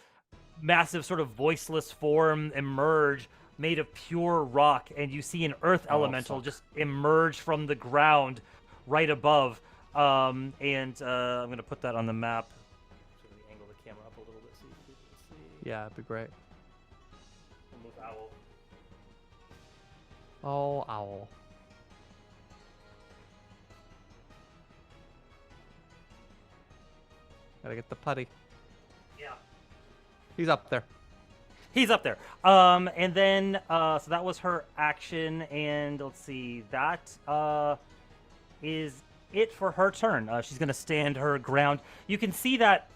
[SPEAKER 3] massive sort of voiceless form emerge made of pure rock, and you see an earth elemental just emerge from the ground right above. I'm going to put that on the map. So let me angle the camera up a little bit so you can see.
[SPEAKER 1] Yeah, it'd be great.
[SPEAKER 3] We'll move Owl.
[SPEAKER 1] Oh, Owl. Gotta get the putty.
[SPEAKER 3] Yeah.
[SPEAKER 1] He's up there.
[SPEAKER 3] He's up there. And then, so that was her action, and let's see, that is it for her turn. She's going to stand her ground. You can see that,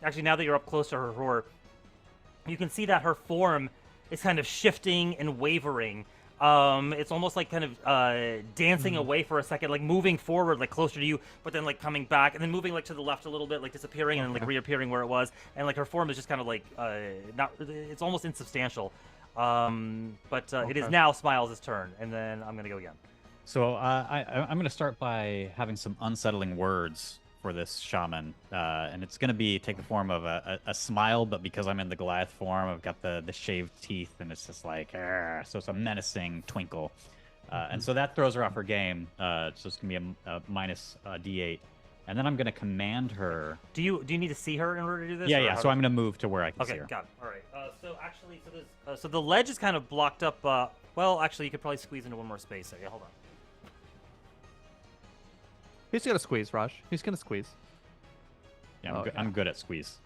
[SPEAKER 3] actually, now that you're up close to her roar, you can see that her form is kind of shifting and wavering. It's almost like kind of dancing away for a second, like moving forward, like closer to you, but then like coming back, and then moving like to the left a little bit, like disappearing, and then like reappearing where it was, and like her form is just kind of like it's almost insubstantial. It is now Smiles' turn, and then I'm gonna go again.
[SPEAKER 4] So I'm going to start by having some unsettling words for this shaman, and it's going to take the form of a smile, but because I'm in the Goliath form, I've got the shaved teeth, and it's just like, so it's a menacing twinkle. And so that throws her off her game, so it's going to be a minus D8. And then I'm going to command her.
[SPEAKER 3] Do you need to see her in order to do this?
[SPEAKER 4] Yeah. So I'm going to move to where I can see her.
[SPEAKER 3] Okay, got it. All right. So the ledge is kind of blocked up. Well, actually, you could probably squeeze into one more space there. Yeah, hold on.
[SPEAKER 1] He's gonna squeeze, Raj. He's gonna squeeze.
[SPEAKER 4] Yeah, I'm good at squeeze.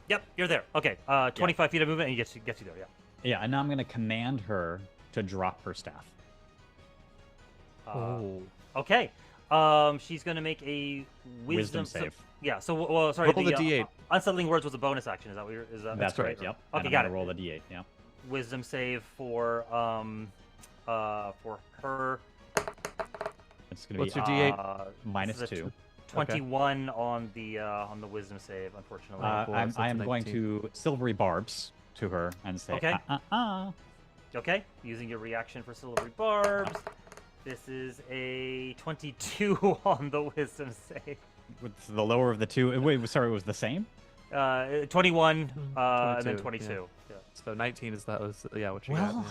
[SPEAKER 3] Yep, you're there. Okay, 25 feet of movement, and he gets you there. Yeah.
[SPEAKER 4] Yeah, and now I'm going to command her to drop her staff.
[SPEAKER 3] Okay. She's going to make a wisdom
[SPEAKER 4] save.
[SPEAKER 3] Sorry.
[SPEAKER 1] Roll the D8.
[SPEAKER 3] Unsettling words was a bonus action. Is that what
[SPEAKER 4] That's right. Yep.
[SPEAKER 3] Okay,
[SPEAKER 4] and
[SPEAKER 3] got
[SPEAKER 4] I'm
[SPEAKER 3] it.
[SPEAKER 4] Roll the D8. Yeah.
[SPEAKER 3] Wisdom save for her.
[SPEAKER 4] It's going to be
[SPEAKER 1] What's your D8?
[SPEAKER 4] Minus 2.
[SPEAKER 3] 21 on the wisdom save, unfortunately.
[SPEAKER 4] I am going to silvery barbs to her and say,
[SPEAKER 3] okay. Okay, using your reaction for silvery barbs. This is a 22 on the wisdom save.
[SPEAKER 4] With the lower of the two. Wait, sorry, it was the same?
[SPEAKER 3] 21, and then 22. Yeah.
[SPEAKER 1] So 19 is what you got.
[SPEAKER 4] Well,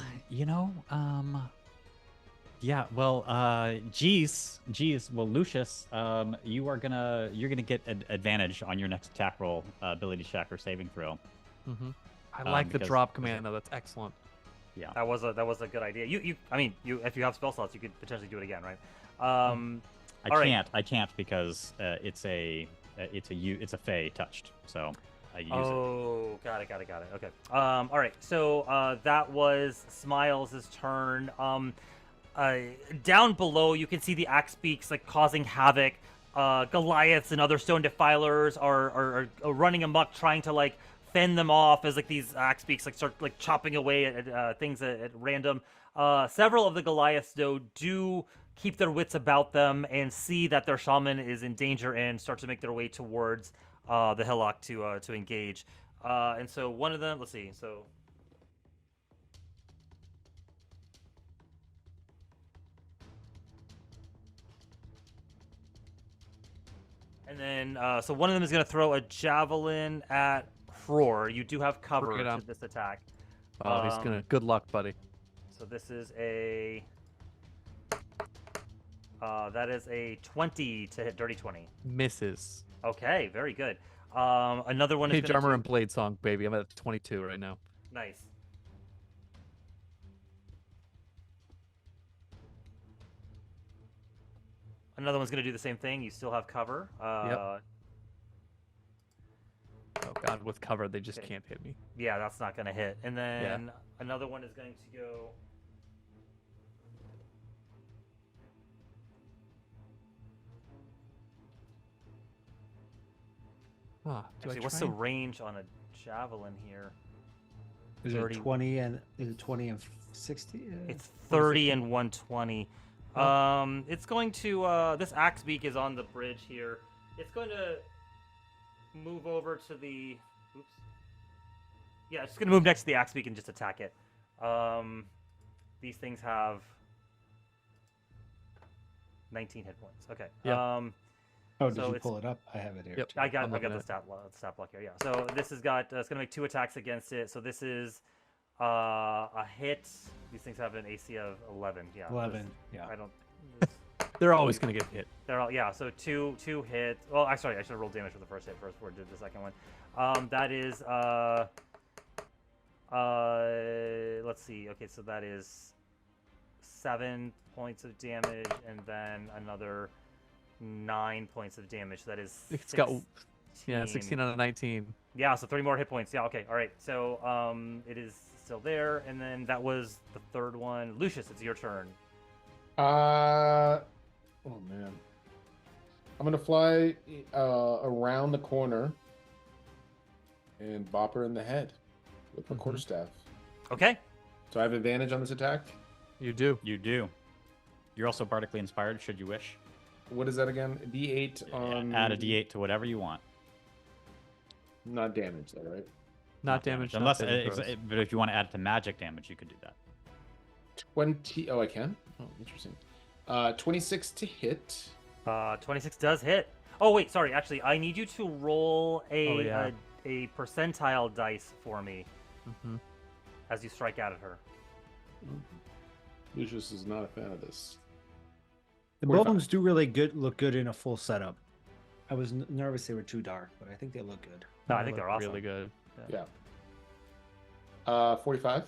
[SPEAKER 4] yeah, well, Lucius, you're gonna get an advantage on your next attack roll, ability check or saving throw.
[SPEAKER 1] I like the drop command though. That's excellent.
[SPEAKER 3] Yeah, that was a good idea. If you have spell slots, you could potentially do it again, right?
[SPEAKER 4] I can't because it's a fey touched, so I use it.
[SPEAKER 3] Oh, got it. Okay. All right. So that was Smiles' turn. Down below, you can see the axe beaks like causing havoc. Goliaths and other stone defilers are running amok, trying to like fend them off as like these axe beaks like start like chopping away at things at random. Several of the Goliaths though do keep their wits about them and see that their shaman is in danger and start to make their way towards the hillock to engage. And so one of them, let's see, so. And then, so one of them is going to throw a javelin at Hror. You do have cover to this attack.
[SPEAKER 1] Oh, he's gonna. Good luck, buddy.
[SPEAKER 3] So this is a. That is a 20 to hit. Dirty 20.
[SPEAKER 1] Misses.
[SPEAKER 3] Okay, very good. Another one is.
[SPEAKER 1] Page armor and blade song, baby. I'm at 22 right now.
[SPEAKER 3] Nice. Another one's going to do the same thing. You still have cover.
[SPEAKER 1] Oh god, with cover they just
[SPEAKER 3] Okay.
[SPEAKER 1] can't hit me.
[SPEAKER 3] Yeah, that's not going to hit. And then another one is going to go. Actually, what's the range on a javelin here?
[SPEAKER 5] Is
[SPEAKER 3] 30.
[SPEAKER 5] it 20 and 60?
[SPEAKER 3] It's 30 and 120. It's going to this axe beak is on the bridge here. It's going to move over to the oops. Yeah, it's going to move next to the axe beak and just attack it. These things have 19 hit points. Okay.
[SPEAKER 1] Yeah.
[SPEAKER 5] Oh, did
[SPEAKER 3] so
[SPEAKER 5] you
[SPEAKER 3] it's-
[SPEAKER 5] pull it up? I have it here.
[SPEAKER 1] Yep.
[SPEAKER 5] too.
[SPEAKER 3] I've got
[SPEAKER 1] looking
[SPEAKER 3] the
[SPEAKER 1] at
[SPEAKER 3] stat block here. Yeah. So this has got it's going to make 2 attacks against it. So this is a hit. These things have an AC of 11. Yeah.
[SPEAKER 5] 11. Yeah.
[SPEAKER 3] I don't.
[SPEAKER 1] They're always gonna get hit.
[SPEAKER 3] They're all so two hits. Well, I should have rolled damage for the first hit first before I did the second one. That is let's see. Okay, so that is 7 points of damage, and then another 9 points of damage. So that is
[SPEAKER 1] It's got 16 out of 19.
[SPEAKER 3] Yeah, so 3 more hit points. Yeah, okay, all right. So it is still there, and then that was the third one. Lucius, it's your turn.
[SPEAKER 2] Oh man, I'm gonna fly around the corner and bop her in the head with my quarterstaff.
[SPEAKER 3] Okay.
[SPEAKER 2] So I have advantage on this attack.
[SPEAKER 1] You do.
[SPEAKER 4] You do. You're also bardically inspired, should you wish.
[SPEAKER 2] What is that again? D8 on.
[SPEAKER 4] Add a D8 to whatever you want.
[SPEAKER 2] Not damage, though, right?
[SPEAKER 1] Not damage.
[SPEAKER 4] Unless,
[SPEAKER 1] not saving throws.
[SPEAKER 4] but if you want to add it to magic damage, you could do that.
[SPEAKER 2] 20. Oh, I can. Oh, interesting. 26 to hit.
[SPEAKER 3] 26 does hit. Oh wait, sorry. Actually, I need you to roll
[SPEAKER 1] yeah.
[SPEAKER 3] a percentile dice for me
[SPEAKER 1] Mhm.
[SPEAKER 3] as you strike out at her.
[SPEAKER 2] Lucius is not a fan of this.
[SPEAKER 5] The
[SPEAKER 2] 45.
[SPEAKER 5] bones do really look good in a full setup. I was nervous they were too dark, but I think they look good.
[SPEAKER 3] No, I
[SPEAKER 1] They
[SPEAKER 3] think
[SPEAKER 1] look
[SPEAKER 3] they're awesome.
[SPEAKER 1] really good.
[SPEAKER 2] Yeah. 45.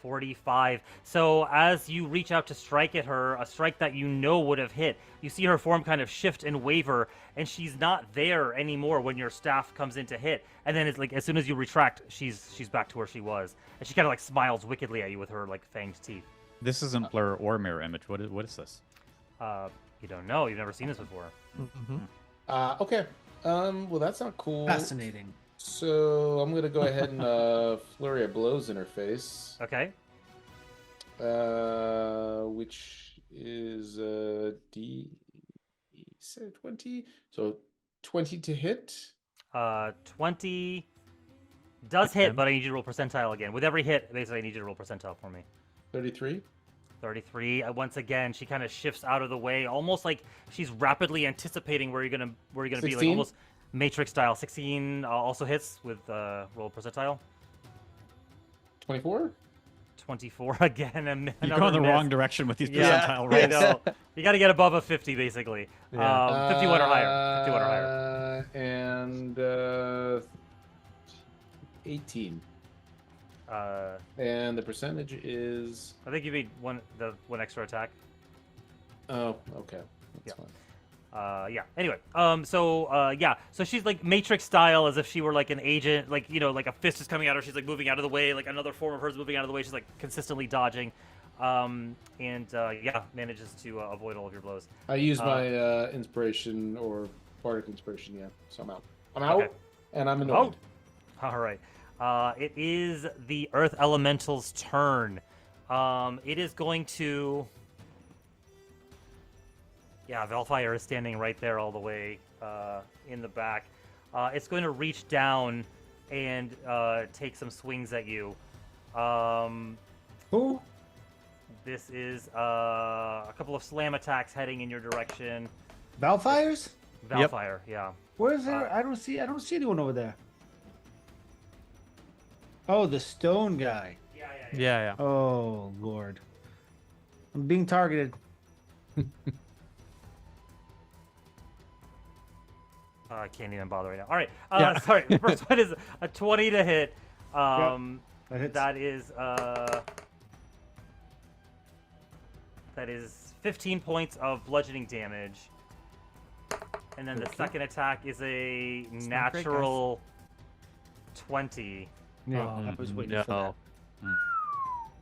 [SPEAKER 3] 45. So as you reach out to strike at her, a strike that you know would have hit, you see her form kind of shift and waver, and she's not there anymore when your staff comes in to hit. And then it's like as soon as you retract, she's back to where she was, and she kind of like smiles wickedly at you with her like fanged teeth.
[SPEAKER 4] This isn't blur or mirror image. What is this?
[SPEAKER 3] You don't know. You've never seen this before.
[SPEAKER 1] Mhm.
[SPEAKER 2] Okay. Well, that's not cool.
[SPEAKER 5] Fascinating.
[SPEAKER 2] So I'm gonna go ahead and flurry of blows in her face,
[SPEAKER 3] Okay.
[SPEAKER 2] which is D. You said 20. So 20 to hit.
[SPEAKER 3] 20 does hit,
[SPEAKER 1] Okay.
[SPEAKER 3] but I need you to roll percentile again. With every hit, basically, I need you to roll percentile for me.
[SPEAKER 2] 33.
[SPEAKER 3] 33. Once again, she kind of shifts out of the way, almost like she's rapidly anticipating where you're gonna be, like
[SPEAKER 2] 16?
[SPEAKER 3] almost Matrix style. 16 also hits with roll percentile.
[SPEAKER 2] 24.
[SPEAKER 3] 24 again.
[SPEAKER 4] You're going the wrong direction with these percentile
[SPEAKER 3] I
[SPEAKER 4] rolls.
[SPEAKER 3] know. You got to get above a 50, basically. 51 or higher. 51 or higher.
[SPEAKER 2] And 18. And the percentage is.
[SPEAKER 3] I think you made one extra attack.
[SPEAKER 2] Oh, okay. That's
[SPEAKER 3] Yeah.
[SPEAKER 2] fine.
[SPEAKER 3] Yeah. Anyway, so she's like Matrix style, as if she were like an agent, like like a fist is coming at her. She's like moving out of the way, like another form of hers moving out of the way. She's like consistently dodging, manages to avoid all of your blows.
[SPEAKER 2] I use my inspiration or bardic inspiration. Yeah, so I'm out. I'm out,
[SPEAKER 3] Okay.
[SPEAKER 2] and I'm annoyed.
[SPEAKER 3] All right. It is the Earth Elemental's turn. It is going to. Yeah, Velfire is standing right there all the way in the back. It's going to reach down and take some swings at you.
[SPEAKER 5] Who?
[SPEAKER 3] This is a couple of slam attacks heading in your direction.
[SPEAKER 5] Valfires?
[SPEAKER 3] Velfire, yeah.
[SPEAKER 5] Where is there? I don't see anyone over there. Oh, the stone guy.
[SPEAKER 1] Yeah.
[SPEAKER 5] Oh Lord. I'm being targeted.
[SPEAKER 3] I can't even bother right now. All right.
[SPEAKER 1] Yeah.
[SPEAKER 3] Sorry. The first one is a 20 to hit.
[SPEAKER 5] That hits.
[SPEAKER 3] That is 15 points of bludgeoning damage. And then the second attack is a
[SPEAKER 1] not great,
[SPEAKER 3] natural 20.
[SPEAKER 5] Yeah,
[SPEAKER 1] Oh,
[SPEAKER 5] I was waiting for that.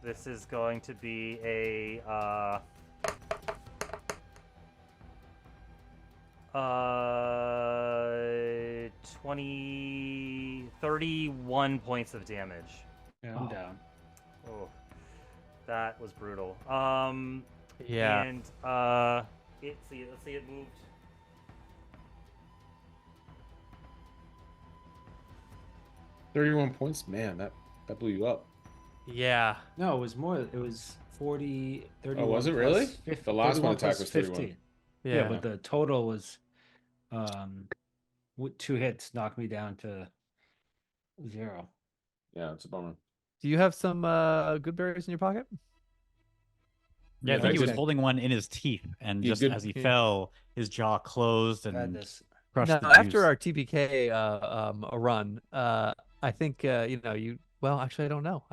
[SPEAKER 3] This is going to be a 31 points of damage.
[SPEAKER 5] Yeah, I'm down.
[SPEAKER 3] Oh, that was brutal.
[SPEAKER 1] Yeah.
[SPEAKER 3] And let's see, it moved.
[SPEAKER 2] $31 points, man. That blew you up.
[SPEAKER 1] Yeah.
[SPEAKER 5] No, it was more. It was 40, 31.
[SPEAKER 2] Oh, was it really?
[SPEAKER 5] plus 50,
[SPEAKER 2] The last one
[SPEAKER 5] 31
[SPEAKER 2] attack
[SPEAKER 5] plus
[SPEAKER 2] was 31.
[SPEAKER 5] 50.
[SPEAKER 1] Yeah.
[SPEAKER 5] Yeah, but the total was, with 2 hits knocked me down to 0.
[SPEAKER 2] Yeah, it's a bummer.
[SPEAKER 1] Do you have some good berries in your pocket?
[SPEAKER 4] Yeah, I
[SPEAKER 2] Yeah,
[SPEAKER 4] think he was
[SPEAKER 5] okay.
[SPEAKER 4] holding one in his teeth, and
[SPEAKER 2] Yeah,
[SPEAKER 4] just
[SPEAKER 2] good-
[SPEAKER 4] as he
[SPEAKER 1] yeah.
[SPEAKER 4] fell, his jaw closed
[SPEAKER 5] Had
[SPEAKER 4] and
[SPEAKER 5] this.
[SPEAKER 4] crushed
[SPEAKER 1] No,
[SPEAKER 4] the
[SPEAKER 1] after
[SPEAKER 4] juice.
[SPEAKER 1] our TPK a run, I think well, actually I don't know.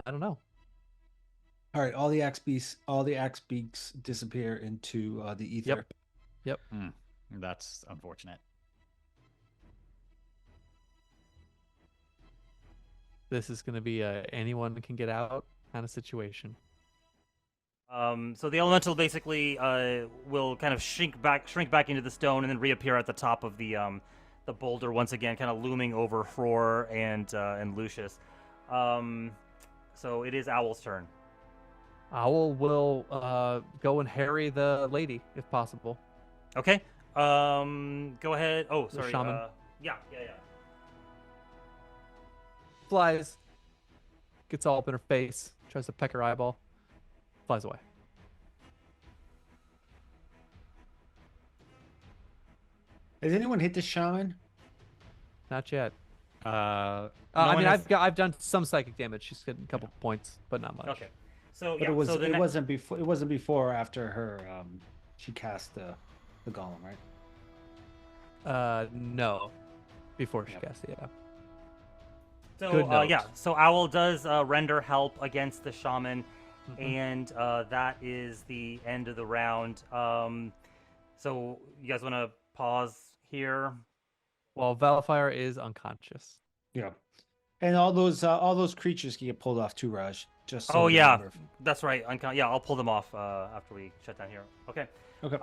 [SPEAKER 5] All right, all the axe beaks disappear into the ether.
[SPEAKER 1] Yep.
[SPEAKER 4] That's unfortunate.
[SPEAKER 1] This is going to be a anyone can get out kind of situation.
[SPEAKER 3] So the elemental basically will kind of shrink back into the stone, and then reappear at the top of the boulder once again, kind of looming over Fror and Lucius. So it is Owl's turn.
[SPEAKER 1] Owl will go and harry the lady if possible.
[SPEAKER 3] Okay. Go ahead. Oh,
[SPEAKER 1] The
[SPEAKER 3] sorry.
[SPEAKER 1] shaman.
[SPEAKER 3] Yeah.
[SPEAKER 1] Flies, gets all up in her face, tries to peck her eyeball, flies away.
[SPEAKER 5] Has anyone hit the shaman?
[SPEAKER 1] Not yet.
[SPEAKER 4] No
[SPEAKER 1] I
[SPEAKER 4] one
[SPEAKER 1] mean,
[SPEAKER 4] has-
[SPEAKER 1] I've done some psychic damage. She's getting a couple points, but not much.
[SPEAKER 3] Okay. So
[SPEAKER 5] But
[SPEAKER 3] yeah.
[SPEAKER 5] it was.
[SPEAKER 3] so the
[SPEAKER 5] It
[SPEAKER 3] ne-
[SPEAKER 5] wasn't before. It wasn't before or after her. She cast the golem, right?
[SPEAKER 1] No, before she
[SPEAKER 5] Yep.
[SPEAKER 1] cast it. Yeah.
[SPEAKER 3] So
[SPEAKER 1] Good note.
[SPEAKER 3] yeah. So Owl does render help against the shaman,
[SPEAKER 1] Mhm.
[SPEAKER 3] and that is the end of the round. So you guys want to pause here?
[SPEAKER 1] Well, Valfire is unconscious.
[SPEAKER 5] Yeah. And all those creatures can get pulled off too, Raj. Just so
[SPEAKER 3] Oh,
[SPEAKER 5] we
[SPEAKER 3] yeah.
[SPEAKER 5] remember.
[SPEAKER 3] That's right. Yeah, I'll pull them off after we shut down here. Okay.
[SPEAKER 5] Okay.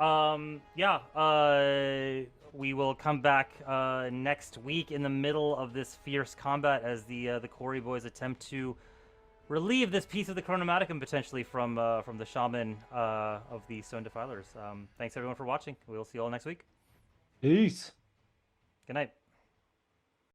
[SPEAKER 3] We will come back next week in the middle of this fierce combat as the Quarry Boys attempt to relieve this piece of the Chronomaticum potentially from the shaman of the Stone Defilers. Thanks everyone for watching. We'll see you all next week.
[SPEAKER 5] Peace.
[SPEAKER 3] Good night.